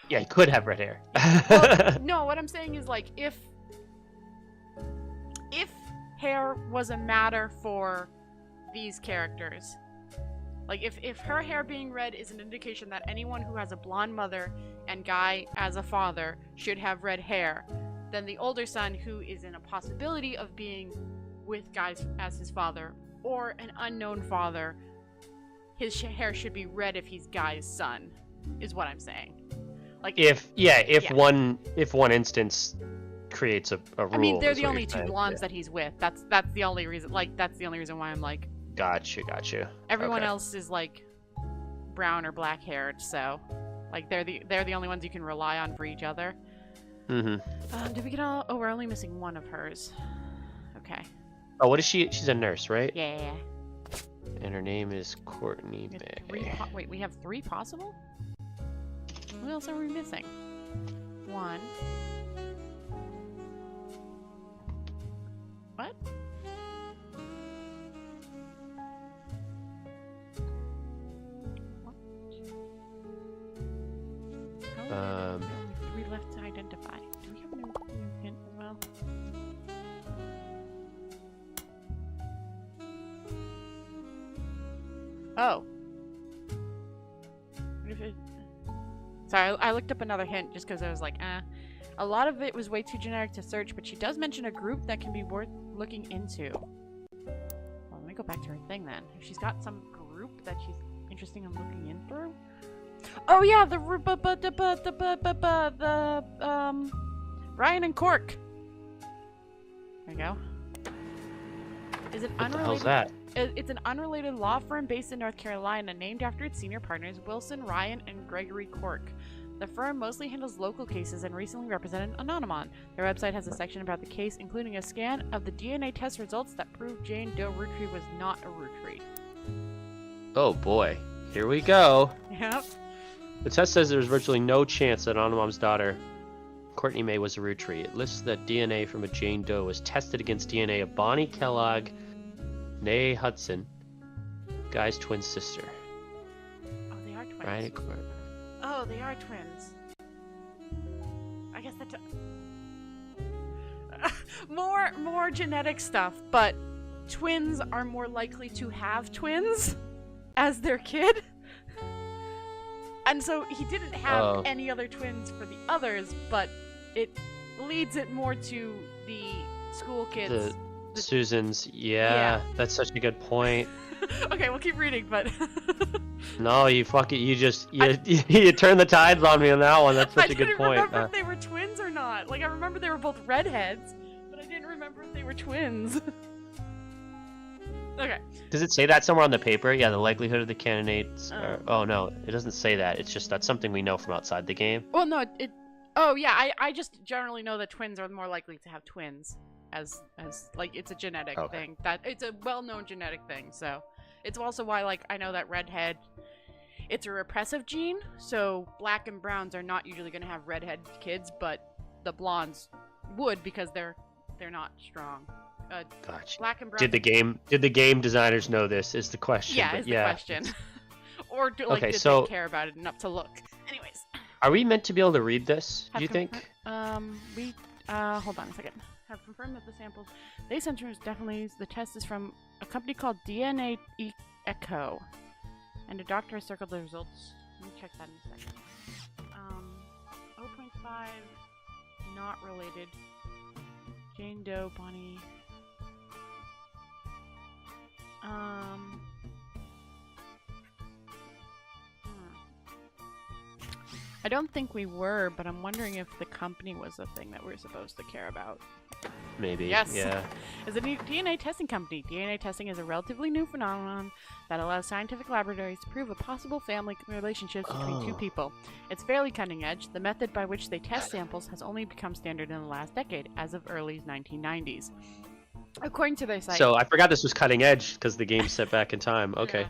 Yeah, he could have red hair. Well, no, what I'm saying is, like, if hair was a matter for these characters, like, if her hair being red is an indication that anyone who has a blonde mother and guy as a father should have red hair, then the older son, who is in a possibility of being with guys as his father, or an unknown father, his hair should be red if he's guy's son, is what I'm saying. Like, if one instance creates a rule. I mean, they're is the what only you're two saying. blondes Yeah. that he's with. That's the only reason. Like, that's the only reason why I'm like, Got you. everyone Okay. else is like brown or black haired. So, like, they're the only ones you can rely on for each other. Mm-hmm. Did we get all? Oh, we're only missing one of hers. Okay. Oh, what is she? She's a nurse, right? Yeah. And her name is Courtney We have May. wait, we have 3 possible? Who else are we missing? 1. What? Um, 3 left to identify. Do we have a new hint as well? Oh. What if it... Sorry, I looked up another hint just because I was like, eh. A lot of it was way too generic to search, but she does mention a group that can be worth looking into. Well, let me go back to her thing then. If she's got some group that she's interested in looking in through. Oh yeah, the Ryan and Cork. There you go. Is it what the hell's unrelated? that? It's an unrelated law firm based in North Carolina, named after its senior partners Wilson, Ryan, and Gregory Cork. The firm mostly handles local cases and recently represented Anonymon. Their website has a section about the case, including a scan of the DNA test results that prove Jane Doe Roottree was not a Roottree. Oh boy, here we go. Yep. The test says there's virtually no chance that Anonymom's daughter, Courtney May, was a Roottree. It lists that DNA from a Jane Doe was tested against DNA of Bonnie Kellogg, Nay Hudson, Guy's twin sister. Oh, they are twins. Ryan and Cork. Oh, they are twins. I guess that. More genetic stuff, but twins are more likely to have twins as their kid. And so he didn't have Oh. any other twins for the others, but it leads it more to the school kids. The Susans, yeah, Yeah. that's such a good point. Okay, we'll keep reading, but No, you you turn the tides on me on that one. That's I such a good didn't point. remember if they were twins or not. Like, I remember they were both redheads, but I didn't remember if they were twins. Okay. Does it say that somewhere on the paper? Yeah, the likelihood of the candidates. Oh no, it doesn't say that. It's just that's something we know from outside the game. Well, no, it. Oh yeah, I just generally know that twins are more likely to have twins, as like it's a genetic Okay. thing. That it's a well-known genetic thing. So it's also why like I know that redhead, it's a repressive gene. So black and browns are not usually going to have redhead kids, but the blondes would because they're not strong. Gotcha. Black and brown. Did the game designers know this? Is the question. Yeah, but is the question. Or did Okay, they so- care about it enough to look? Anyways. Are we meant to be able to read this? Do you Have think? We hold on a second. Have confirmed that the samples they sent is definitely the test is from a company called DNA Echo, and a doctor has circled the results. Let me check that in a second. 0.5, not related. Jane Doe, Bonnie. I don't think we were, but I'm wondering if the company was the thing that we're supposed to care about. Maybe. Yes. Yeah. As a new DNA testing company, DNA testing is a relatively new phenomenon that allows scientific laboratories to prove a possible family relationships between two Oh. people. It's fairly cutting edge. The method by which they test samples has only become standard in the last decade, as of early 1990s. According to their site, So I forgot this was cutting edge because the game's set back in time. Okay. yeah.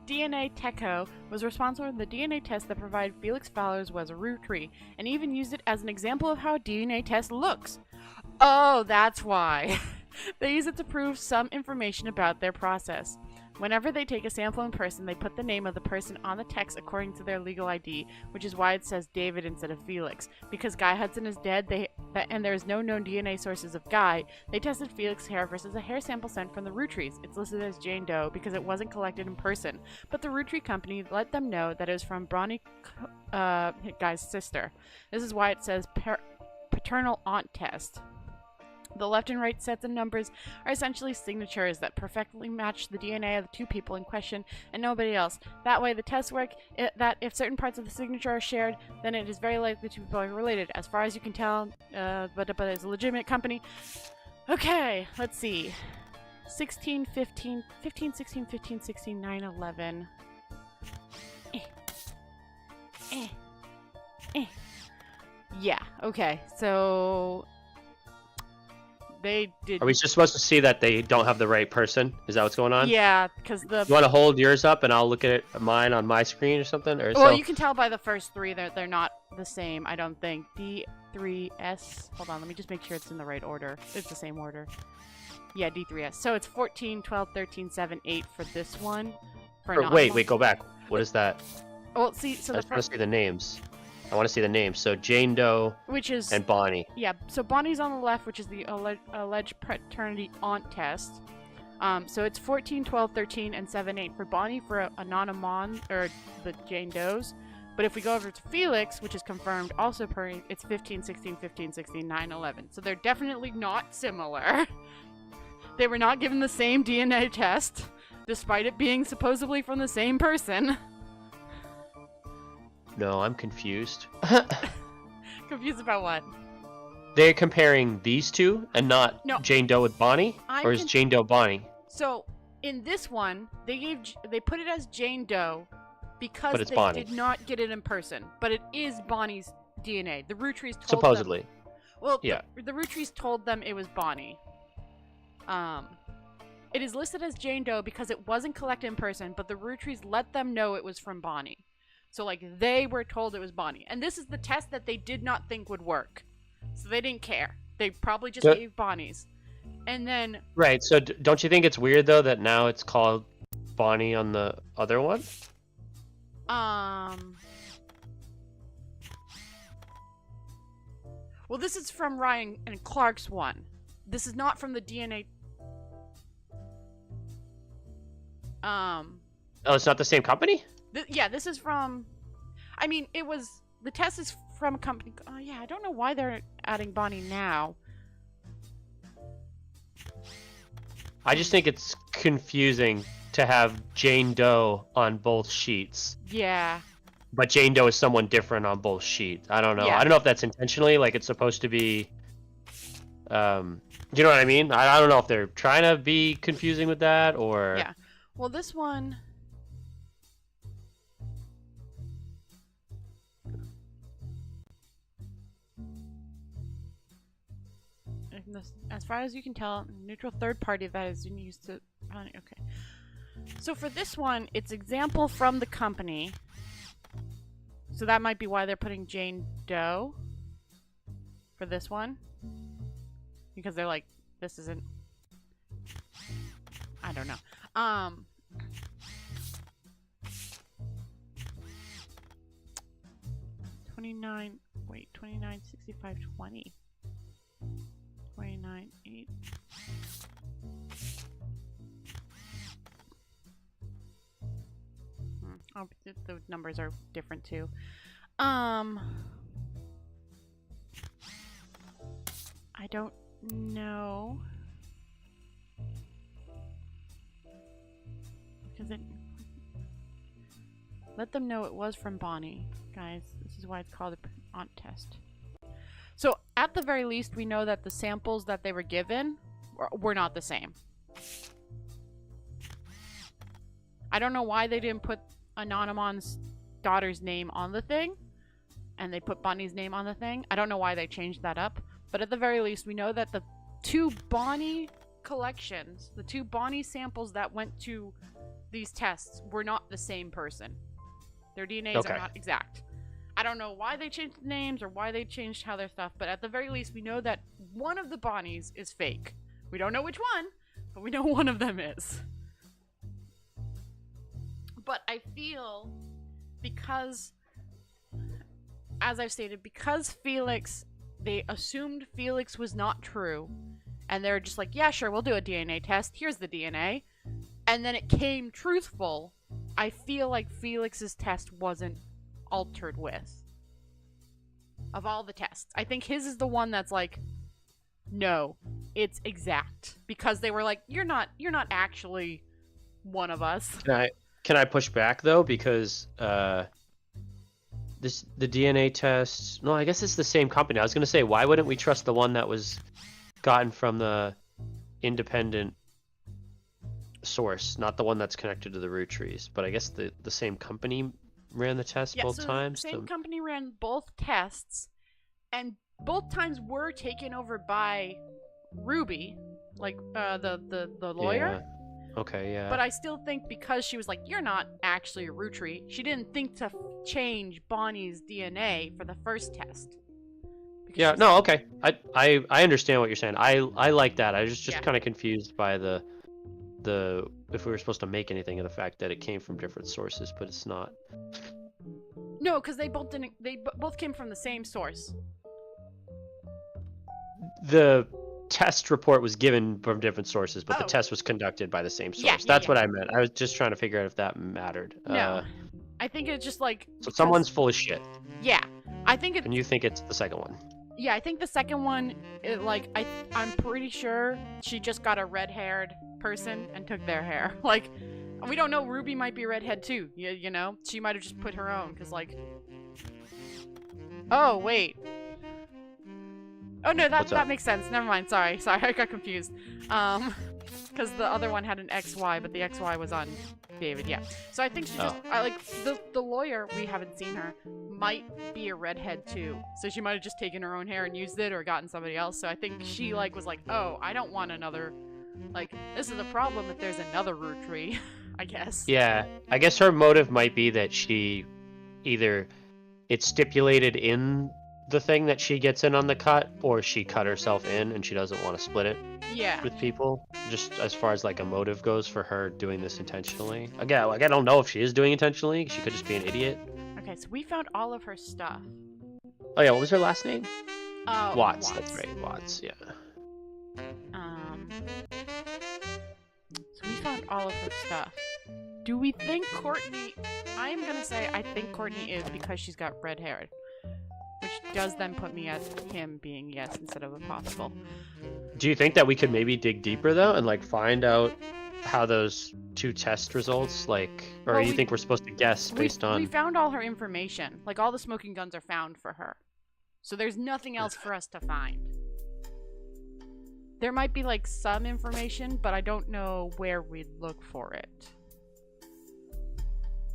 DNA Techo was responsible for the DNA test that provided Felix Fowler's was a Roottree, and even used it as an example of how a DNA test looks. Oh, that's why. They use it to prove some information about their process. Whenever they take a sample in person, they put the name of the person on the text according to their legal ID, which is why it says David instead of Felix. Because Guy Hudson is dead, and there is no known DNA sources of Guy, they tested Felix's hair versus a hair sample sent from the Roottrees. It's listed as Jane Doe because it wasn't collected in person, but the Roottree company let them know that it was from Bonnie Guy's sister. This is why it says paternal aunt test. The left and right sets of numbers are essentially signatures that perfectly match the DNA of the two people in question and nobody else. That way, the tests work that if certain parts of the signature are shared, then it is very likely the two people are related. As far as you can tell, but it's a legitimate company. Okay, let's see. 16, 15, 15, 16, 15, 16, 9, 11. Yeah, okay, so they did. Are we just supposed to see that they don't have the right person? Is that what's going on? Yeah, because the. You want to hold yours up and I'll look at mine on my screen or something? Or Well, so? you can tell by the first three that they're not the same, I don't think. D3S. Hold on, let me just make sure it's in the right order. It's the same order. Yeah, D3S. So it's 14, 12, 13, 7, 8 for this one. Wait, go back. What is that? Well, see, so I the just want to first, see the names. I want to see the names. So Jane Doe which is and Bonnie. yeah. So Bonnie's on the left, which is the alleged paternity aunt test. So it's 14, 12, 13, and 7, 8 for Bonnie for Anonymon or the Jane Does. But if we go over to Felix, which is confirmed also per, it's 15, 16, 15, 16, 9, 11. So they're definitely not similar. They were not given the same DNA test, despite it being supposedly from the same person. No, I'm confused. Confused about what? They're comparing these two and not No. Jane Doe with Bonnie? Or is Jane Doe Bonnie? So in this one, they put it as Jane Doe because But it's they Bonnie. did not get it in person. But it is Bonnie's DNA. The Rutries told Supposedly. them. Well, Yeah. the Rutries told them it was Bonnie. It is listed as Jane Doe because it wasn't collected in person, but the Rutries let them know it was from Bonnie. So, like, they were told it was Bonnie. And this is the test that they did not think would work. So they didn't care. They probably just gave Bonnie's. And then... Right, so don't you think it's weird, though, that now it's called Bonnie on the other one? Well, this is from Ryan and Clark's one. This is not from the DNA... Oh, it's not the same company? Yeah, this is from... I mean, it was... The test is from a company... Oh, yeah, I don't know why they're adding Bonnie now. I just think it's confusing to have Jane Doe on both sheets. Yeah. But Jane Doe is someone different on both sheets. I don't know. Yeah. I don't know if that's intentionally, like it's supposed to be... do you know what I mean? I don't know if they're trying to be confusing with that, or... Yeah. Well, this one... As far as you can tell, neutral third party that is used to... Okay. So for this one, it's example from the company. So that might be why they're putting Jane Doe for this one. Because they're like, this isn't... I don't know. 29... Wait, 29, 65, 20. 29, 8. Oh, the numbers are different too. I don't know. Because it... Let them know it was from Bonnie, guys. This is why it's called a aunt test. So, at the very least, we know that the samples that they were given were not the same. I don't know why they didn't put Anonymon's daughter's name on the thing, and they put Bonnie's name on the thing. I don't know why they changed that up, but at the very least, we know that the two Bonnie collections, the two Bonnie samples that went to these tests were not the same person. Their DNAs are not exact. I don't know why they changed the names or why they changed how their stuff, but at the very least, we know that one of the Bonnies is fake. We don't know which one, but we know one of them is. But I feel because, as I've stated, because Felix, they assumed Felix was not true, and they're just like, yeah, sure, we'll do a DNA test. Here's the DNA. And then it came truthful. I feel like Felix's test wasn't altered with. Of all the tests. I think his is the one that's like, no, it's exact because they were like, you're not actually one of us. Can I push back though, because the DNA test? No, I guess it's the same company. I was gonna say, why wouldn't we trust the one that was gotten from the independent source, not the one that's connected to the root trees? But I guess the same company ran the test both so times. Same company ran both tests, and both times were taken over by Ruby, like the lawyer. Yeah. Okay, yeah. But I still think because she was like, you're not actually a root tree, she didn't think to change Bonnie's DNA for the first test. Because Yeah, she's- no, okay. I understand what you're saying. I like that. I was just Yeah. kind of confused by the if we were supposed to make anything of the fact that it came from different sources, but it's not. No, because they both didn't. Both came from the same source. The test report was given from different sources, but the Oh. test was conducted by the same source. Yeah, That's yeah. what I meant. I was just trying to figure out if that mattered. No, I think it's just like. So because- someone's full of shit, Yeah, I think it. and you think it's the second one. Yeah, I think the second one, I'm pretty sure she just got a red-haired person and took their hair. Like, we don't know. Ruby might be redhead too. You know, she might have just put her own. Cause like. Oh wait. Oh no, What's that up? makes sense. Never mind. Sorry, I got confused. Because the other one had an XY, but the XY was on David. Yeah. So I think she just, I like the lawyer. We haven't seen her. Might be a redhead too. So she might have just taken her own hair and used it, or gotten somebody else. So I think she like was like, oh, I don't want another. Like, this is a problem if there's another root tree. I guess. Yeah, I guess her motive might be that she either it's stipulated in the thing that she gets in on the cut, or she cut herself in and she doesn't want to split it Yeah. with people. Just as far as like a motive goes for her doing this intentionally. Again, like I don't know if she is doing intentionally. She could just be an idiot. Okay, so we found all of her stuff. Oh yeah, what was her last name? Watts. That's right, Watts. Yeah. So we found all of her stuff. Do we think Courtney? I am gonna say I think Courtney is because she's got red hair, which does then put me at him being yes instead of a possible. Do you think that we could maybe dig deeper though and like find out how those two test results like, or Well, you we- think we're supposed to guess based we on? found all her information. Like all the smoking guns are found for her, so there's nothing else for us to find. There might be like some information, but I don't know where we'd look for it.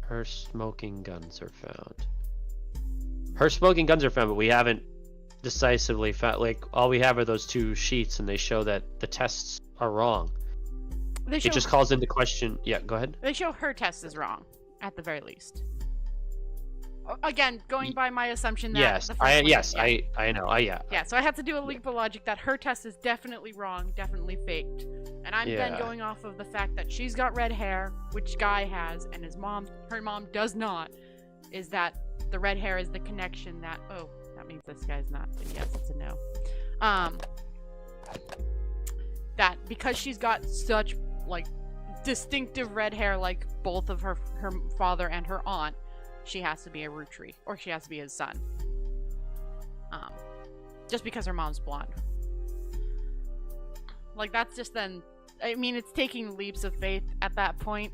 Her smoking guns are found. Her smoking guns are found, but we haven't decisively found. Like all we have are those two sheets, and they show that the tests are wrong. They It show just calls into question. Yeah, go ahead. They show her test is wrong, at the very least. Again, going by my assumption that Yes, the first one, yeah. I know. Yeah. Yeah, so I have to do a leap of logic that her test is definitely wrong, definitely faked. And I'm then Yeah. going off of the fact that she's got red hair, which Guy has, and her mom does not, is that the red hair is the connection that, oh, that means this guy's not, but yes, it's a no. That because she's got such, like, distinctive red hair like both of her father and her aunt, she has to be a root tree, or she has to be his son. Just because her mom's blonde. Like, that's just then... I mean, it's taking leaps of faith at that point.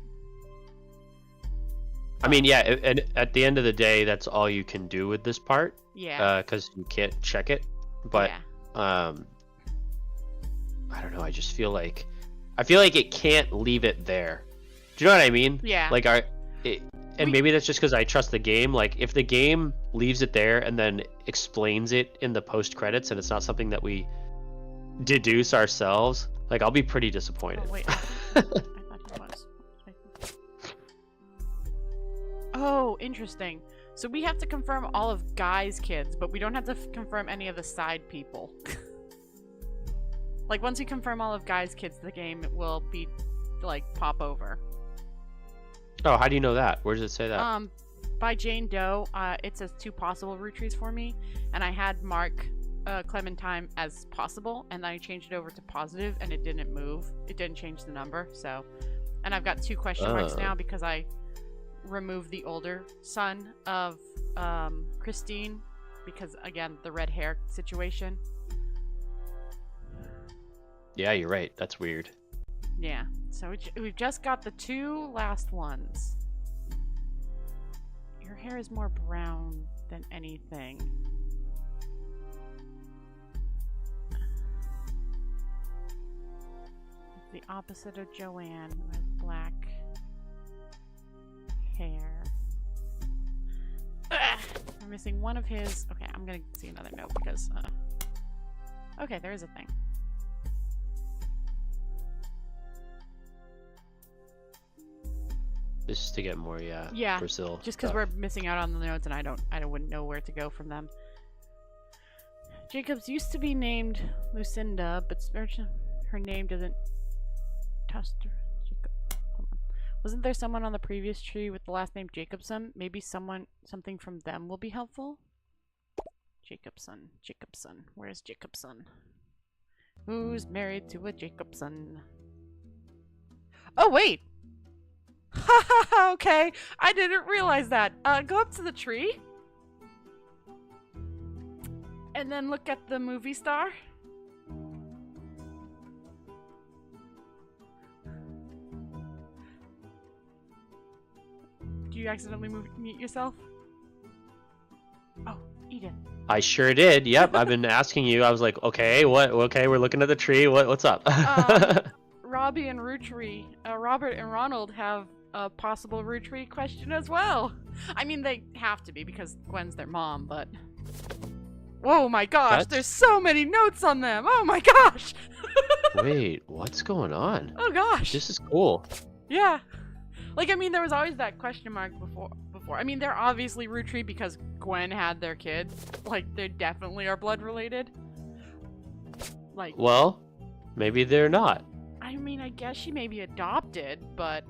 I mean, yeah. And at the end of the day, that's all you can do with this part, Yeah. because you can't check it. But yeah. I don't know. I just feel like it can't leave it there. Do you know what I mean? Yeah. Like, maybe that's just because I trust the game. Like, if the game leaves it there and then explains it in the post credits, and it's not something that we deduce ourselves, like, I'll be pretty disappointed. Oh, wait. I thought he was. Oh, interesting. So we have to confirm all of Guy's kids, but we don't have to confirm any of the side people. Like, once we confirm all of Guy's kids, the game will be, like, pop over. Oh, how do you know that? Where does it say that? By Jane Doe, it says 2 possible root trees for me, and I had mark Clementine as possible, and then I changed it over to positive, and it didn't move. It didn't change the number, so... And I've got 2 question marks now because I removed the older son of Christine, because, again, the red hair situation. Yeah, you're right. That's weird. Yeah. So we've just got the 2 last ones. Your hair is more brown than anything. The opposite of Joanne, who has black hair. Ugh! We're missing one of his. Okay, I'm gonna see another note because. Okay, there is a thing. This is to get more, Yeah, Brazil. just because we're missing out on the notes, and I wouldn't know where to go from them. Jacobs used to be named Lucinda, but her name doesn't. Tuster. Jacob. Hold on. Wasn't there someone on the previous tree with the last name Jacobson? Maybe something from them will be helpful. Jacobson. Where's Jacobson? Who's married to a Jacobson? Oh wait. Okay, I didn't realize that. Go up to the tree. And then look at the movie star. Do you accidentally mute yourself? Oh, Edith. I sure did. Yep, I've been asking you. I was like, okay, what? Okay, we're looking at the tree. What's up? Robbie and Rootry, Robert and Ronald have a possible Rootry question as well. I mean, they have to be because Gwen's their mom, but... Whoa, my gosh, there's so many notes on them! Oh my gosh! Wait, what's going on? Oh gosh! This is cool. Yeah. Like, I mean, there was always that question mark before. I mean, they're obviously Rootry because Gwen had their kids. Like, they definitely are blood related. Like... Well, maybe they're not. I mean, I guess she may be adopted, but...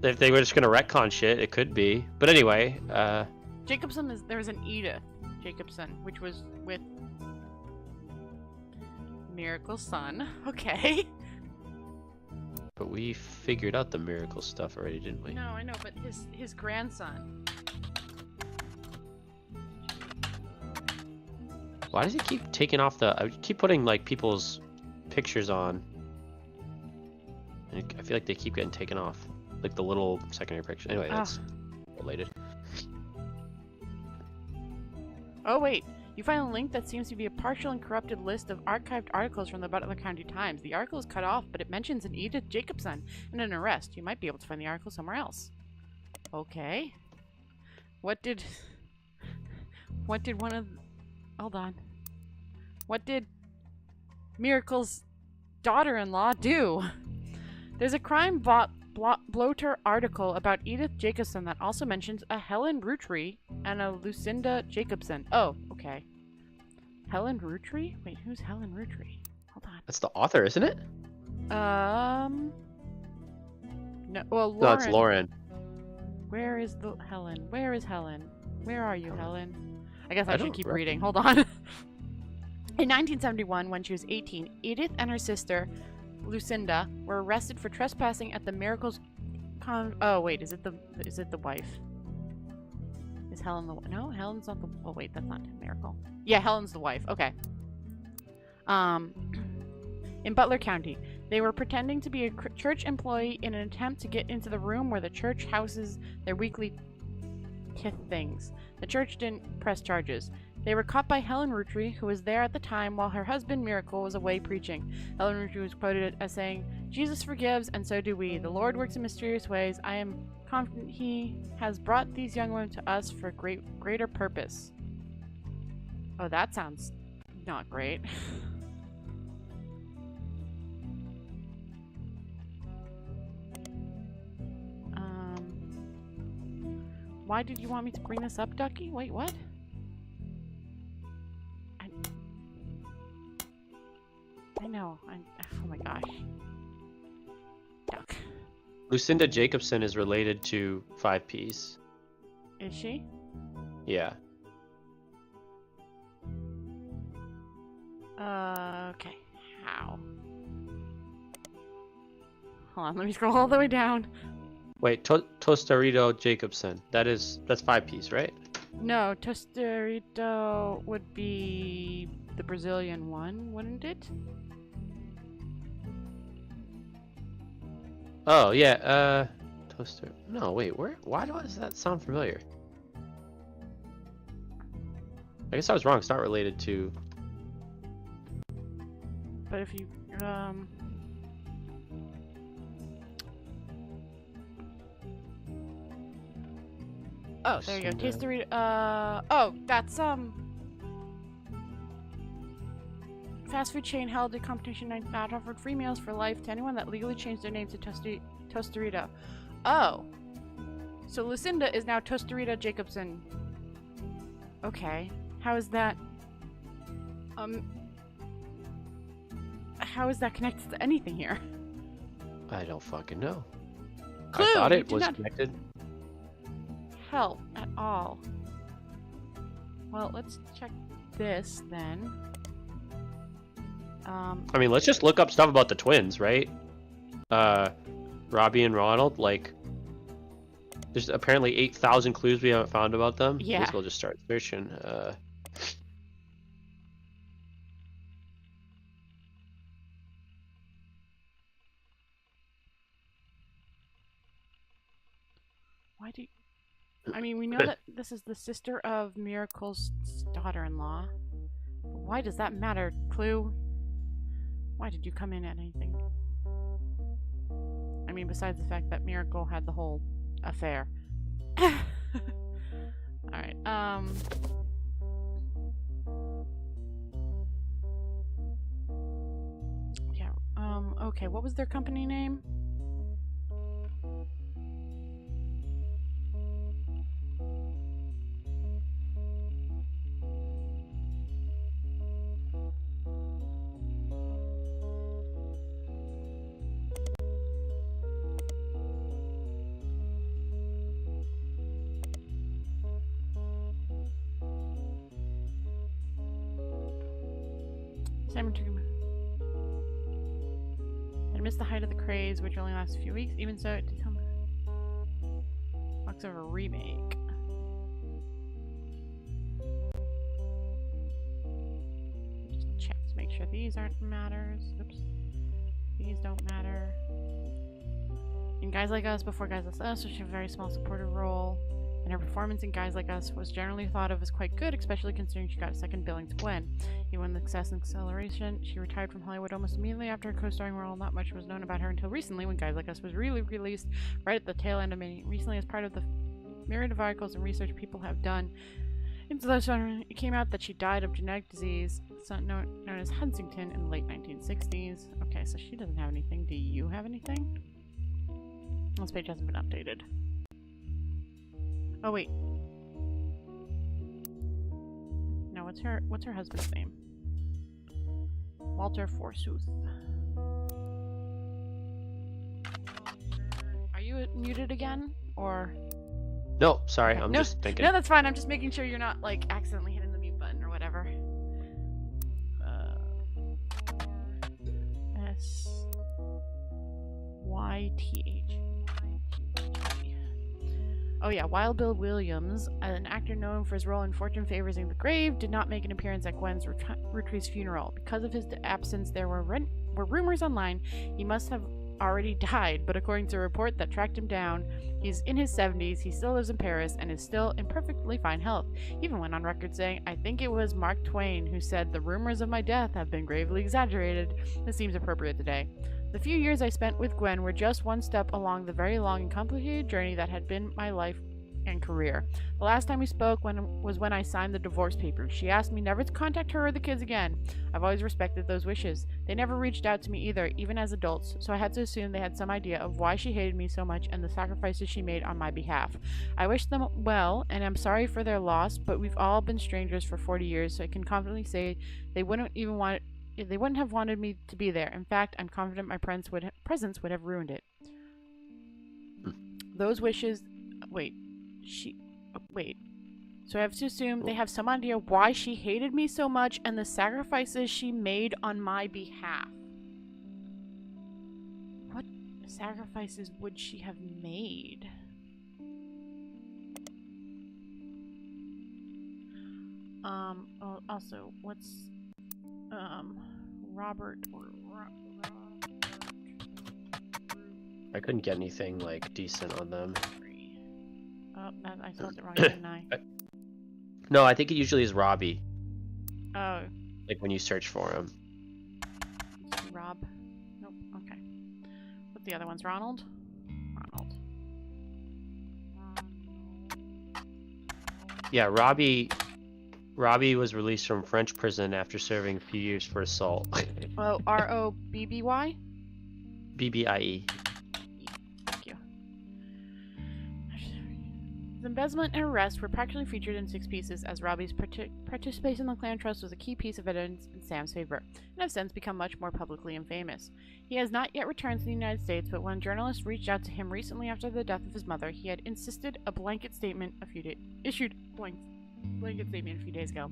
If they were just gonna retcon shit, it could be. But anyway, Jacobson is... There was an Edith Jacobson, which was with... Miracle's son. Okay. But we figured out the miracle stuff already, didn't we? No, I know, but his grandson. Why does he keep taking off the... I keep putting, like, people's pictures on. And I feel like they keep getting taken off. Like the little secondary picture. Anyway, that's related. Oh, wait. You find a link that seems to be a partial and corrupted list of archived articles from the Butler County Times. The article is cut off, but it mentions an Edith Jacobson and an arrest. You might be able to find the article somewhere else. Okay. What did one of... Hold on. What did Miracle's daughter-in-law do? There's a crime bloater article about Edith Jacobson that also mentions a Helen Rootry and a Lucinda Jacobson. Oh, okay. Helen Rootry? Wait, who's Helen Rootry? Hold on. That's the author, isn't it? No, well, Lauren. No, it's Lauren. Where is the Helen? Where is Helen? Where are you, Helen? I guess I should don't keep reckon. reading. Hold on. In 1971, when she was 18, Edith and her sister, Lucinda, were arrested for trespassing at the Miracles oh wait, is it the wife? Is Helen the... No, Helen's not the... Oh wait, that's not Miracle. Yeah, Helen's the wife. Okay. In Butler County, they were pretending to be a church employee in an attempt to get into the room where the church houses their weekly things. The church didn't press charges. They were caught by Helen Rootry, who was there at the time while her husband Miracle was away preaching. Helen Rootry was quoted as saying, "Jesus forgives, and so do we. The Lord works in mysterious ways. I am confident He has brought these young women to us for greater purpose." Oh, that sounds not great. Why did you want me to bring this up, Ducky? Wait, what? I know. Oh my gosh. Duck. Lucinda Jacobson is related to 5Ps. Is she? Yeah. Okay. How? Hold on, let me scroll all the way down. Wait, Tostarito Jacobson. That's 5Ps, right? No, Tostarito would be the Brazilian one, wouldn't it? Oh yeah, toaster. No, wait, why does that sound familiar? I guess I was wrong. It's not related to. But if you Oh, there you go. Taste-A-Rita. Oh, that's fast food chain held a competition night that offered free meals for life to anyone that legally changed their name to Toast-A-Rita. Oh. So Lucinda is now Toast-A-Rita Jacobson. Okay. How is that how is that connected to anything here? I don't fucking know. Clue, I thought you it did was not connected. help at all. Well, let's check this then. I mean, let's just look up stuff about the twins, right? Robbie and Ronald, like, there's apparently 8,000 clues we haven't found about them. Yeah. I guess we'll just start searching. Why do you... I mean, we know that this is the sister of Miracle's daughter-in-law. Why does that matter, Clue? Why did you come in at anything? I mean, besides the fact that Miracle had the whole affair. Alright, yeah, okay, what was their company name? Simon took him. I missed the height of the craze, which only lasts a few weeks. Even so, it did tell me. Talks of a remake. Just check to make sure these aren't matters. Oops. These don't matter. In Guys Like Us, before Guys Like Us, which had a very small supportive role. And her performance in Guys Like Us was generally thought of as quite good, especially considering she got a second billing to Gwen. Even with success and acceleration, she retired from Hollywood almost immediately after her co-starring role. Not much was known about her until recently, when Guys Like Us was really released right at the tail end of many. Recently, as part of the myriad of articles and research people have done, it came out that she died of genetic disease known as Huntington in the late 1960s. Okay, so she doesn't have anything. Do you have anything? This page hasn't been updated. Oh wait. No, what's her husband's name? Walter Forsooth. Are you muted again? Or No, sorry, okay. I'm No, just thinking. no, that's fine. I'm just making sure you're not like accidentally hitting the mute button or whatever. SYTH. Oh yeah, Wild Bill Williams, an actor known for his role in Fortune Favors the Grave, did not make an appearance at Gwen's Rutrie's funeral. Because of his absence, there were rumors online he must have already died, but according to a report that tracked him down, he's in his 70s, he still lives in Paris, and is still in perfectly fine health. He even went on record saying, "I think it was Mark Twain who said the rumors of my death have been gravely exaggerated. This seems appropriate today." The few years I spent with Gwen were just one step along the very long and complicated journey that had been my life and career. The last time we spoke was when I signed the divorce papers. She asked me never to contact her or the kids again. I've always respected those wishes. They never reached out to me either, even as adults, so I had to assume they had some idea of why she hated me so much and the sacrifices she made on my behalf. I wish them well, and I'm sorry for their loss, but we've all been strangers for 40 years, so I can confidently say they wouldn't have wanted me to be there. In fact, I'm confident my presence would have ruined it. Those wishes... Wait. So I have to assume they have some idea why she hated me so much and the sacrifices she made on my behalf. What sacrifices would she have made? Also, what's, Robert or I couldn't get anything like decent on them. Oh, I spelled it wrong, didn't I? No, I think it usually is Robbie. Oh, Like when you search for him. Rob. Nope. Okay. What's the other ones? Ronald. Ronald. Yeah, Robbie. Robbie was released from French prison after serving a few years for assault. Oh, Robby. BBIE. Thank you. His embezzlement and arrest were practically featured in 6 pieces, as Robbie's participation in the clan trust was a key piece of evidence in Sam's favor, and have since become much more publicly infamous. He has not yet returned to the United States, but when journalists reached out to him recently after the death of his mother, he had insisted a blanket statement issued blanket statement a few days ago.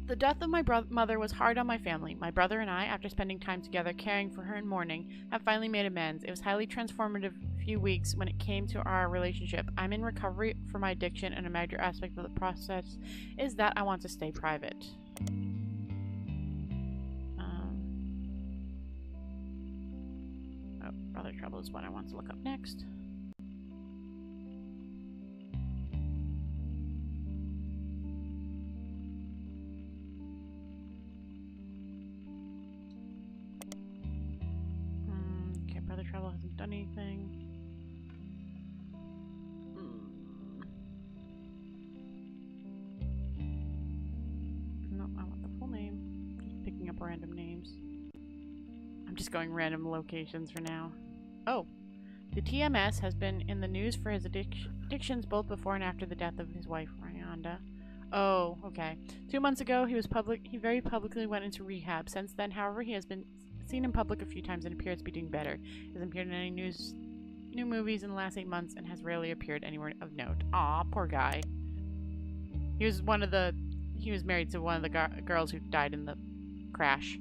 The death of my mother was hard on my family. My brother and I, after spending time together caring for her in mourning, have finally made amends. It was highly transformative few weeks when it came to our relationship. I'm in recovery for my addiction, and a major aspect of the process is that I want to stay private. Brother Trouble is what I want to look up next. Okay, Brother Trouble hasn't done anything. No, I want the full name. Just picking up random names. I'm just going random locations for now. Oh, the TMS has been in the news for his addictions both before and after the death of his wife, Rayonda. Oh, okay. 2 months ago, he very publicly went into rehab. Since then, however, he has been seen in public a few times and appears to be doing better. He hasn't appeared in any new movies in the last 8 months and has rarely appeared anywhere of note. Aw, poor guy. He was married to one of the girls who died in the crash.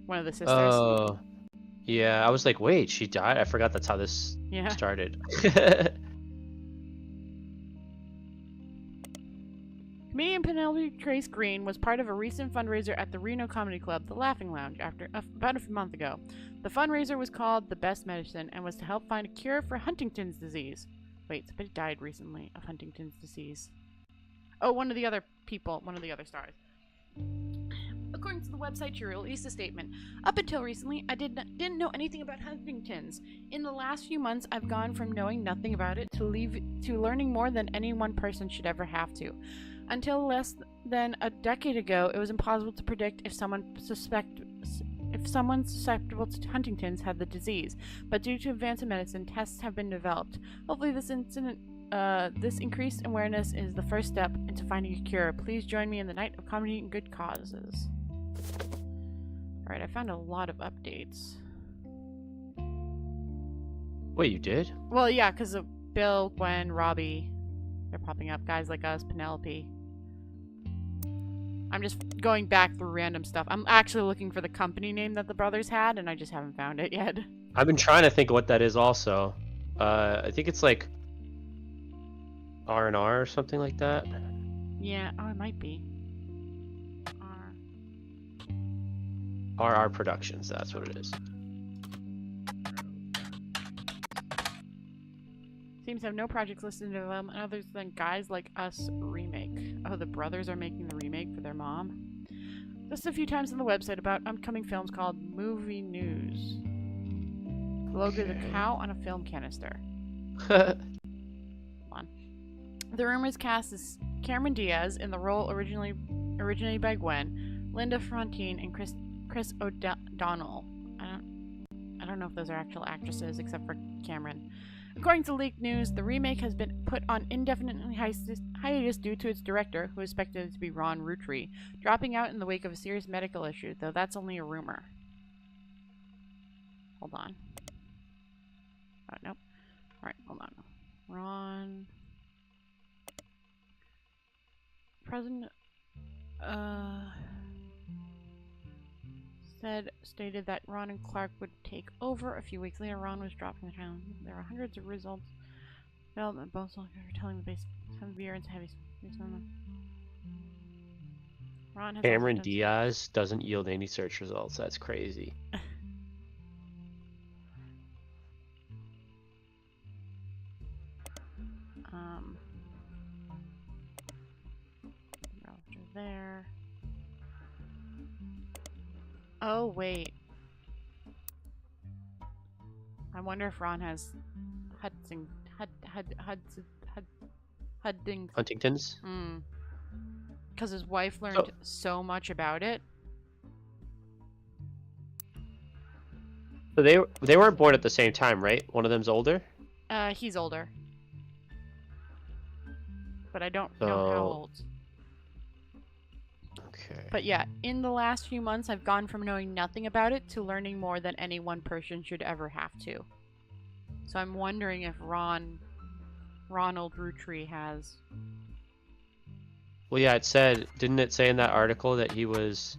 One of the sisters. Oh. Yeah, I was like, wait, she died? I forgot that's how this started. Comedian Penelope Trace Green was part of a recent fundraiser at the Reno Comedy Club, The Laughing Lounge, about a month ago. The fundraiser was called The Best Medicine and was to help find a cure for Huntington's disease. Wait, somebody died recently of Huntington's disease. Oh, one of the other stars. According to the website, she released a statement. Up until recently, I didn't know anything about Huntington's. In the last few months, I've gone from knowing nothing about it to learning more than any one person should ever have to. Until less than a decade ago, it was impossible to predict if someone susceptible to Huntington's had the disease. But due to advance in medicine, tests have been developed. Hopefully, this increased awareness is the first step into finding a cure. Please join me in the night of comedy and good causes. Alright, I found a lot of updates. Wait, you did? Well, yeah, because of Bill, Gwen, Robbie. They're popping up. Guys like us, Penelope. I'm just going back through random stuff. I'm actually looking for the company name that the brothers had, and I just haven't found it yet. I've been trying to think of what that is also. I think it's like R&R or something like that. Yeah, oh, it might be. RR Productions, that's what it is. Seems to have no projects listed in development other than Guys Like Us remake. Oh, the brothers are making the remake for their mom? Just a few times on the website about upcoming films called Movie News. The logo is a cow on a film canister. Hold on. The rumors cast is Cameron Diaz in the role originally by Gwen, Linda Frontine, and Chris O'Donnell. I don't know if those are actual actresses, except for Cameron. According to leaked news, the remake has been put on indefinitely hiatus due to its director, who is expected to be Ron Rutry, dropping out in the wake of a serious medical issue, though that's only a rumor. Hold on. Oh, nope. Alright, hold on. Ron... President... stated that Ron and Clark would take over. A few weeks later, Ron was dropped from the town. There are hundreds of results development, both are telling the base some beer and heavy on them. Ron has Cameron Diaz doesn't yield any search results. That's crazy. After there. Oh, wait. I wonder if Ron has Hudding. Huntington's? Because his wife learned so much about it. So they weren't born at the same time, right? One of them's older? He's older. But I don't know how old. Okay. But yeah, in the last few months, I've gone from knowing nothing about it to learning more than any one person should ever have to. So I'm wondering if Ronald Rutry has... Well, yeah, didn't it say in that article that he was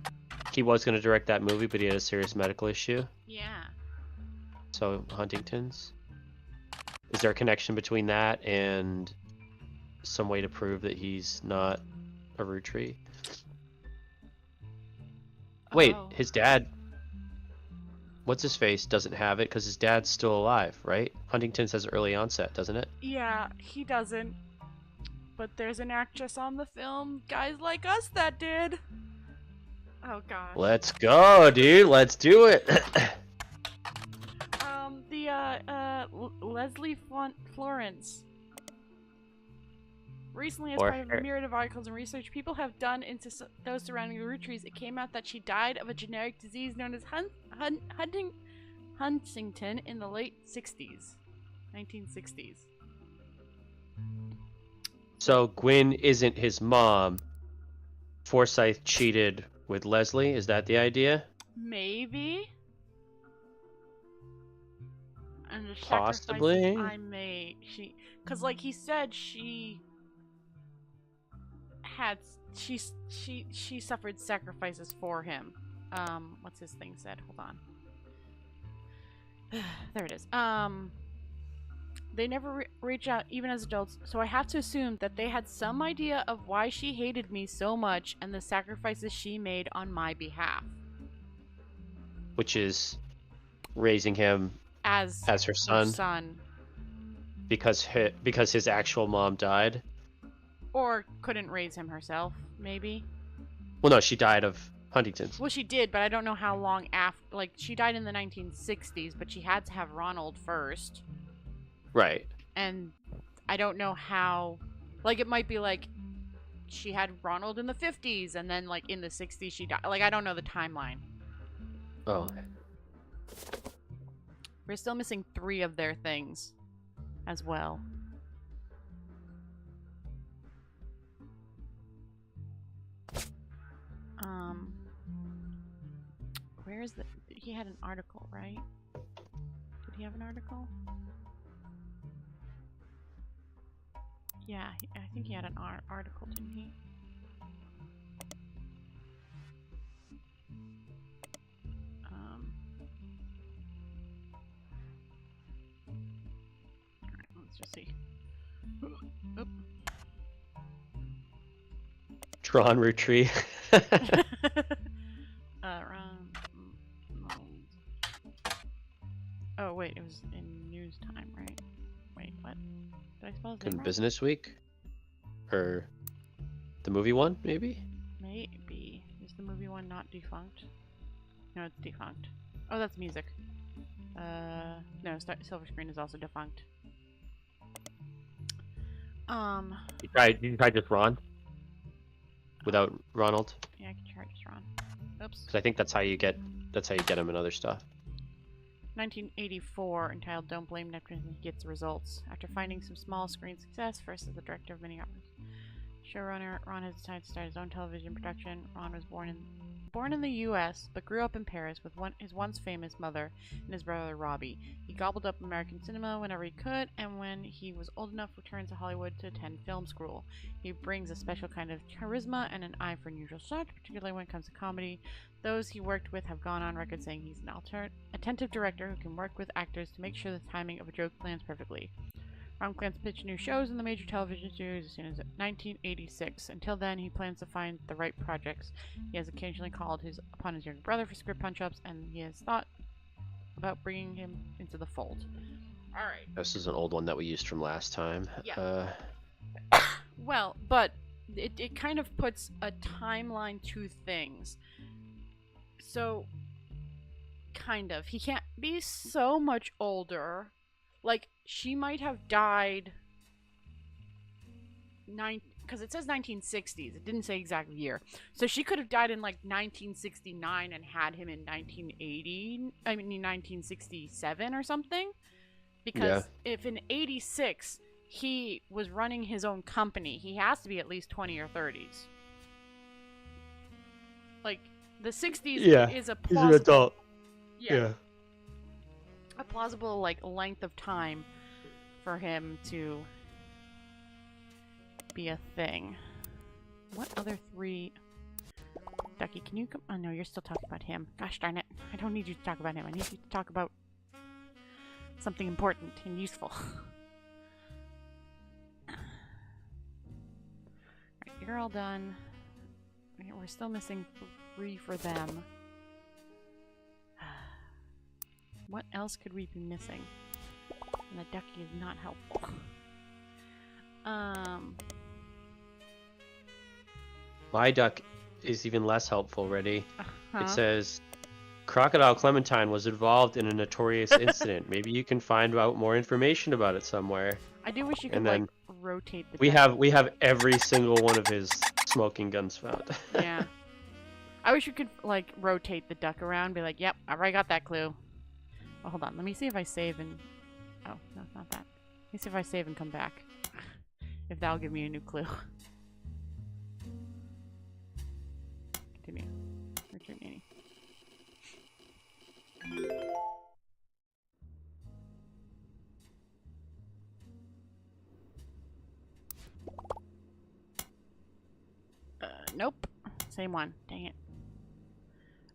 going to direct that movie, but he had a serious medical issue? Yeah. So, Huntington's? Is there a connection between that and some way to prove that he's not a Rutry? Wait, Oh. his dad... What's his face doesn't have it because his dad's still alive, right? Huntington's has early onset, doesn't it? Yeah, he doesn't. But there's an actress on the film, guys like us, that did. Oh gosh. Let's go, dude. Let's do it. Leslie Florence. Recently, as part of a myriad of articles and research people have done into those surrounding the Rutrys, it came out that she died of a genetic disease known as Huntington in the late 1960s. So Gwen isn't his mom. Forsyth cheated with Leslie. Is that the idea? Maybe. And the Possibly. sacrifices I made, because like he said, she suffered sacrifices for him. What's his thing said? Hold on. There it is. They never reach out, even as adults, so I have to assume that they had some idea of why she hated me so much and the sacrifices she made on my behalf. Which is raising him As her son. Because his actual mom died. Or couldn't raise him herself, maybe. Well, no, she died of Huntington's. Well, she did, but I don't know how long after. Like, she died in the 1960s, but she had to have Ronald first. Right. And I don't know how. Like, it might be like she had Ronald in the 50s, and then, like, in the 60s she died. Like, I don't know the timeline. Oh. We're still missing 3 of their things as well. Where is the... He had an article, right? Did he have an article? Yeah, I think he had an article, didn't he? Alright, let's just see. Oop. Drawn Rutry. Oh wait, it was in news time, right? Wait, what? Did I spell his name In wrong? Business Week? Or the movie one, maybe? Maybe. Is the movie one not defunct? No, it's defunct. Oh, that's music. No, Silver Screen is also defunct. You tried just Ron? Without Ronald? Yeah, I can try just Ron. Oops. Because I think that's how you get him in other stuff. 1984, entitled Don't Blame Neptune, he gets results. After finding some small screen success, first as the director of many operas. Showrunner, Ron has decided to start his own television production. Ron was born in the U.S., but grew up in Paris with his once famous mother and his brother Robbie. He gobbled up American cinema whenever he could, and when he was old enough, returned to Hollywood to attend film school. He brings a special kind of charisma and an eye for unusual stuff, particularly when it comes to comedy. Those he worked with have gone on record saying he's an attentive director who can work with actors to make sure the timing of a joke lands perfectly. Ron plans to pitch new shows in the major television studios as soon as 1986. Until then, he plans to find the right projects. He has occasionally called upon his younger brother for script punch-ups, and he has thought about bringing him into the fold. All right. This is an old one that we used from last time. Yeah. Well, but it kind of puts a timeline to things. So, kind of. He can't be so much older. Like, she might have died... Because it says 1960s. It didn't say exact year. So she could have died in, like, 1969 and had him in 1967 or something. Because if in 86... he was running his own company, he has to be at least 20 or 30s. Like, the 60s is a plausible... He's an adult. Yeah. A plausible, like, length of time for him to be a thing. What other three... Ducky, can you come... Oh, no, you're still talking about him. Gosh darn it. I don't need you to talk about him. I need you to talk about something important and useful. You're all done. We're still missing 3 for them. What else could we be missing? And the ducky is not helpful. My duck is even less helpful, Ready? Uh-huh. It says, Crocodile Clementine was involved in a notorious incident. Maybe you can find out more information about it somewhere. I do wish you could, And then like, rotate the We duck. have every single one of his smoking guns found. Yeah. I wish you could, like, rotate the duck around and be like, yep, I already got that clue. Oh, hold on. Let me see if I save and... Oh, no, it's not that. Let me see if I save and come back. If that'll give me a new clue. Continue. Richard Nanny. Nope. Same one. Dang it.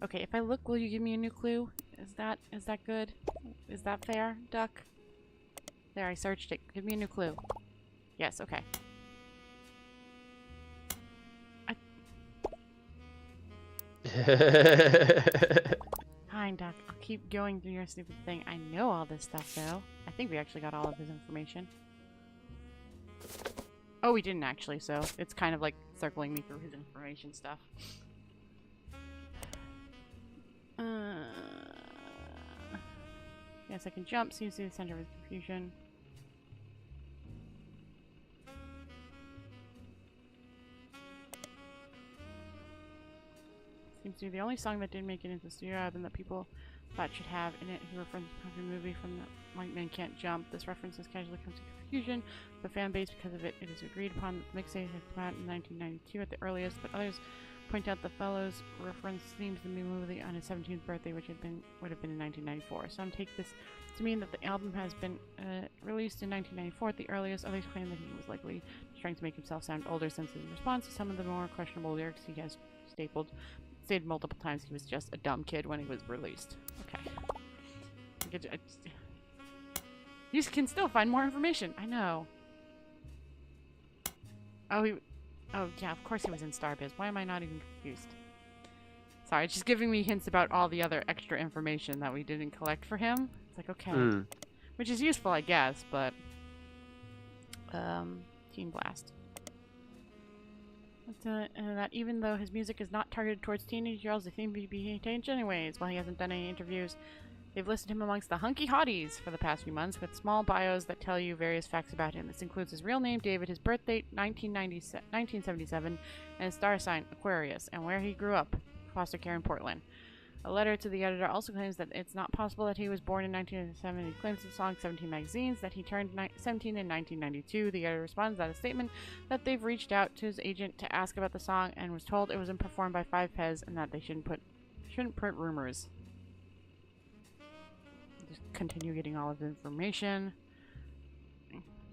Okay, if I look, will you give me a new clue? Is that good? Is that fair, duck? There, I searched it. Give me a new clue. Yes, okay. Fine, duck. I'll keep going through your stupid thing. I know all this stuff, though. I think we actually got all of his information. Oh, we didn't actually, so it's kind of like circling me through his information stuff. Yes, I can jump. Seems to be the center of his confusion. Seems to be the only song that didn't make it into the studio album that people thought should have in it. He referenced a popular movie from the White Man Can't Jump. This reference has casually come to confusion. The fan base, because of it, it is agreed upon that the mixtape had come out in 1992 at the earliest, but others point out the fellow's reference themes the movie on his 17th birthday, which would have been in 1994. Some take this to mean that the album has been released in 1994 at the earliest. Others claim that he was likely trying to make himself sound older, since in response to some of the more questionable lyrics he has stated multiple times he was just a dumb kid when he was released. Okay. You can still find more information. I know. Oh, yeah, of course he was in Starbiz. Why am I not even confused? Sorry, it's just giving me hints about all the other extra information that we didn't collect for him. It's like, okay. Which is useful, I guess, but... Teen Blast. That even though his music is not targeted towards teenage girls, they seem to be teenage anyways. While he hasn't done any interviews, they've listed him amongst the hunky hotties for the past few months, with small bios that tell you various facts about him. This includes his real name, David, his birth date, 1977, and his star sign, Aquarius, and where he grew up, foster care in Portland. A letter to the editor also claims that it's not possible that he was born in 1997. He claims in Song 17 magazines that he turned 17 in 1992. The editor responds that a statement that they've reached out to his agent to ask about the song and was told it was performed by Five Pez and that they shouldn't print rumors. Just continue getting all of the information.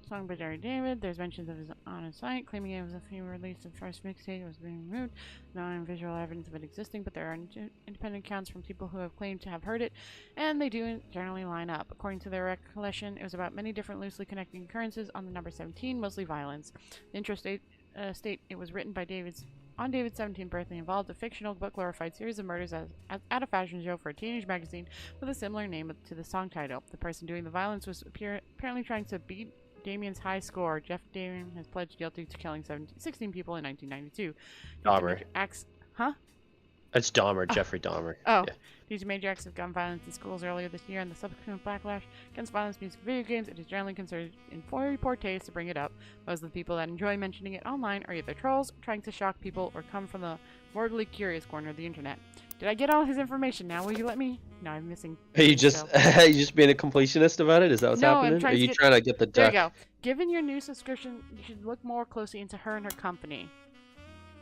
Song by Jerry David. There's mentions of his on his site, claiming it was a few released the first mixtape was being removed. No visual evidence of it existing, but there are independent accounts from people who have claimed to have heard it, and they do generally line up. According to their recollection, it was about many different loosely connecting occurrences on the number 17, mostly violence. The intro state it was written by David's on David's 17th birthday involved a fictional but glorified series of murders at a fashion show for a teenage magazine with a similar name to the song title. The person doing the violence was apparently trying to beat Damien's high score. Jeff Damien has pledged guilty to killing 16 people in 1992. Dahmer. Huh? It's Dahmer, Jeffrey Dahmer. Oh. Yeah. Due to major acts of gun violence in schools earlier this year and the subsequent backlash against violence music video games, it is generally considered in very poor taste to bring it up. Most of the people that enjoy mentioning it online are either trolls, trying to shock people, or come from the morbidly curious corner of the internet. Did I get all his information now? Will you let me? No, I'm missing. Are you just you just being a completionist about it? Is that what's No, happening? I'm trying Are to you get- trying to get the There you duck? go. Given your new subscription, you should look more closely into her and her company.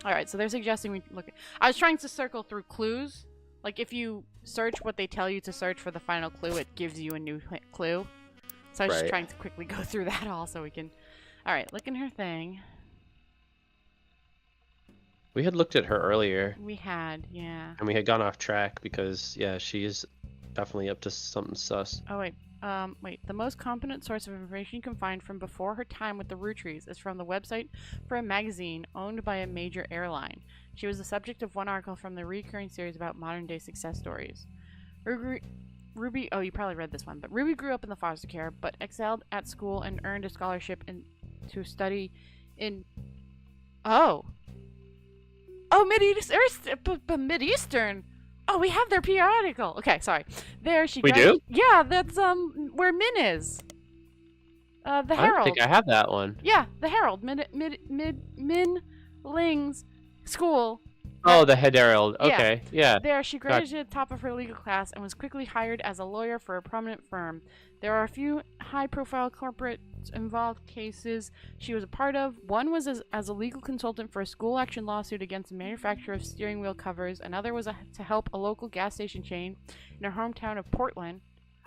Alright, so they're suggesting we look at... I was trying to circle through clues. Like, if you search what they tell you to search for the final clue, it gives you a new clue. So I was just Right. trying to quickly go through that all so we can... Alright, look in her thing. We had looked at her earlier, We had, yeah. and we had gone off track because, yeah, she is definitely up to something sus. Oh, wait. Wait. The most competent source of information you can find from before her time with the Rutries is from the website for a magazine owned by a major airline. She was the subject of one article from the recurring series about modern-day success stories. Ruby, oh, you probably read this one, but Ruby grew up in the foster care, but excelled at school and earned a scholarship to study in... Oh, Mid-Eastern! Oh, we have their PR article. Okay, sorry. There she. We do? Yeah, that's where Min is. The I don't Herald. think I have that one. Yeah, the Herald. Min Ling's school. Oh, the head herald. Yeah. Okay, yeah. There, she graduated at the top of her legal class and was quickly hired as a lawyer for a prominent firm. There are a few high-profile corporate involved cases she was a part of. One was as a legal consultant for a school action lawsuit against a manufacturer of steering wheel covers. Another was to help a local gas station chain in her hometown of Portland.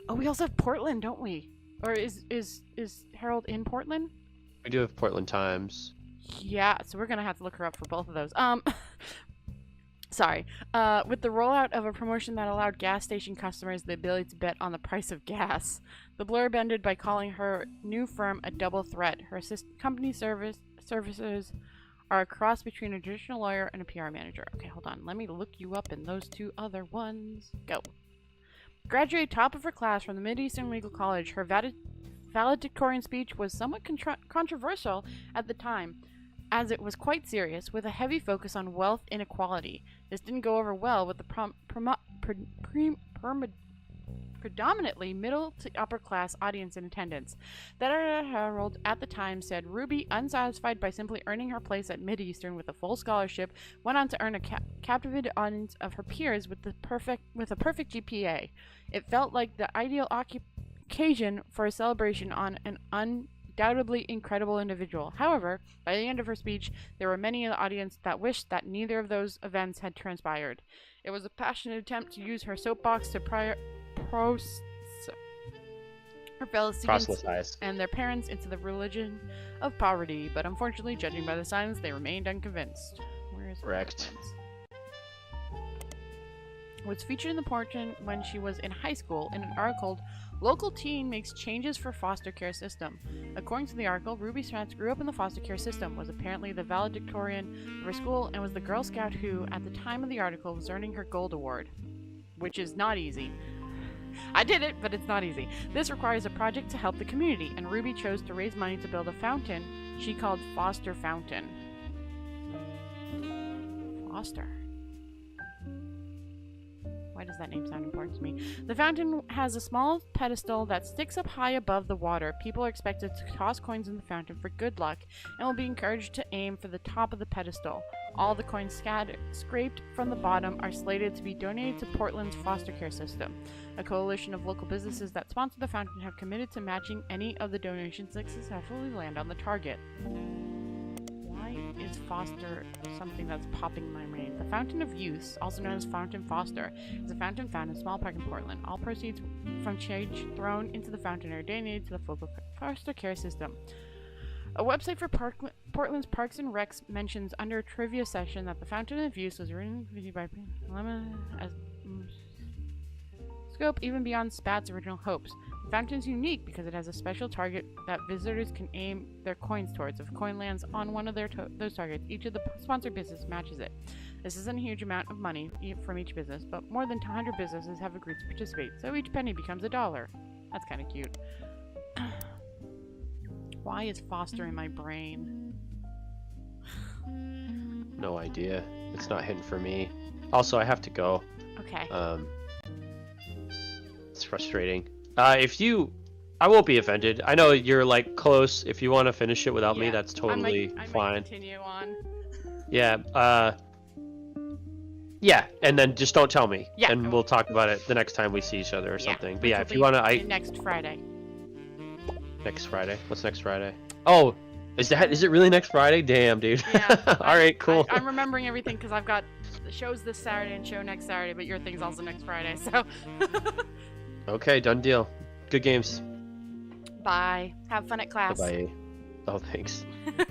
Oh, we also have Portland, don't we? Or is Herald in Portland? We do have Portland Times. Yeah, so we're gonna have to look her up for both of those. Sorry. With the rollout of a promotion that allowed gas station customers the ability to bet on the price of gas, the blurb ended by calling her new firm a double threat. Her company services are a cross between a traditional lawyer and a PR manager. Okay, hold on. Let me look you up in those two other ones. Go. Graduated top of her class from the Mid-Eastern Legal College, her valedictorian speech was somewhat controversial at the time, as it was quite serious, with a heavy focus on wealth inequality. This didn't go over well with the predominantly middle to upper class audience in attendance. The editor Herald at the time said Ruby, unsatisfied by simply earning her place at Mid-Eastern with a full scholarship, went on to earn a captivated audience of her peers with a perfect GPA. It felt like the ideal occasion for a celebration on an undoubtedly incredible individual. However, by the end of her speech, there were many in the audience that wished that neither of those events had transpired. It was a passionate attempt to use her soapbox to her fellow students Proselytize. and their parents into the religion of poverty, but unfortunately, judging by the signs, they remained unconvinced. Where is Correct. was featured in the portion when she was in high school in an article called Local Teen Makes Changes for Foster Care System. According to the article, Ruby Spence grew up in the foster care system, was apparently the valedictorian of her school, and was the Girl Scout who, at the time of the article, was earning her Gold Award. Which is not easy. I did it, but it's not easy. This requires a project to help the community, and Ruby chose to raise money to build a fountain she called Foster Fountain. Foster. Why does that name sound important to me? The fountain has a small pedestal that sticks up high above the water. People are expected to toss coins in the fountain for good luck and will be encouraged to aim for the top of the pedestal. All the coins scraped from the bottom are slated to be donated to Portland's foster care system. A coalition of local businesses that sponsor the fountain have committed to matching any of the donations that successfully land on the target. Why is Foster something that's popping in my brain? The Fountain of Youth, also known as Fountain Foster, is a fountain found in a small park in Portland. All proceeds from change thrown into the fountain are donated to the foster care system. A website for Portland's Parks and Recs mentions under a trivia session that the Fountain of Youth was written by Lemma as scope even beyond Spat's original hopes. The Fountain is unique because it has a special target that visitors can aim their coins towards. If a coin lands on one of those targets, each of the sponsored business matches it. This isn't a huge amount of money from each business, but more than 100 businesses have agreed to participate, so each penny becomes $1. That's kind of cute. Why is Foster in my brain? No idea. It's not hidden for me. Also, I have to go. Okay. It's frustrating. I won't be offended. I know you're like close. If you want to finish it without me, that's totally I might fine. continue on. Yeah. Yeah, and then just don't tell me. Yeah. And we'll talk about it the next time we see each other or something. But which yeah, will if you be wanna, next Friday. Next Friday. What's next Friday? Oh, is it really next Friday? Damn, dude. Yeah. All right, cool. I'm remembering everything because I've got the shows this Saturday and show next Saturday, but your thing's also next Friday. So. Okay, done deal. Good games. Bye. Have fun at class. Bye. Oh, thanks. Alright,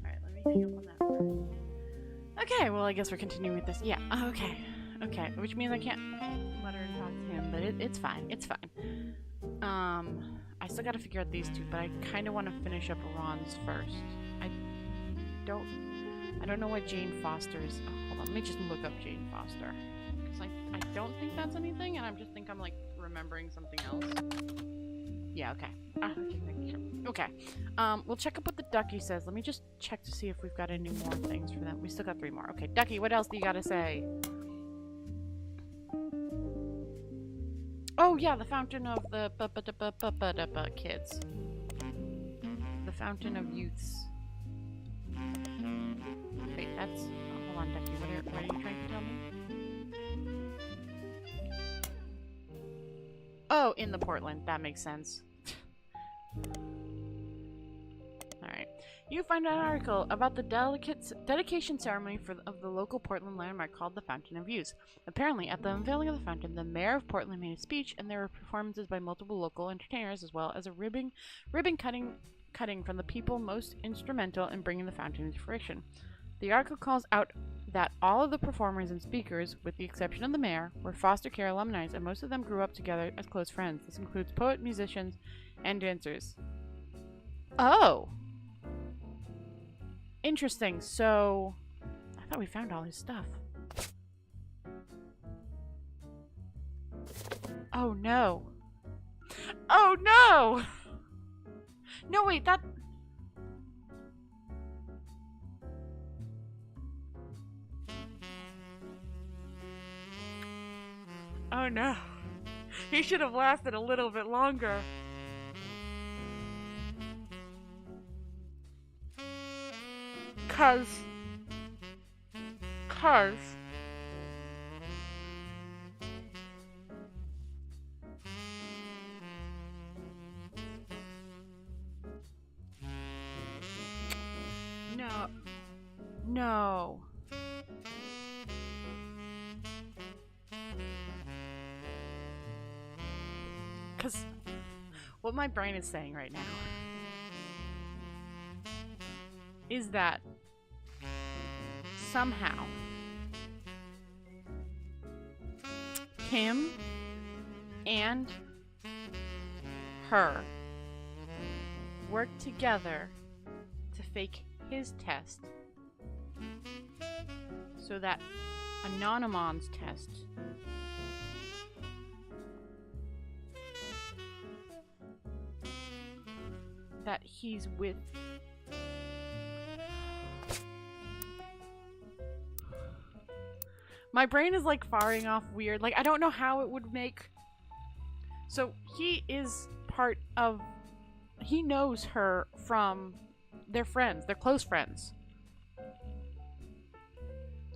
let me hang up on that first. Okay, well, I guess we're continuing with this. Yeah, okay. Okay, which means I can't let her talk to him, but it's fine. It's fine. I still gotta figure out these two, but I kind of want to finish up Ron's first. I don't know what Jane Foster is. Oh, hold on, let me just look up Jane Foster. Because I don't think that's anything, and I just think I'm, like, remembering something else. Yeah, okay. Okay. We'll check up what the Ducky says. Let me just check to see if we've got any more things for them. We still got 3 more. Okay, Ducky, what else do you gotta say? Oh, yeah, the Fountain of the kids. The Fountain of Youths. Wait, that's... Oh, hold on, Ducky. What are you trying to tell me? Oh, in the Portland. That makes sense. Alright. You find an article about the dedication ceremony of the local Portland landmark called the Fountain of Youth. Apparently, at the unveiling of the fountain, the mayor of Portland made a speech, and there were performances by multiple local entertainers, as well as a ribbon cutting from the people most instrumental in bringing the fountain into fruition. The article calls out that all of the performers and speakers, with the exception of the mayor, were foster care alumni, and most of them grew up together as close friends. This includes poets, musicians, and dancers. Oh! Interesting. So, I thought we found all his stuff. Oh no. Oh no! No, wait, that... Oh no. He should have lasted a little bit longer. Cause... No. No. Because what my brain is saying right now is that somehow him and her worked together to fake his test so that Anonymon's test that he's with my brain is like firing off weird, like I don't know how it would make. So he is part of, he knows her from, they're friends, they're close friends.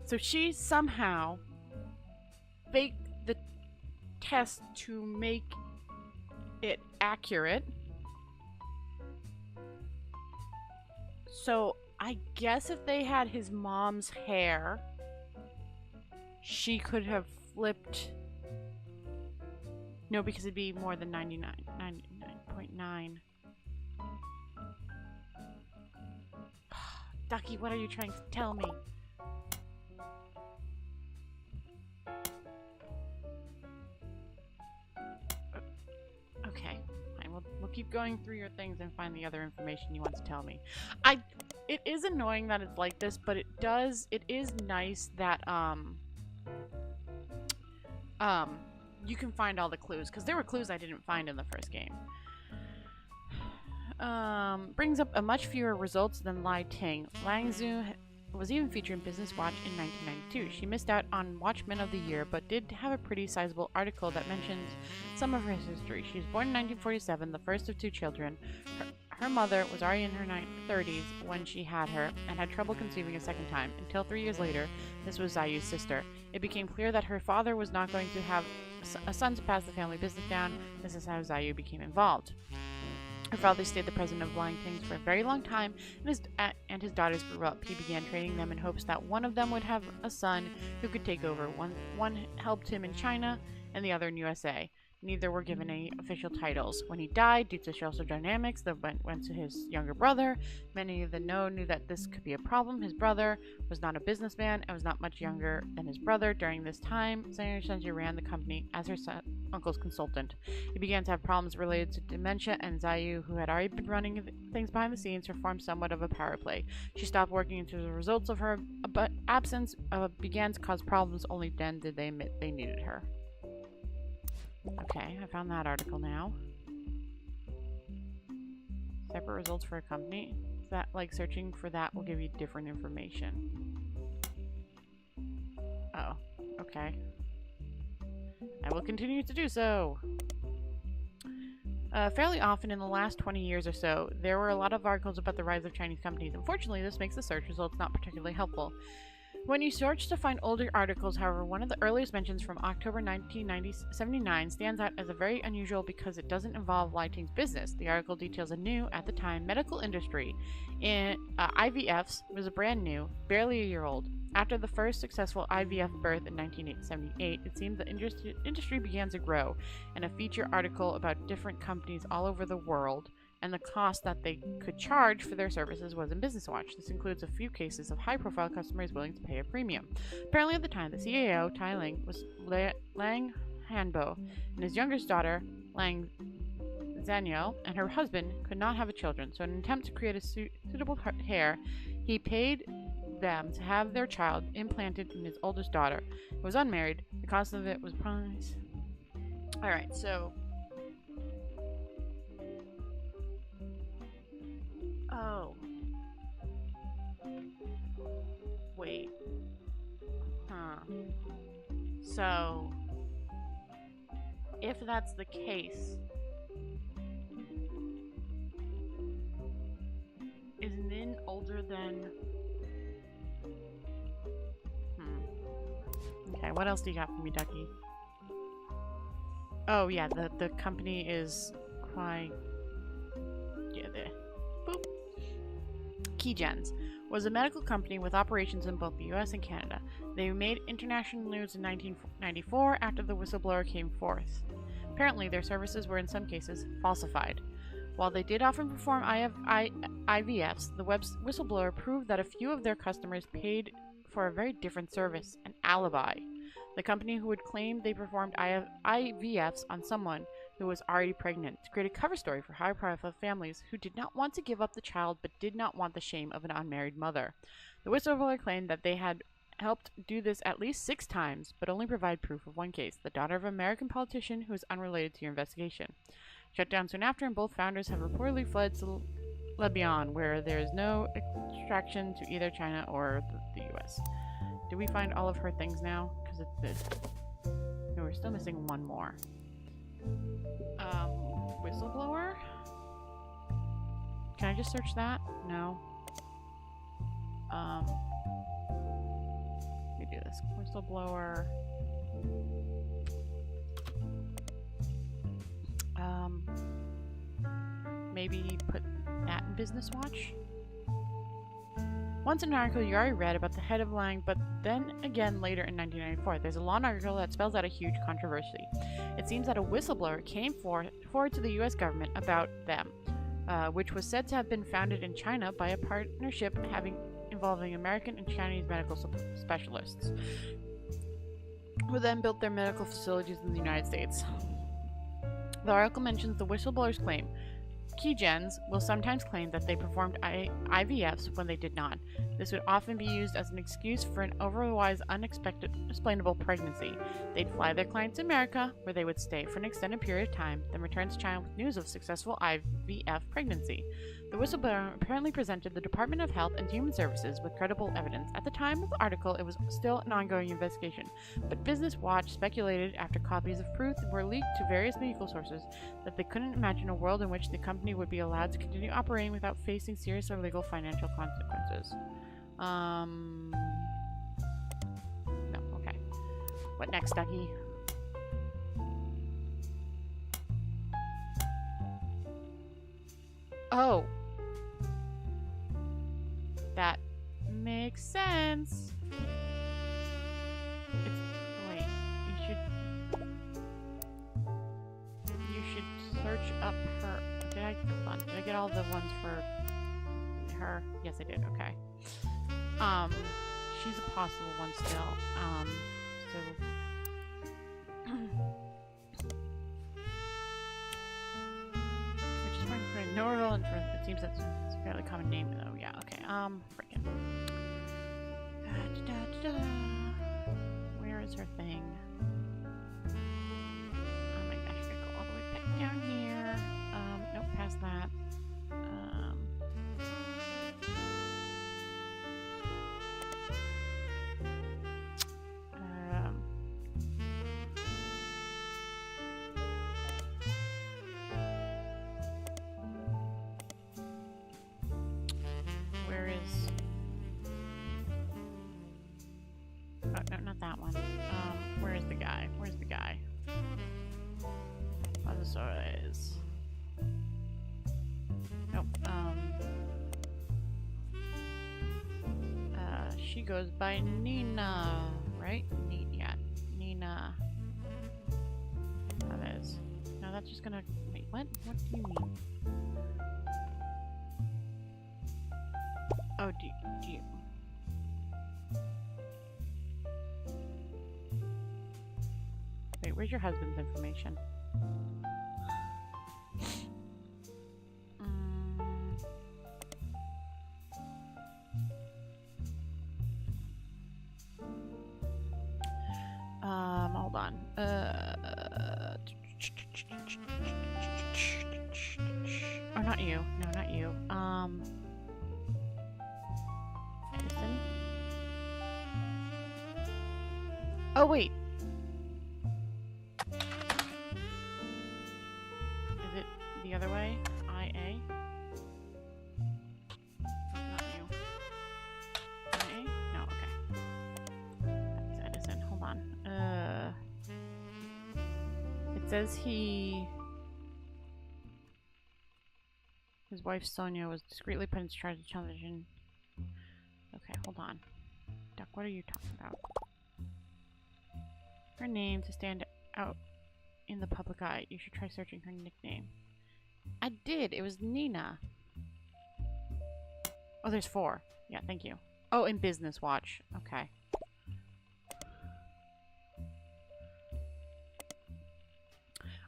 So she somehow faked the test to make it accurate. So I guess if they had his mom's hair, she could have flipped. No, because it'd be more than 99.9. Ducky, what are you trying to tell me? keep going through your things and find the other information you want to tell me. It is annoying that it's like this, but it is nice that you can find all the clues, because there were clues I didn't find in the first game. Brings up a much fewer results than Lai Ting. Lang Zhu was even featured in Business Watch in 1992. She missed out on Watchman of the Year, but did have a pretty sizable article that mentions some of her history. She was born in 1947, the first of 2 children. Her mother was already in her 30s when she had her, and had trouble conceiving a second time, until 3 years later. This was Zayu's sister. It became clear that her father was not going to have a son to pass the family business down. This is how Zayu became involved. Her father stayed the president of Blind Things for a very long time, and his daughters grew up. He began training them in hopes that one of them would have a son who could take over. One helped him in China, and the other in USA. Neither were given any official titles. When he died, due to social dynamics, that went to his younger brother. Many of the knew that this could be a problem. His brother was not a businessman and was not much younger than his brother. During this time, Senator Shenji ran the company as her uncle's consultant. He began to have problems related to dementia, and Zayu, who had already been running things behind the scenes, performed somewhat of a power play. She stopped working until the results of her absence began to cause problems. Only then did they admit they needed her. Okay, I found that article now. Separate results for a company. Is that like searching for that will give you different information? Oh, okay. I will continue to do so. Fairly often in the last 20 years or so, there were a lot of articles about the rise of Chinese companies. Unfortunately, this makes the search results not particularly helpful. When you search to find older articles, however, one of the earliest mentions from October 1979 stands out as a very unusual because it doesn't involve Lai Ting's business. The article details a new, at the time, medical industry. IVFs was a brand new, barely a year old. After the first successful IVF birth in 1978, it seems the industry began to grow, and a feature article about different companies all over the world and the cost that they could charge for their services was in Business Watch. This includes a few cases of high-profile customers willing to pay a premium. Apparently at the time, the CAO, Tai Ling, was Lang Hanbo, and his youngest daughter, Lang Zhanyao, and her husband could not have children, so in an attempt to create a suitable heir, he paid them to have their child implanted in his oldest daughter, who was unmarried. The cost of it was price. Alright, so... Oh. Wait. Huh. So, if that's the case, is Nin older than... Okay, what else do you got for me, Ducky? Oh, yeah, the company is quite... Yeah, there. Boop. Keygens was a medical company with operations in both the US and Canada. They made international news in 1994 after the whistleblower came forth. Apparently, their services were in some cases falsified. While they did often perform IVFs, the whistleblower proved that a few of their customers paid for a very different service, an alibi. The company who would claim they performed IVFs on someone who was already pregnant to create a cover story for high-profile families who did not want to give up the child but did not want the shame of an unmarried mother. The whistleblower claimed that they had helped do this at least 6 times, but only provide proof of one case, the daughter of an American politician who is unrelated to your investigation. Shut down soon after, and both founders have reportedly fled to Lebanon, where there is no extraction to either China or the US. Did we find all of her things now? Because it's this. No, we're still missing one more. Whistleblower? Can I just search that? No. Let me do this. Whistleblower. Maybe put that in Business Watch? Once in an article you already read about the head of Lang, but then again later in 1994, there's a long article that spells out a huge controversy. It seems that a whistleblower came forward to the US government about them, which was said to have been founded in China by a partnership involving American and Chinese medical specialists, who then built their medical facilities in the United States. The article mentions the whistleblower's claim Keygens will sometimes claim that they performed IVFs when they did not. This would often be used as an excuse for an otherwise unexplainable pregnancy. They'd fly their client to America, where they would stay for an extended period of time, then return to China with news of successful IVF pregnancy. The whistleblower apparently presented the Department of Health and Human Services with credible evidence. At the time of the article, it was still an ongoing investigation, but Business Watch speculated after copies of proof were leaked to various media sources that they couldn't imagine a world in which the company would be allowed to continue operating without facing serious or legal financial consequences. No, okay. What next, Ducky? Oh. That makes sense. Wait, you should search up her. Hold on, did I get all the ones for her? Yes, I did. Okay. She's a possible one still. Which is fine for Norville, and for it seems that's a fairly common name though. Yeah. Okay. Frickin'. Where is her thing? Oh my gosh, I gotta go all the way back down here. Nope, past that. Where is... Oh, no, not that one. Where is the guy? Where's the guy? Other's. Nope. She goes by Nina, right? Yeah, Nina. That is. No, that's just gonna. Wait, what? What do you mean? Oh, do you? Wait, where's your husband's information? Hold on. Oh, not you. No, not you. Edison? Oh, wait. Is it the other way? IA? Not you. IA? No, okay. That's Edison. Hold on. It says his wife Sonia was discreetly put in charge of television. Okay, hold on. Duck, what are you talking about? Her name to stand out in the public eye. You should try searching her nickname. I did. It was Nina. Oh, there's 4. Yeah, thank you. Oh, in Business Watch. Okay.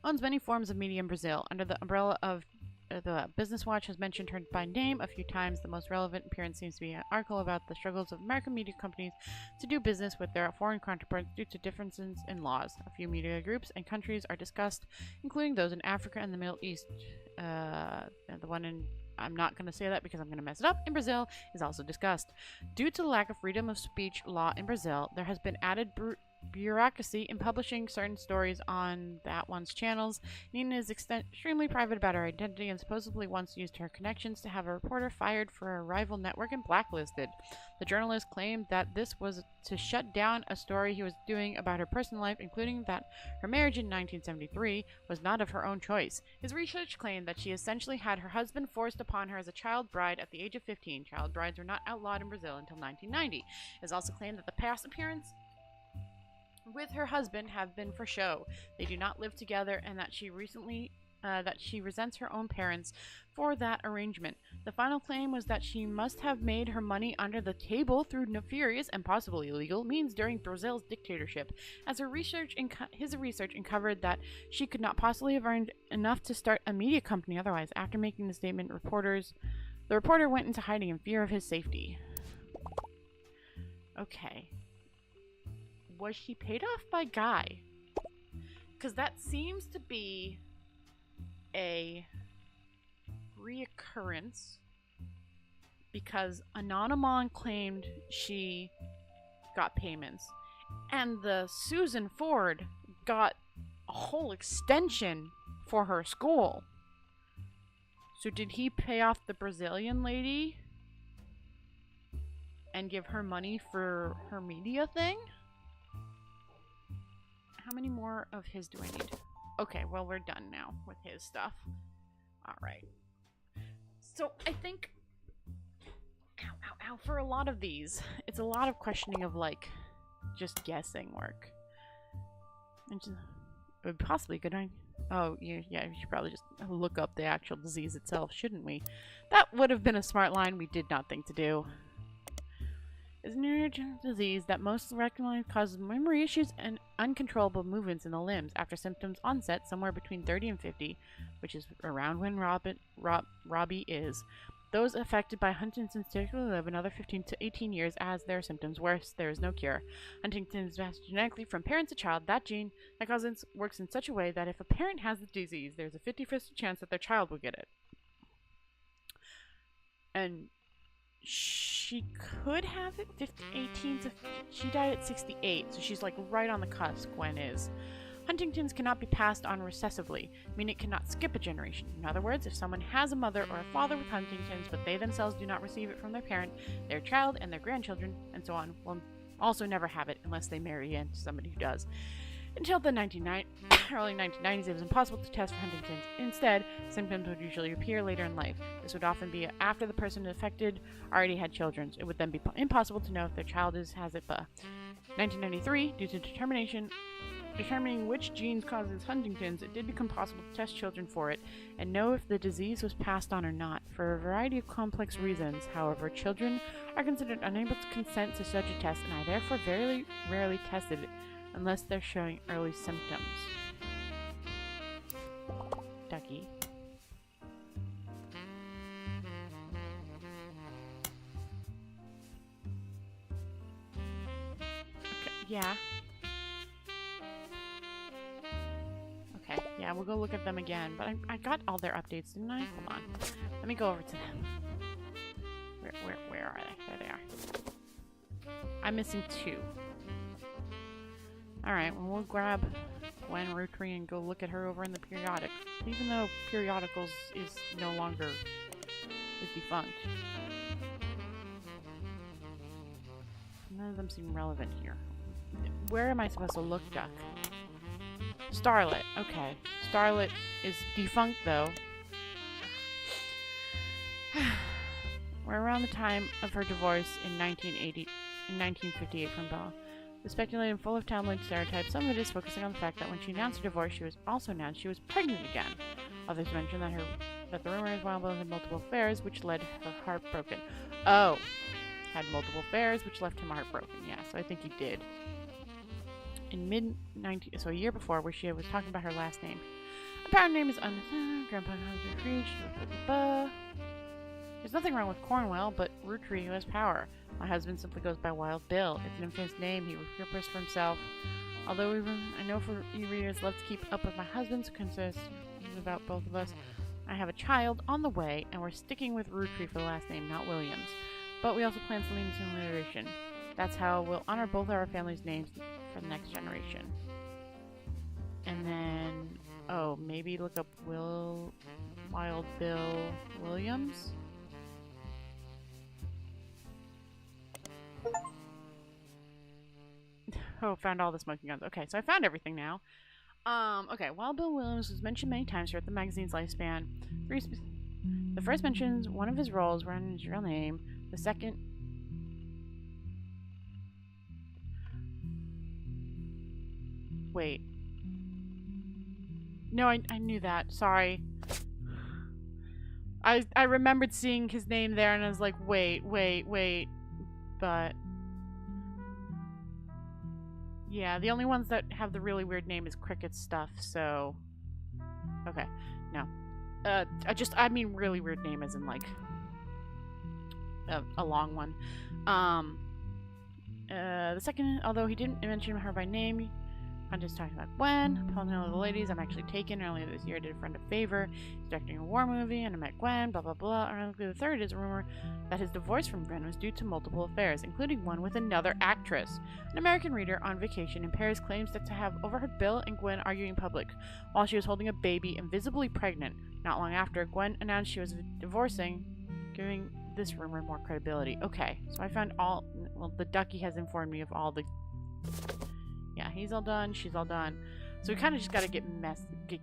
Owns many forms of media in Brazil. Under the umbrella of the Business Watch has mentioned her by name a few times. The most relevant appearance seems to be an article about the struggles of American media companies to do business with their foreign counterparts due to differences in laws. A few media groups and countries are discussed, including those in Africa and the Middle East. The one in... I'm not going to say that because I'm going to mess it up. In Brazil is also discussed. Due to the lack of freedom of speech law in Brazil, there has been added bureaucracy in publishing certain stories on that one's channels. Nina is extremely private about her identity and supposedly once used her connections to have a reporter fired for a rival network and blacklisted. The journalist claimed that this was to shut down a story he was doing about her personal life, including that her marriage in 1973 was not of her own choice. His research claimed that she essentially had her husband forced upon her as a child bride at the age of 15. Child brides were not outlawed in Brazil until 1990. It is also claimed that the past appearance with her husband have been for show. They do not live together, and that she recently that she resents her own parents for that arrangement. The final claim was that she must have made her money under the table through nefarious and possibly illegal means during Brazil's dictatorship, as his research uncovered that she could not possibly have earned enough to start a media company otherwise. After making the statement, the reporter went into hiding in fear of his safety. Okay. Was she paid off by Guy? Because that seems to be a reoccurrence, because Anonymon claimed she got payments, and the Susan Ford got a whole extension for her school. So did he pay off the Brazilian lady and give her money for her media thing? How many more of his do I need? Okay, well, we're done now with his stuff. Alright. So, I think... Ow, for a lot of these, it's a lot of questioning of, like, just guessing work. And just, it would possibly good idea. Oh, yeah, we should probably just look up the actual disease itself, shouldn't we? That would have been a smart line we did not think to do. Is a neurodegenerative disease that most recognized causes memory issues and uncontrollable movements in the limbs. After symptoms onset, somewhere between 30 and 50, which is around when Robbie is. Those affected by Huntington's typically live another 15 to 18 years as their symptoms worse. There is no cure. Huntington's is passed genetically from parent to child. That gene that causes works in such a way that if a parent has the disease, there's a 50-50 chance that their child will get it. And she could have it 18 to... She died at 68, so she's like right on the cusp, Gwen is. Huntington's cannot be passed on recessively, meaning it cannot skip a generation. In other words, if someone has a mother or a father with Huntington's, but they themselves do not receive it from their parent, their child and their grandchildren, and so on, will also never have it unless they marry into somebody who does. Until the early 1990s, it was impossible to test for Huntington's. Instead, symptoms would usually appear later in life. This would often be after the person affected already had children. It would then be impossible to know if their child has it. But 1993, due to determining which genes causes Huntington's, it did become possible to test children for it and know if the disease was passed on or not. For a variety of complex reasons, however, children are considered unable to consent to such a test and are therefore very rarely tested unless they're showing early symptoms. Ducky. Okay, yeah. Okay, yeah, we'll go look at them again. But I got all their updates, didn't I? Hold on. Let me go over to them. Where are they? There they are. I'm missing 2. Alright, well, we'll grab Gwen Rutry and go look at her over in the periodic. Even though periodicals is no longer defunct. None of them seem relevant here. Where am I supposed to look, Duck? Starlet. Okay. Starlet is defunct, though. We're around the time of her divorce in 1958 from Bella. The speculated full of tabloid stereotypes, some of it is focusing on the fact that when she announced her divorce, she was also announced she was pregnant again. Others mention that the rumor is Wild Bill had multiple affairs, which led her heartbroken. Oh, had multiple affairs, which left him heartbroken. Yeah, so I think he did. In mid-90s, so a year before, where she was talking about her last name. Apparent name is unknown. Grandpa has her reached. There's nothing wrong with Cornwell, but Rutry has power. My husband simply goes by Wild Bill. It's an infamous name. He repurposed for himself. Although I know for you readers love to keep up with my husband's concerns about both of us. I have a child on the way, and we're sticking with Rutry for the last name, not Williams. But we also plan to leave some alliteration. That's how we'll honor both our families' names for the next generation. And then, oh, maybe look up Wild Bill Williams? Oh, found all the smoking guns. Okay, so I found everything now. Okay, Wild Bill Williams was mentioned many times throughout the magazine's lifespan. The first mentions one of his roles were in his real name. The second... Wait. No, I knew that. Sorry. I remembered seeing his name there, and I was like, wait. But yeah, the only ones that have the really weird name is Cricket stuff. So okay, no. I mean really weird name as in like a long one. The second, although he didn't mention her by name, I'm just talking about Gwen. Telling all the ladies I'm actually taken. Earlier this year, I did a friend a favor. He's directing a war movie, and I met Gwen. Blah blah blah. Ironically, the third is a rumor that his divorce from Gwen was due to multiple affairs, including one with another actress. An American reader on vacation in Paris claims that to have overheard Bill and Gwen arguing in public while she was holding a baby and visibly pregnant. Not long after, Gwen announced she was divorcing, giving this rumor more credibility. Okay, so I found all. Well, the ducky has informed me of all the. Yeah, he's all done. She's all done. So we kind of just got to get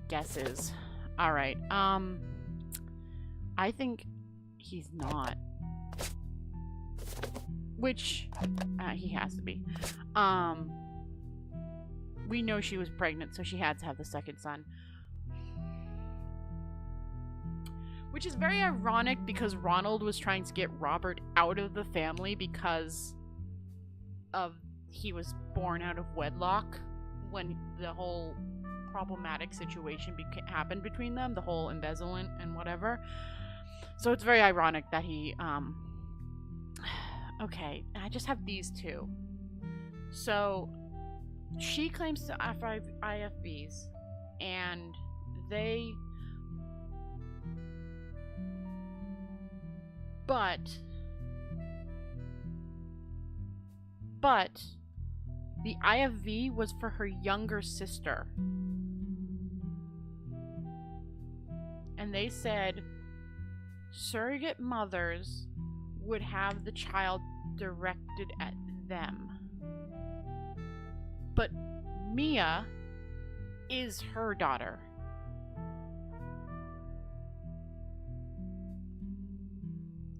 guesses. All right. I think he's not. Which he has to be. We know she was pregnant, so she had to have the second son. Which is very ironic because Ronald was trying to get Robert out of the family because of he was born out of wedlock when the whole problematic situation happened between them, the whole embezzlement and whatever. So it's very ironic that he okay, I just have these two. So she claims to IFBs and they but the IFV was for her younger sister. And they said surrogate mothers would have the child directed at them. But Mia is her daughter.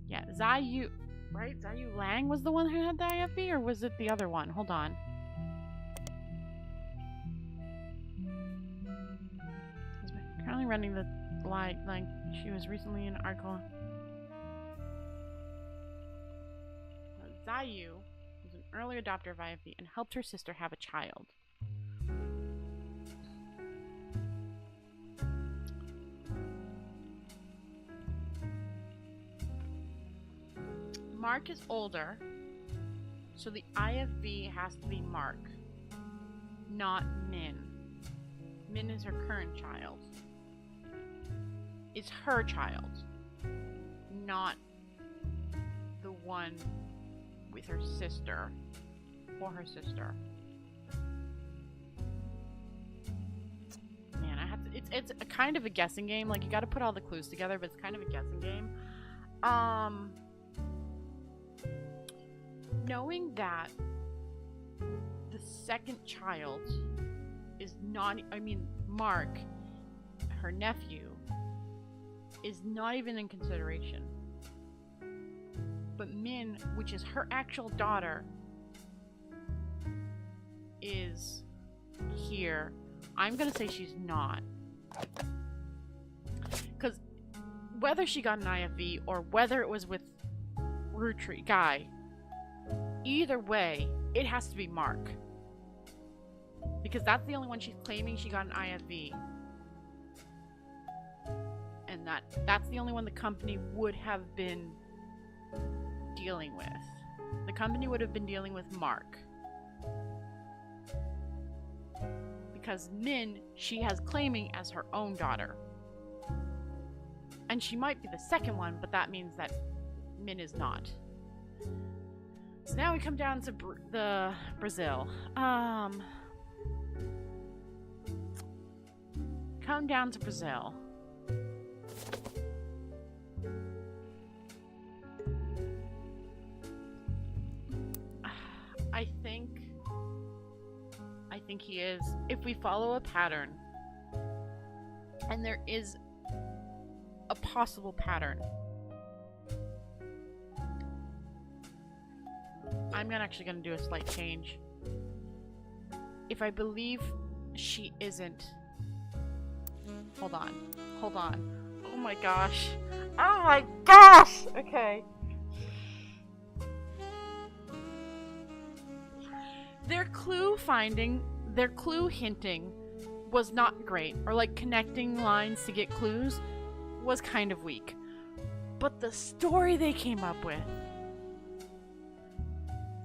Yeah, Zayu, right? Zayu Lang was the one who had the IFV, or was it the other one? Hold on. Currently running the like she was recently in an article. Zayu was an early adopter of IFV and helped her sister have a child. Mark is older, so the IFV has to be Mark, not Min. Min is her current child. It's her child, not the one with her sister, or her sister. Man, I have to. It's a kind of a guessing game. Like you got to put all the clues together, but it's kind of a guessing game. Knowing that the second child is not, I mean, Mark, her nephew, is not even in consideration. But Min, which is her actual daughter, is here. I'm gonna say she's not. Because whether she got an IFV or whether it was with Rutri Guy, either way, it has to be Mark. Because that's the only one she's claiming she got an IFV. And that's the only one the company would have been dealing with. The company would have been dealing with Mark. Because Min, she has claiming as her own daughter. And she might be the second one, but that means that Min is not. So now we come down to the Brazil. Come down to Brazil. I think he is. If we follow a pattern, and there is a possible pattern, I'm actually going to do a slight change. If I believe she isn't Hold on. Hold on. Oh my gosh. Oh my gosh! Okay. Their clue hinting was not great, or like connecting lines to get clues was kind of weak. But the story they came up with,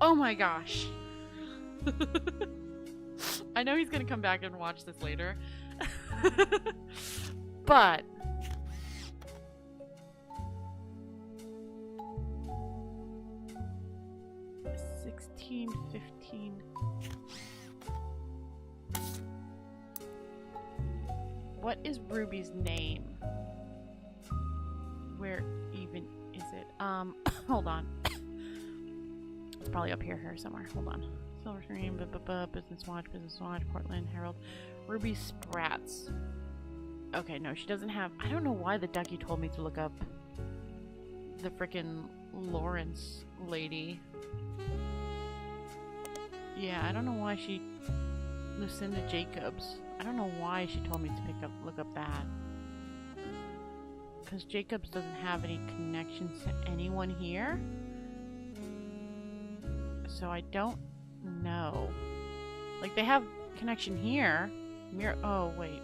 oh my gosh. I know he's gonna come back and watch this later. But $16, $15. What is Ruby's name? Where even is it? Hold on. It's probably up here somewhere. Hold on. Silver Screen, Business Watch, Portland Herald. Ruby Sprats. Okay, no, she doesn't have... I don't know why the ducky told me to look up the frickin' Lawrence lady. Yeah, I don't know why she... Lucinda Jacobs. I don't know why she told me to look up that. Because Jacobs doesn't have any connections to anyone here. So I don't know. Like, they have connection here. Oh, wait.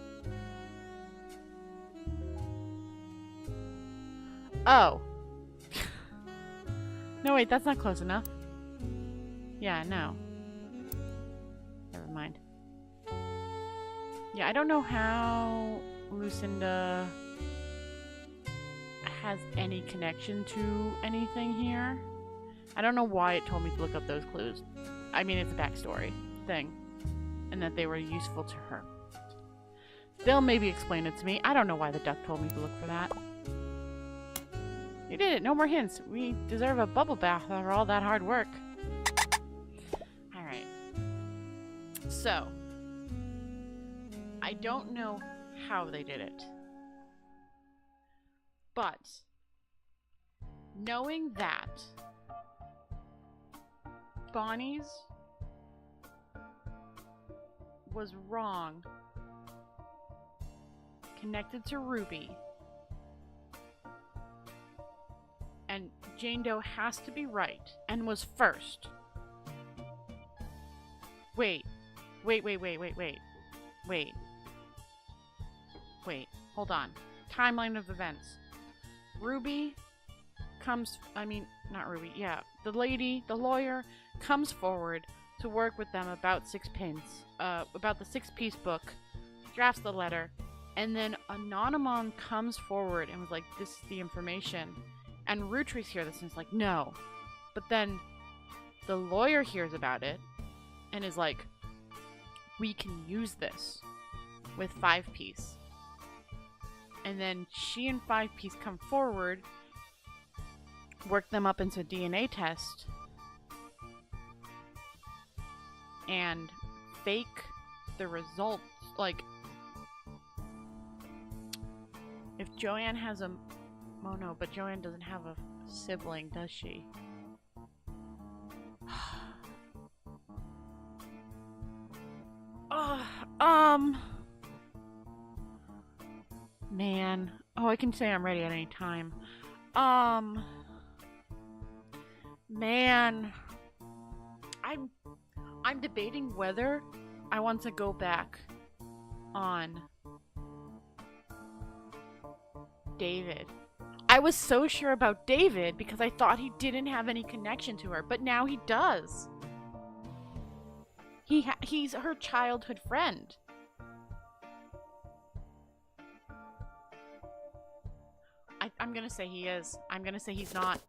Oh. No, wait, that's not close enough. Yeah, no. Never mind. Yeah, I don't know how Lucinda has any connection to anything here. I don't know why it told me to look up those clues. I mean, it's a backstory thing. And that they were useful to her. They'll maybe explain it to me. I don't know why the duck told me to look for that. You did it. No more hints. We deserve a bubble bath after all that hard work. Alright. So. I don't know how they did it. But. Knowing that. Bonnie's was wrong. Connected to Ruby. And Jane Doe has to be right. And was first. Wait. Wait. Hold on. Timeline of events. Ruby comes... I mean, not Ruby. Yeah. The lawyer, comes forward to work with them about about the 6-piece book. Drafts the letter. And then Anonymon comes forward and was like, this is the information. And Rutree's hears this and is like, no. But then the lawyer hears about it and is like, we can use this with 5-piece. And then she and 5-piece come forward, work them up into a DNA test, and fake the results. Like, if Joanne has a... Oh no, but Joanne doesn't have a sibling, does she? Man. Oh, I can say I'm ready at any time. Man. I'm debating whether I want to go back on David. I was so sure about David because I thought he didn't have any connection to her, but now he does. He's her childhood friend. I'm gonna say he is. I'm gonna say he's not.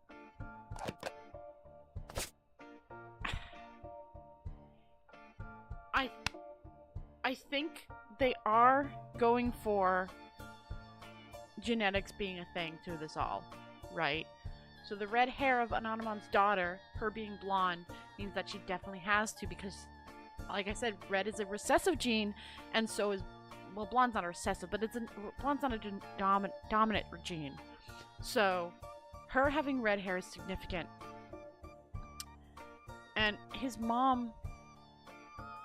I think they are going for genetics being a thing through this all, right? So the red hair of Anonymon's daughter, her being blonde, means that she definitely has to, because, like I said, red is a recessive gene, and so is, well, blonde's not a recessive, but blonde's not a dominant gene. So her having red hair is significant. And his mom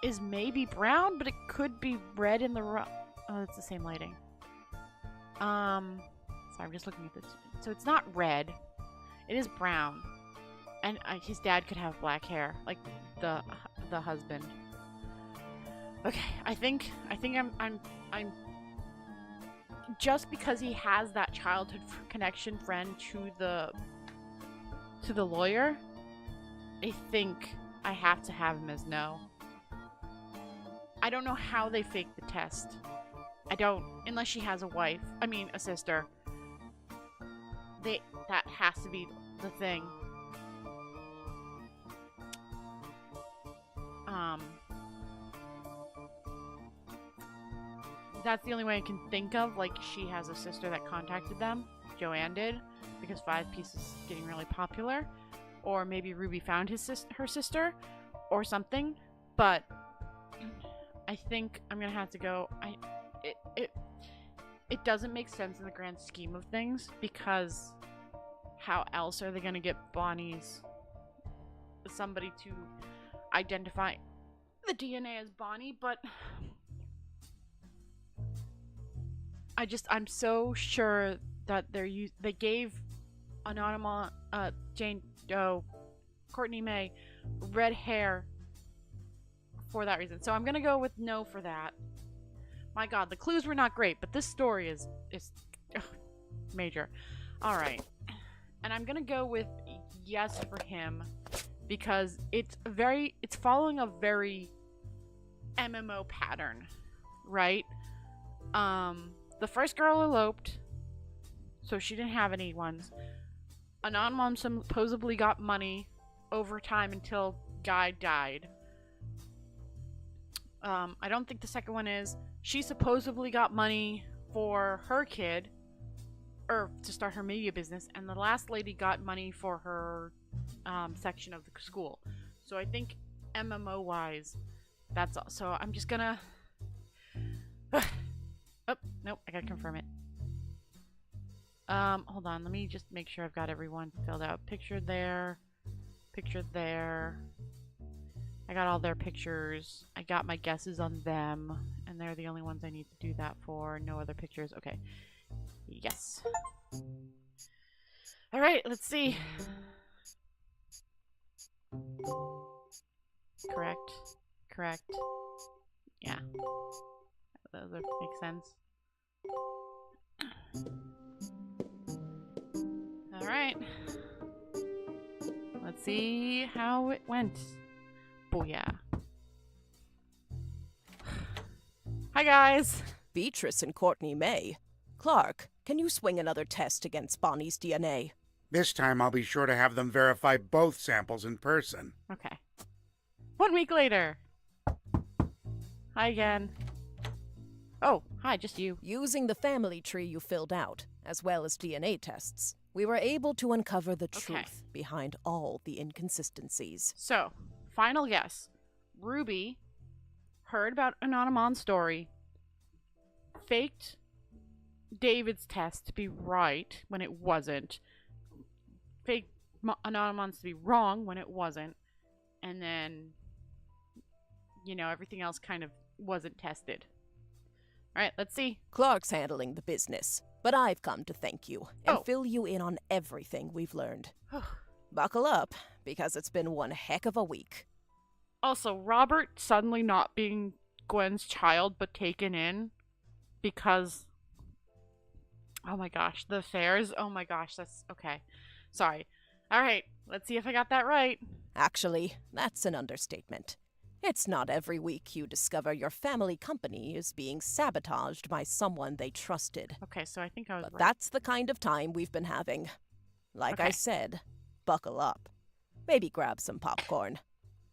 is maybe brown, but it could be red in the oh, it's the same lighting. Sorry, I'm just looking at this. So it's not red. It is brown. And his dad could have black hair, like the husband. Okay, I think I'm just because he has that childhood connection friend to the lawyer, I think I have to have him as no. I don't know how they faked the test. I don't, unless she has a sister. That has to be the thing. That's the only way I can think of. Like, she has a sister that contacted them. Joanne did, because Five Piece is getting really popular. Or maybe Ruby found her sister, or something. But I think I'm gonna have to go. It doesn't make sense in the grand scheme of things, because how else are they gonna get Bonnie's somebody to identify the DNA as Bonnie? But I'm so sure that they gave Anonymous, Jane Doe, Courtney May, red hair for that reason. So I'm gonna go with no for that. My God, the clues were not great, but this story is major. All right, and I'm gonna go with yes for him because it's following a very MMO pattern, right? The first girl eloped, so she didn't have any ones. Anonymous supposedly got money over time until Guy died. I don't think the second one is. She supposedly got money for her kid, or to start her media business, and the last lady got money for her section of the school. So I think MMO-wise, that's all. So I'm just gonna... Oh, nope, I gotta confirm it. Hold on, let me just make sure I've got everyone filled out. Picture there. Picture there. I got all their pictures. I got my guesses on them. And they're the only ones I need to do that for. No other pictures. Okay. Yes. Alright, let's see. Correct. Correct. Yeah. Those make sense. Alright. Let's see how it went. Booyah. Hi, guys. Beatrice and Courtney May. Clark, can you swing another test against Bonnie's DNA? This time I'll be sure to have them verify both samples in person. Okay. 1 week later. Hi again. Oh, hi, just you. Using the family tree you filled out, as well as DNA tests, we were able to uncover the truth behind all the inconsistencies. So, final guess. Ruby heard about Anonymon's story, faked David's test to be right when it wasn't, faked Anonymon's to be wrong when it wasn't, and then, everything else kind of wasn't tested. Alright, let's see. Clark's handling the business, but I've come to thank you and fill you in on everything we've learned. Buckle up, because it's been one heck of a week. Also, Robert suddenly not being Gwen's child, but taken in because... Oh my gosh, the affairs. Oh my gosh, that's... Okay. Sorry. Alright, let's see if I got that right. Actually, that's an understatement. It's not every week you discover your family company is being sabotaged by someone they trusted. Okay, so I think I was But right. that's the kind of time we've been having. Like I Okay. said, buckle up. Maybe grab some popcorn.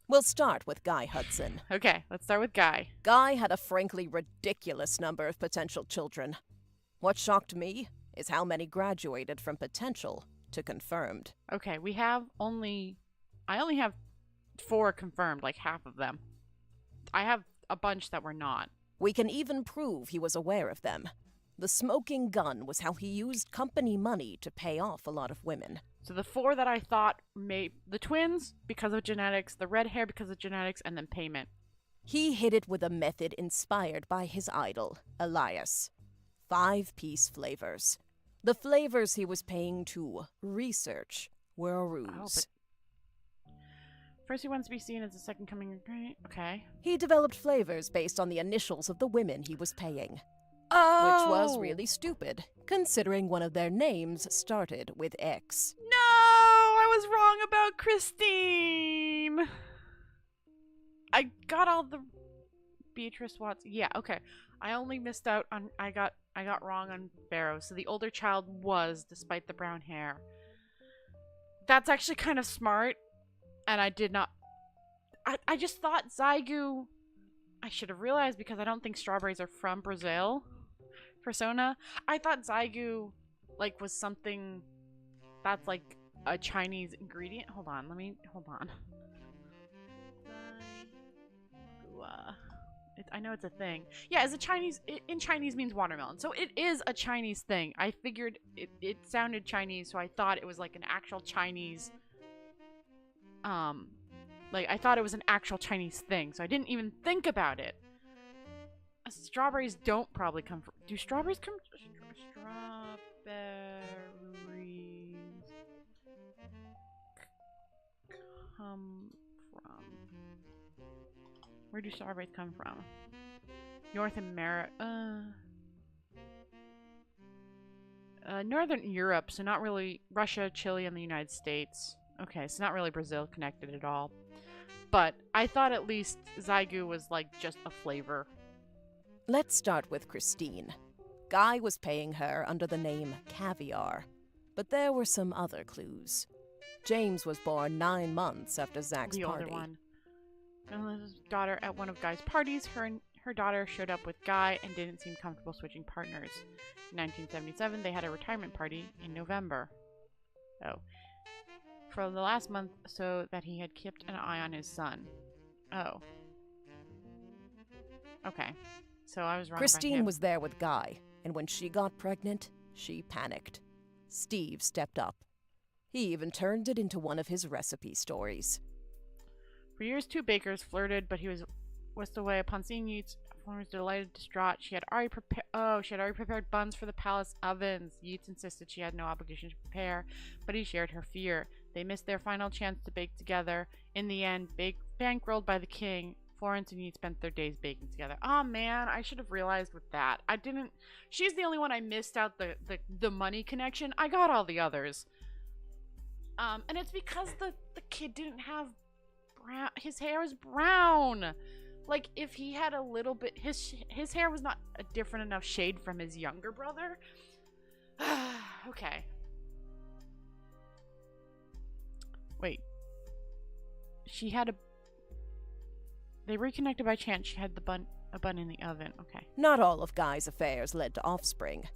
We'll start with Guy Hudson. Okay, let's start with Guy. Guy had a frankly ridiculous number of potential children. What shocked me is how many graduated from potential to confirmed. Okay, I only have 4 confirmed, like half of them. I have a bunch that were not. We can even prove he was aware of them. The smoking gun was how he used company money to pay off a lot of women. So the 4 that I thought the twins because of genetics, the red hair because of genetics, and then payment. He hid it with a method inspired by his idol, Elias. 5-piece flavors. The flavors he was paying to research were a ruse. First he wants to be seen as the second coming of Christ. Okay. He developed flavors based on the initials of the women he was paying, Oh! which was really stupid, considering one of their names started with X. No! I was wrong about Christine! I got all the Beatrice Watts. Yeah, okay. I only missed out on I got wrong on Barrow. So the older child was, despite the brown hair. That's actually kind of smart. And I did not I just thought Zygu, I should have realized because I don't think strawberries are from Brazil. Persona. I thought Zygu like was something that's like a Chinese ingredient. Hold on. I know it's a thing. Yeah, it's a Chinese. In Chinese means watermelon, so it is a Chinese thing. I figured it sounded Chinese, so I thought it was like an actual Chinese. Like I thought it was an actual Chinese thing, so I didn't even think about it. Strawberries don't probably come from. Do strawberries come? Strawberries come from? Where do strawberries come from? North America. Northern Europe, so not really Russia, Chile, and the United States. Okay, so not really Brazil connected at all. But I thought at least Zygu was like just a flavor. Let's start with Christine. Guy was paying her under the name Caviar, but there were some other clues. James was born 9 months after Zach's The party. older one. His daughter at one of Guy's parties. Her daughter showed up with Guy and didn't seem comfortable switching partners. In 1977, they had a retirement party in November. Oh. For the last month, so that he had kept an eye on his son. Oh. Okay. So I was wrong about Christine him. was there with Guy, and when she got pregnant, she panicked. Steve stepped up. He even turned it into one of his recipe stories. For years, two bakers flirted, but he was whisked away upon seeing Yeats. Flora was delighted, distraught. She had already prepared buns for the palace ovens. Yeats insisted she had no obligation to prepare, but he shared her fear. They missed their final chance to bake together. In the end, bankrolled by the king, Florence and Yeats spent their days baking together. Oh man, I should have realized with that. I didn't. She's the only one I missed out the money connection. I got all the others. And it's because the kid didn't have brown. His hair is brown. Like if he had a little bit, his hair was not a different enough shade from his younger brother. Okay. Wait. She had a. They reconnected by chance. She had a bun in the oven. Okay. Not all of Guy's affairs led to offspring.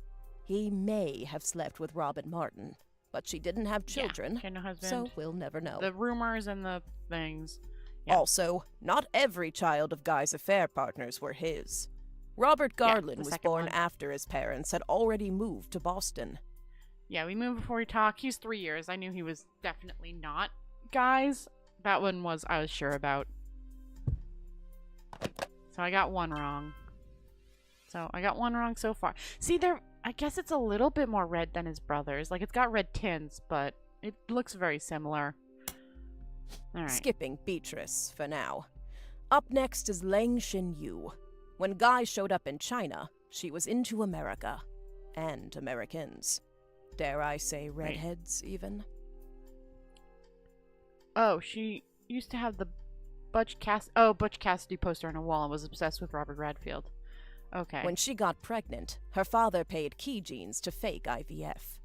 He may have slept with Robin Martin, but she didn't have children, she had no husband. so we'll never know. The rumors and the things. Yeah. Also, not every child of Guy's affair partners were his. Robert Garland the was second born one. after his parents had already moved to Boston. Yeah, we moved before we talk. He's 3 years. I knew he was definitely not Guys. That one I was sure about. So I got one wrong. So far. See, I guess it's a little bit more red than his brother's. Like, it's got red tints, but it looks very similar. Alright. Skipping Beatrice for now. Up next is Lang Xin-yu. When Guy showed up in China, she was into America. And Americans. Dare I say redheads, even? Oh, she used to have the Butch Cassidy poster on a wall and was obsessed with Robert Redfield. Okay. When she got pregnant, her father paid key genes to fake IVF.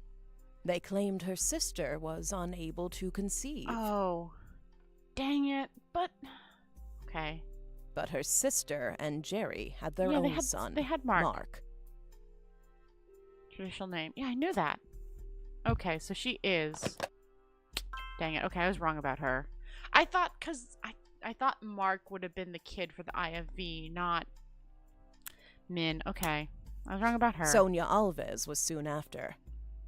They claimed her sister was unable to conceive. Oh. Dang it. But okay. But her sister and Jerry had their Yeah, own son. They had Mark. Traditional name. Yeah, I knew that. Okay, so she is. Dang it. Okay, I was wrong about her. I thought, because I thought Mark would have been the kid for the IFV, not Min. Okay. I was wrong about her. Sonia Alves was soon after.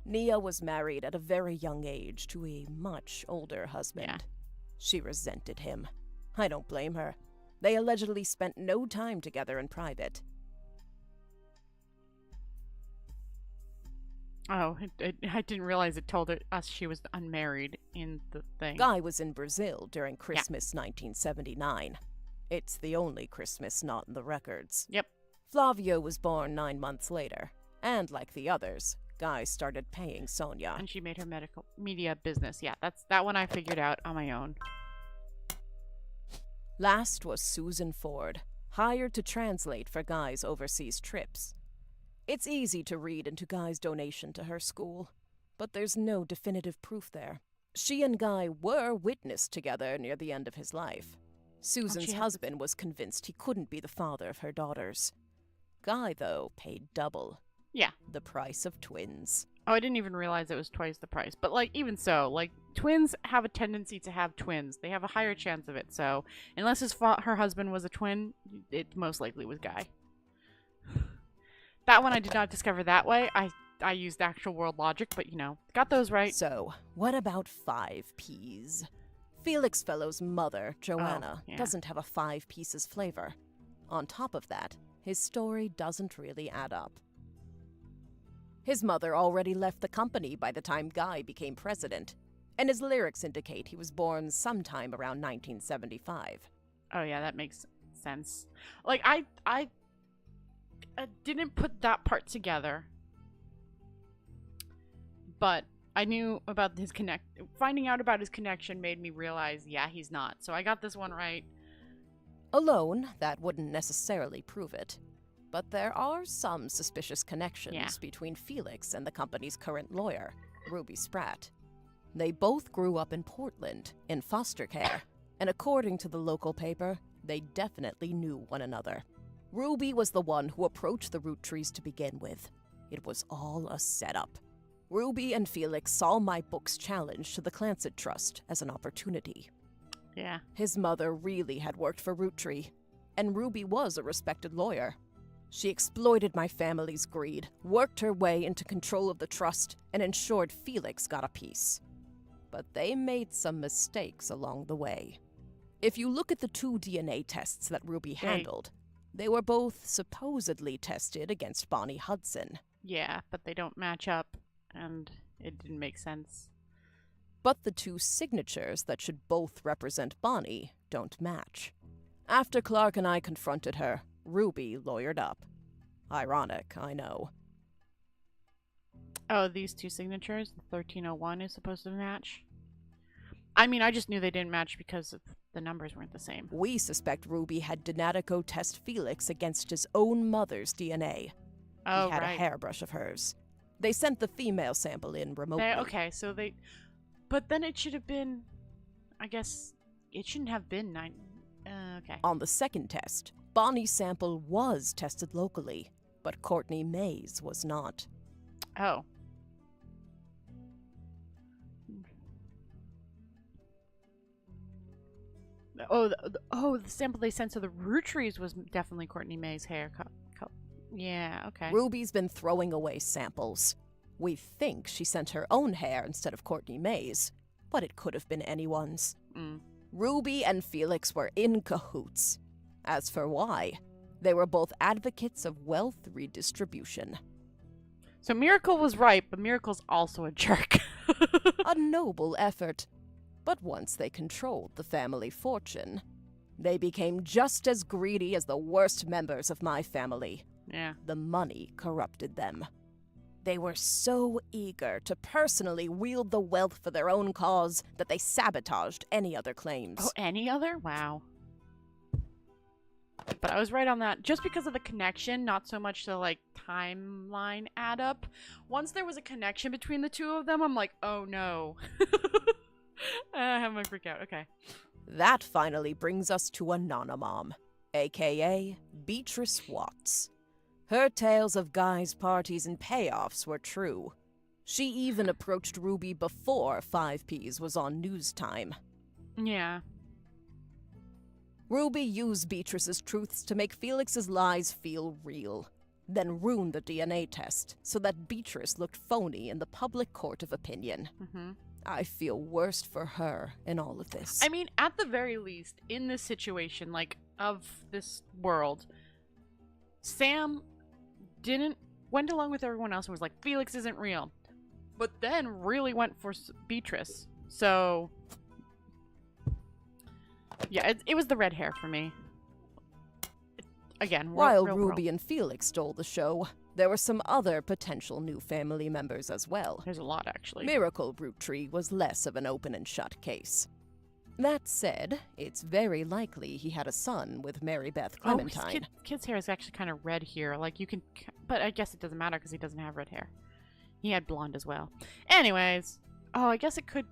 Nia was married at a very young age to a much older husband. Yeah. She resented him. I don't blame her. They allegedly spent no time together in private. Oh, I didn't realize it told us she was unmarried in the thing. Guy was in Brazil during Christmas 1979. It's the only Christmas not in the records. Yep. Flavio was born 9 months later, and like the others, Guy started paying Sonia. And she made her medical media business. Yeah, that one I figured out on my own. Last was Susan Ford, hired to translate for Guy's overseas trips. It's easy to read into Guy's donation to her school, but there's no definitive proof there. She and Guy were witnessed together near the end of his life. Susan's husband was convinced he couldn't be the father of her daughters. Guy, though, paid double. Yeah. The price of twins. Oh, I didn't even realize it was twice the price. But, like, even so, like, twins have a tendency to have twins. They have a higher chance of it, so unless her husband was a twin, it most likely was Guy. That one I did not discover that way. I used actual world logic, but, you know, got those right. So, what about 5 Ps? Felix Fellow's mother, Joanna, doesn't have a 5 pieces flavor. On top of that, his story doesn't really add up. His mother already left the company by the time Guy became president, and his lyrics indicate he was born sometime around 1975. Oh yeah, that makes sense. Like, I didn't put that part together, but I knew about his finding out about his connection made me realize, yeah, he's not. So I got this one right. Alone, that wouldn't necessarily prove it. But there are some suspicious connections between Felix and the company's current lawyer, Ruby Spratt. They both grew up in Portland, in foster care, and according to the local paper, they definitely knew one another. Ruby was the one who approached the root trees to begin with. It was all a setup. Ruby and Felix saw my book's challenge to the Clancet Trust as an opportunity. Yeah. His mother really had worked for Root Tree, and Ruby was a respected lawyer. She exploited my family's greed, worked her way into control of the trust, and ensured Felix got a piece. But they made some mistakes along the way. If you look at the 2 DNA tests that Ruby handled, they were both supposedly tested against Bonnie Hudson. Yeah, but they don't match up, and it didn't make sense. But the 2 signatures that should both represent Bonnie don't match. After Clark and I confronted her, Ruby lawyered up. Ironic, I know. Oh, these 2 signatures, the 1301 is supposed to match? I mean, I just knew they didn't match because the numbers weren't the same. We suspect Ruby had Donatico test Felix against his own mother's DNA. Oh, he had right. a hairbrush of hers. They sent the female sample in remotely. But then it should have been, I guess, it shouldn't have been 9. Okay. On the second test, Bonnie's sample was tested locally, but Courtney Mays was not. Oh. The sample they sent to the root trees was definitely Courtney May's hair. Yeah, okay. Ruby's been throwing away samples. We think she sent her own hair instead of Courtney May's, but it could have been anyone's. Ruby and Felix were in cahoots. As for why, they were both advocates of wealth redistribution. So Miracle was right, but Miracle's also a jerk. A noble effort. But once they controlled the family fortune, they became just as greedy as the worst members of my family. Yeah. The money corrupted them. They were so eager to personally wield the wealth for their own cause that they sabotaged any other claims. Oh, any other? Wow. But I was right on that. Just because of the connection, not so much the, like, timeline add up. Once there was a connection between the 2 of them, I'm like, oh no. I have my freak out. Okay. That finally brings us to Anonymom, aka Beatrice Watts. Her tales of guys' parties and payoffs were true. She even approached Ruby before 5Ps was on news time. Yeah. Ruby used Beatrice's truths to make Felix's lies feel real, then ruined the DNA test so that Beatrice looked phony in the public court of opinion. I feel worst for her in all of this. I mean, at the very least, in this situation, like, of this world, Sam went along with everyone else and was like, Felix isn't real. but then really went for Beatrice. So, yeah, it was the red hair for me. Again, While real Ruby world. and Felix stole the show, there were some other potential new family members as well. There's a lot, actually. Miracle Root Tree was less of an open and shut case. That said, it's very likely he had a son with Mary Beth Clementine. Oh, his kid's hair is actually kind of red here. Like, you can... But I guess it doesn't matter because he doesn't have red hair. He had blonde as well. Anyways. Oh, I guess it could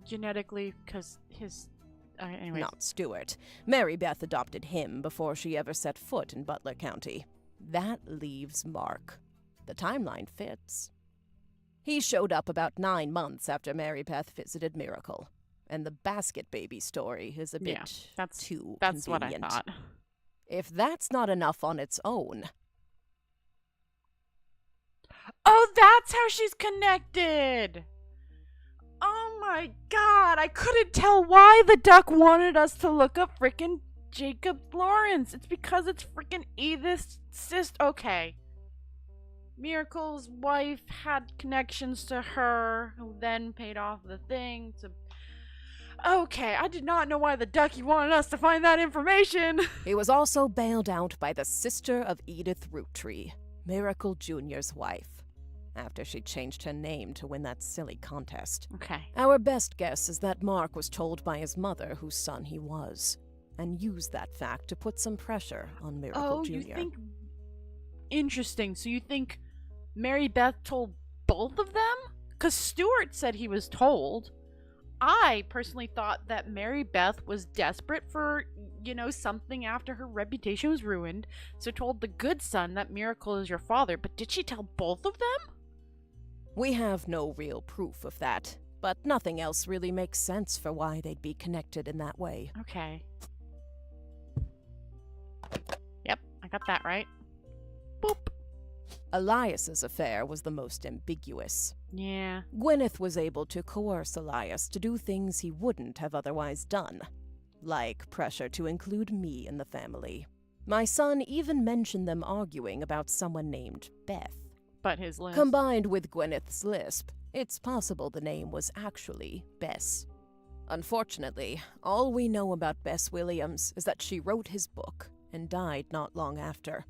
genetically because his... anyways. Not Stuart. Mary Beth adopted him before she ever set foot in Butler County. That leaves Mark. The timeline fits. He showed up about 9 months after Mary Beth visited Miracle. And the basket baby story is a bit too That's convenient. what I thought. If that's not enough on its own, Oh, that's how she's connected! Oh my god, I couldn't tell why the duck wanted us to look up frickin' Jacob Lawrence. It's because it's frickin' Edith's sister. Okay. Miracle's wife had connections to her, who then paid off the thing to... Okay, I did not know why the ducky wanted us to find that information. he was also bailed out by the sister of Edith Roottree, Miracle Jr.'s wife, after she changed her name to win that silly contest. Okay. Our best guess is that Mark was told by his mother whose son he was, and used that fact to put some pressure on Miracle Jr. You think... Interesting. So you think Mary Beth told both of them? Because Stuart said he was told. I personally thought that Mary Beth was desperate for, something after her reputation was ruined, so told the good son that Miracle is your father, but did she tell both of them? We have no real proof of that, but nothing else really makes sense for why they'd be connected in that way. Okay. Yep, I got that right. Boop. Elias's affair was the most ambiguous. Yeah. Gwyneth was able to coerce Elias to do things he wouldn't have otherwise done, like pressure to include me in the family. My son even mentioned them arguing about someone named Beth. But his list. Combined with Gwyneth's lisp, it's possible the name was actually Bess. Unfortunately, all we know about Bess Williams is that she wrote his book and died not long after,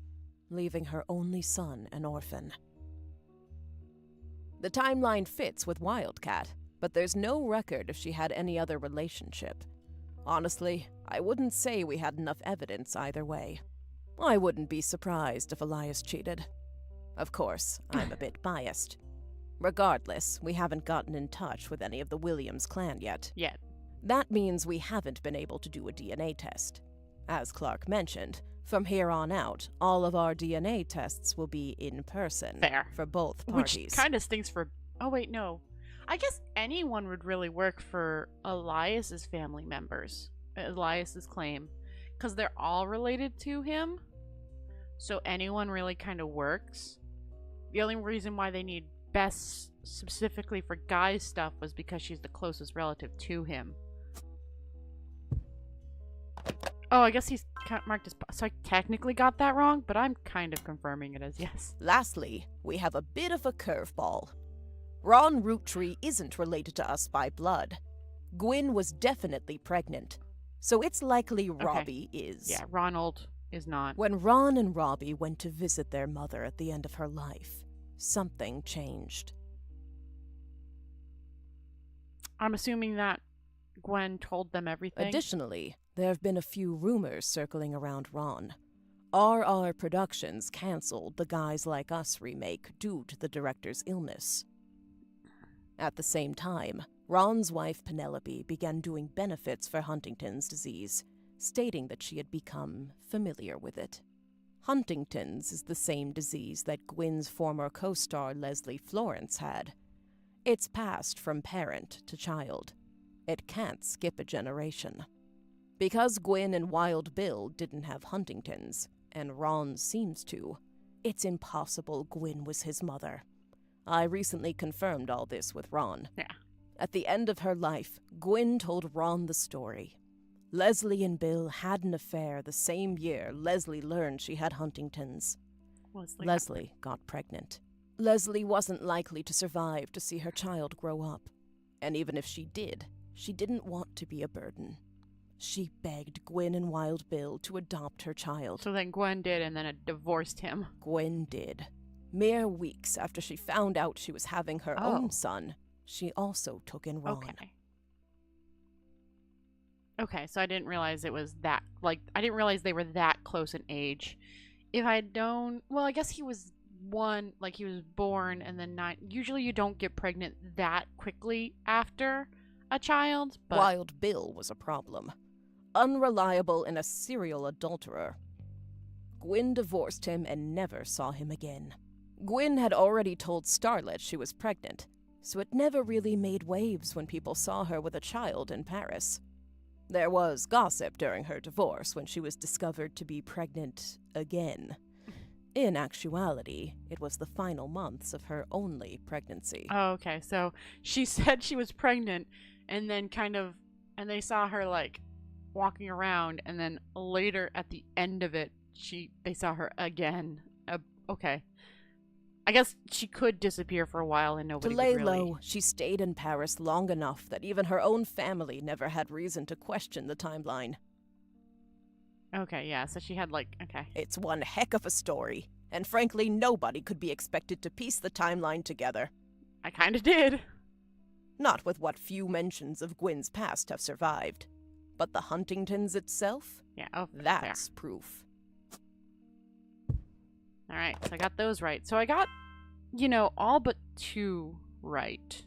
leaving her only son an orphan. The timeline fits with Wildcat, but there's no record if she had any other relationship. Honestly, I wouldn't say we had enough evidence either way. I wouldn't be surprised if Elias cheated. Of course, I'm a bit biased. Regardless, we haven't gotten in touch with any of the Williams clan yet. That means we haven't been able to do a DNA test. As Clark mentioned, from here on out, all of our DNA tests will be in person. Fair. For both parties. Which kind of stinks for... Oh, wait, no. I guess anyone would really work for Elias's family members. Elias's claim. Because they're all related to him. So anyone really kind of works. The only reason why they need Bess specifically for Guy's stuff was because she's the closest relative to him. Oh, I guess he's marked as... So I technically got that wrong, but I'm kind of confirming it as yes. Lastly, we have a bit of a curveball. Ron Roottree isn't related to us by blood. Gwyn was definitely pregnant, so it's likely Robbie is. Yeah, Ronald is not. When Ron and Robbie went to visit their mother at the end of her life, something changed. I'm assuming that Gwen told them everything. Additionally, there have been a few rumors circling around Ron. RR Productions canceled the Guys Like Us remake due to the director's illness. At the same time, Ron's wife Penelope began doing benefits for Huntington's disease, stating that she had become familiar with it. Huntington's is the same disease that Gwyn's former co-star Leslie Florence had. It's passed from parent to child. It can't skip a generation. Because Gwyn and Wild Bill didn't have Huntington's, and Ron seems to, it's impossible Gwyn was his mother. I recently confirmed all this with Ron. Yeah. At the end of her life, Gwyn told Ron the story. Leslie and Bill had an affair the same year Leslie learned she had Huntington's. Leslie got pregnant. Leslie wasn't likely to survive to see her child grow up. And even if she did, she didn't want to be a burden. She begged Gwyn and Wild Bill to adopt her child. So then Gwen did, and then it divorced him. Gwen did. Mere weeks after she found out she was having her own son, she also took in Ron. Okay. Okay, so I didn't realize it was that, like, I didn't realize they were that close in age. If I had known, well, I guess he was he was born and then 9. Usually you don't get pregnant that quickly after a child, but... Wild Bill was a problem. Unreliable and a serial adulterer. Gwyn divorced him and never saw him again. Gwyn had already told Starlet she was pregnant, so it never really made waves when people saw her with a child in Paris. There was gossip during her divorce when she was discovered to be pregnant again. In actuality, it was the final months of her only pregnancy. Oh, okay. So she said she was pregnant, and then and they saw her, like, walking around, and then later at the end of it, they saw her again. Okay. I guess she could disappear for a while and nobody would really... To lay low, she stayed in Paris long enough that even her own family never had reason to question the timeline. Okay, yeah, so she had, like, okay. It's one heck of a story, and frankly, nobody could be expected to piece the timeline together. I kinda did. Not with what few mentions of Gwyn's past have survived. But the Huntingtons itself? Yeah, that's proof. Alright, so I got those right. So I got, all but 2 right.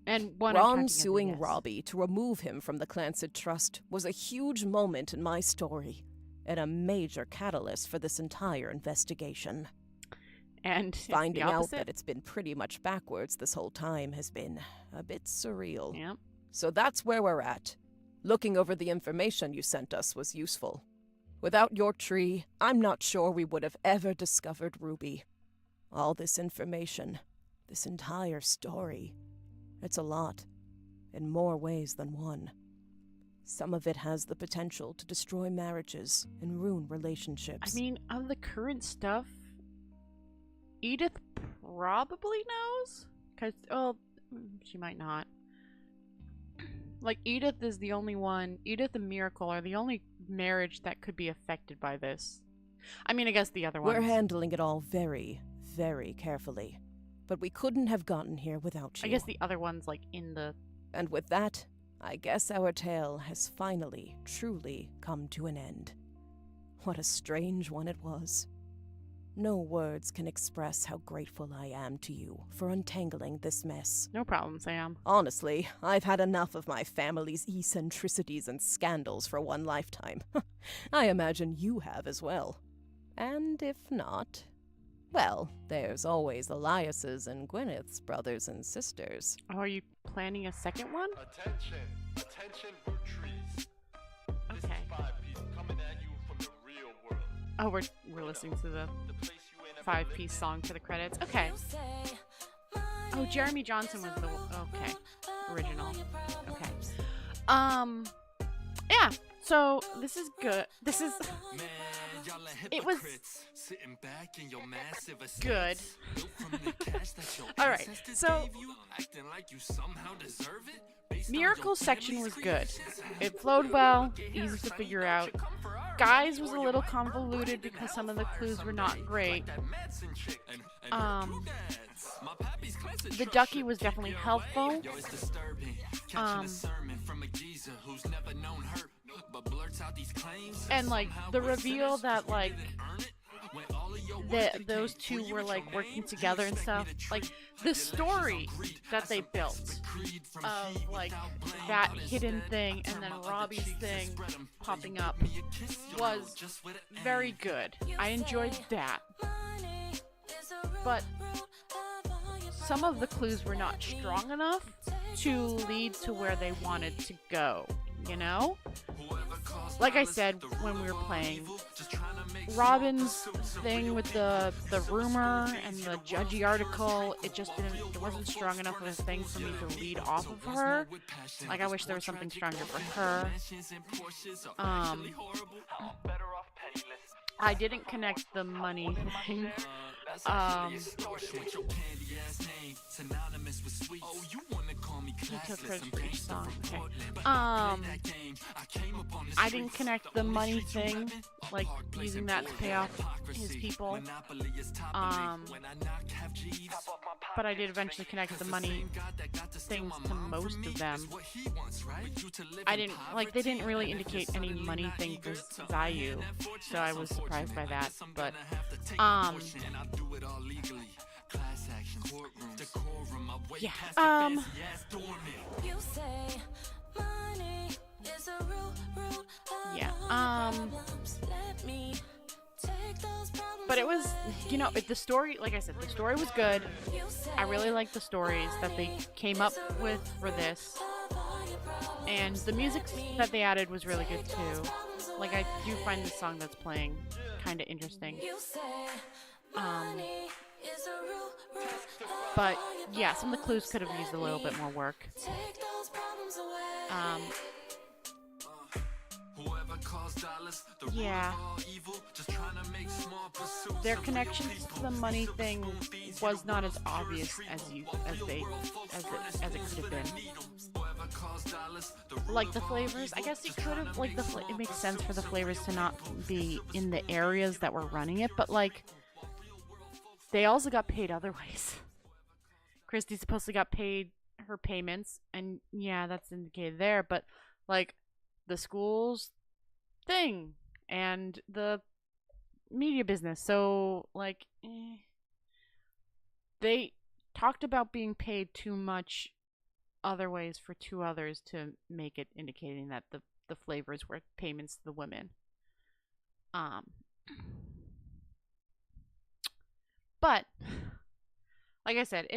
And one Ron suing Robbie to remove him from the Clancid Trust was a huge moment in my story, and a major catalyst for this entire investigation. And finding out that it's been pretty much backwards this whole time has been a bit surreal. Yep. So that's where we're at. Looking over the information you sent us was useful. Without your tree, I'm not sure we would have ever discovered Ruby. All this information, this entire story, it's a lot, in more ways than one. Some of it has the potential to destroy marriages and ruin relationships. I mean, of the current stuff, Edith probably knows? Because, she might not. Like, Edith is the only one. Edith and Miracle are the only marriage that could be affected by this. I mean, I guess the other ones. We're handling it all very, very carefully. But we couldn't have gotten here without you. I guess the other one's, like, in the... And with that, I guess our tale has finally, truly come to an end. What a strange one it was. No words can express how grateful I am to you for untangling this mess. No problem, Sam. Honestly, I've had enough of my family's eccentricities and scandals for one lifetime. I imagine you have as well. And if not, well, there's always Elias's and Gwyneth's brothers and sisters. Oh, are you planning a second one? Attention, root trees. This Okay. is 5-Piece coming at you from the real world. Oh, we're listening to the The place you ain't 5-piece song for the credits. Okay. Oh, Jeremy Johnson was the okay original. Okay. Yeah. So this is good. This is it was good. All right. So Miracle section was good. It flowed well, easy to figure out. Guys was a little convoluted because some of the clues were not great. The ducky was definitely helpful. And like the reveal that like those two were like working together and stuff, like the story that they built of like that hidden thing and then Robbie's thing popping up was very good. I enjoyed that, but some of the clues were not strong enough to lead to where they wanted to go, you know? Like I said when we were playing, Robin's thing with the rumor and the judgy article, it wasn't strong enough of a thing for me to lead off of her. Like I wish there was something stronger for her. I didn't connect the money thing Detail credits for each song. Okay. I didn't connect the money thing, like using that to pay off his people. But I did eventually connect the money things to most of them. I didn't like they didn't really indicate any money thing for Zayu, so I was surprised by that. But yeah. Yeah. But it was, the story, like I said, the story was good. I really liked the stories that they came up with for this. And the music that they added was really good too. Like, I do find the song that's playing kind of interesting. But yeah, some of the clues could have used a little bit more work. Yeah. Their connection to the money thing was not as obvious as it could have been. Like the flavors, I guess it could have it makes sense for the flavors to not be in the areas that were running it, but like they also got paid other ways. Christy supposedly got paid her payments, and yeah, that's indicated there, but like the school's thing and the media business, so like they talked about being paid too much other ways for two others to make it indicating that the flavors were payments to the women. But like I said,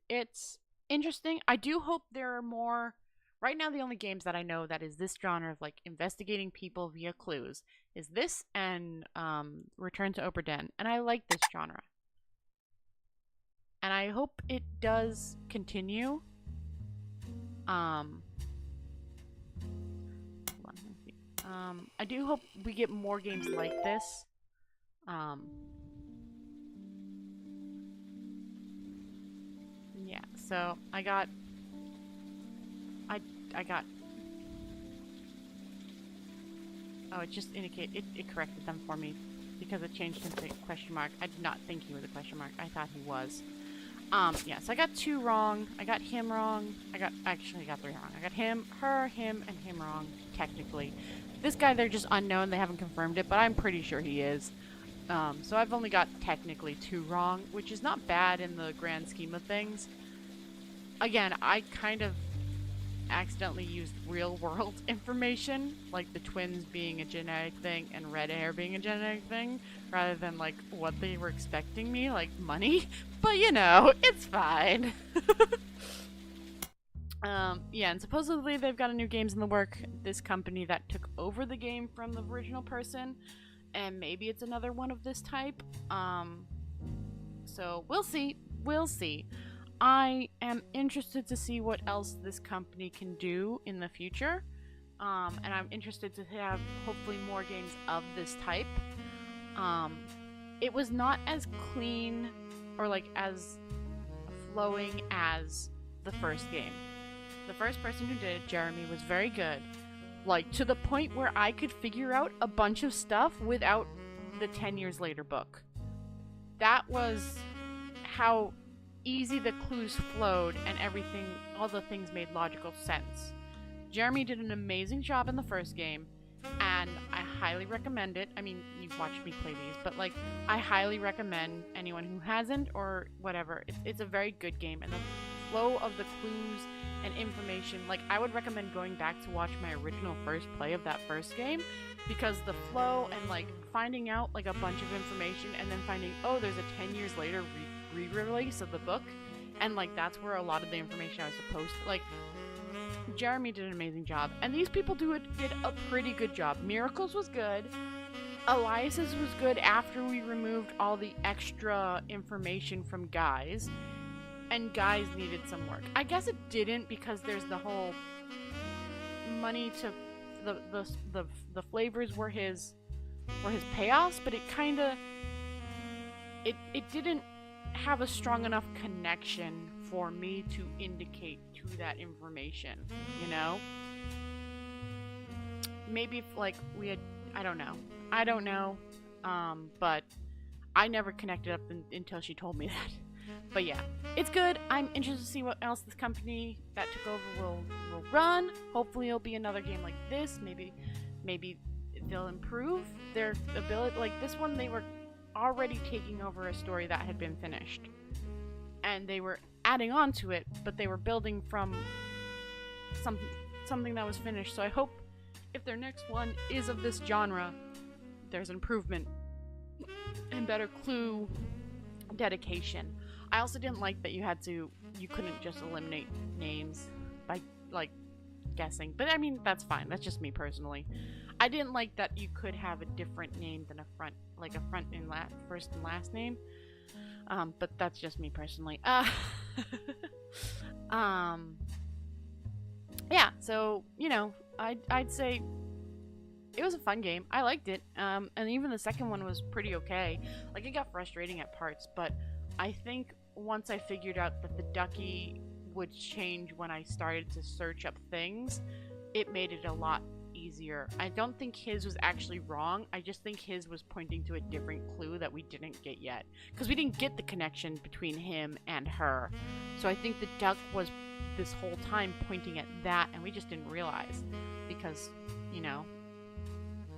it's interesting. I do hope there are more. Right now, the only games that I know that is this genre of like investigating people via clues is this and Return to Obra Dinn, and I like this genre. And I hope it does continue. I do hope we get more games like this. Yeah, so I got oh, it just indicated it corrected them for me because it changed him to question mark. I did not think he was a question mark. I thought he was. Yeah, so I got 2 wrong. I got him wrong. I got 3 wrong. I got him, her, him, and him wrong, technically. This guy, they're just unknown. They haven't confirmed it, but I'm pretty sure he is. So I've only got technically 2 wrong, which is not bad in the grand scheme of things. Again, I kind of accidentally used real-world information, like the twins being a genetic thing and red hair being a genetic thing, rather than like what they were expecting me, like money. But it's fine. Yeah, and supposedly they've got a new games in the work. This company that took over the game from the original person, and maybe it's another one of this type. So we'll see. We'll see. I am interested to see what else this company can do in the future. And I'm interested to have hopefully more games of this type. It was not as clean or like as flowing as the first game. The first person who did it, Jeremy, was very good. Like to the point where I could figure out a bunch of stuff without the 10 Years Later book. That was how easy the clues flowed and everything, all the things made logical sense. Jeremy did an amazing job in the first game, and I highly recommend it. I mean, you've watched me play these, but like, I highly recommend anyone who hasn't or whatever. It's a very good game, and the flow of the clues and information, like, I would recommend going back to watch my original first play of that first game, because the flow and like finding out like a bunch of information and then finding, oh, there's a 10 years later re-release of the book, and like that's where a lot of the information I was supposed to, like, Jeremy did an amazing job, and these people did a pretty good job. Miracles was good. Elias's was good after we removed all the extra information from Guys, and Guys needed some work. I guess it didn't, because there's the whole money to the flavors were his payoffs, but it kind of it didn't have a strong enough connection for me to indicate to that information, you know? Maybe if, like, we had, I don't know, but I never connected up until she told me that. But yeah, it's good. I'm interested to see what else this company that took over will run. Hopefully it'll be another game like this. Maybe they'll improve their ability. Like this one, they were already taking over a story that had been finished, and they were adding on to it, but they were building from something that was finished. So I hope if their next one is of this genre, there's improvement and better clue dedication. I also didn't like that you couldn't just eliminate names by, like, guessing. But I mean, that's fine. That's just me personally. I didn't like that you could have a different name than a front and first and last name. But that's just me personally. Yeah, so, you know, I'd say it was a fun game. I liked it. And even the second one was pretty okay. Like, it got frustrating at parts, but I think once I figured out that the ducky would change when I started to search up things, it made it a lot easier. I don't think his was actually wrong. I just think his was pointing to a different clue that we didn't get yet. Because we didn't get the connection between him and her. So I think the duck was this whole time pointing at that, and we just didn't realize. Because, you know,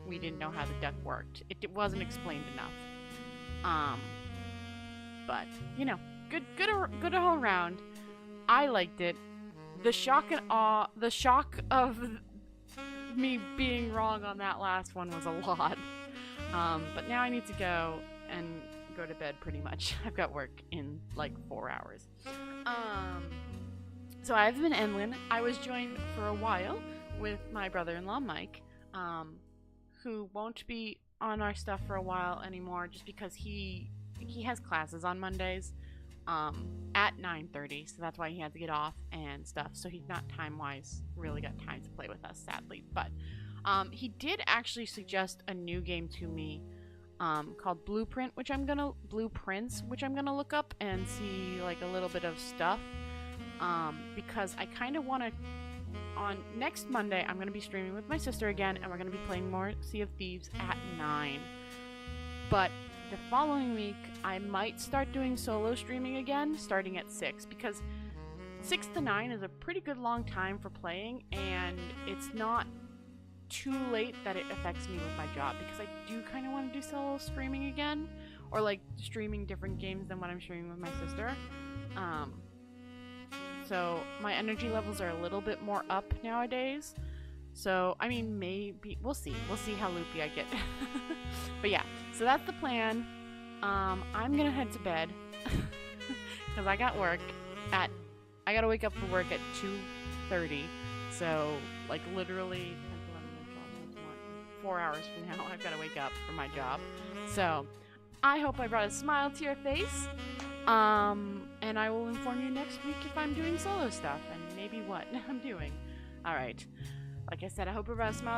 we didn't know how the duck worked. It wasn't explained enough. But, you know, good all around. I liked it. The shock of me being wrong on that last one was a lot. But now I need to go to bed pretty much. I've got work in like 4 hours. So I've been Enlin. I was joined for a while with my brother-in-law Mike, who won't be on our stuff for a while anymore just because he has classes on Mondays at 9:30, so that's why he had to get off and stuff. So he's not time-wise really got time to play with us, sadly. But he did actually suggest a new game to me called Blueprints, which I'm gonna look up and see like a little bit of stuff because I kind of want to. On next Monday, I'm gonna be streaming with my sister again, and we're gonna be playing more Sea of Thieves at 9. But the following week, I might start doing solo streaming again, starting at 6, because 6 to 9 is a pretty good long time for playing, and it's not too late that it affects me with my job, because I do kind of want to do solo streaming again, or like streaming different games than what I'm streaming with my sister. So my energy levels are a little bit more up nowadays. So, I mean, maybe, we'll see how loopy I get. But yeah, so that's the plan. I'm gonna head to bed because I got work I gotta wake up for work at 2:30. So, like, literally 4 hours from now, I've gotta wake up for my job. So, I hope I brought a smile to your face. And I will inform you next week if I'm doing solo stuff and maybe what I'm doing. Alright. Like I said, I hope I brought a smile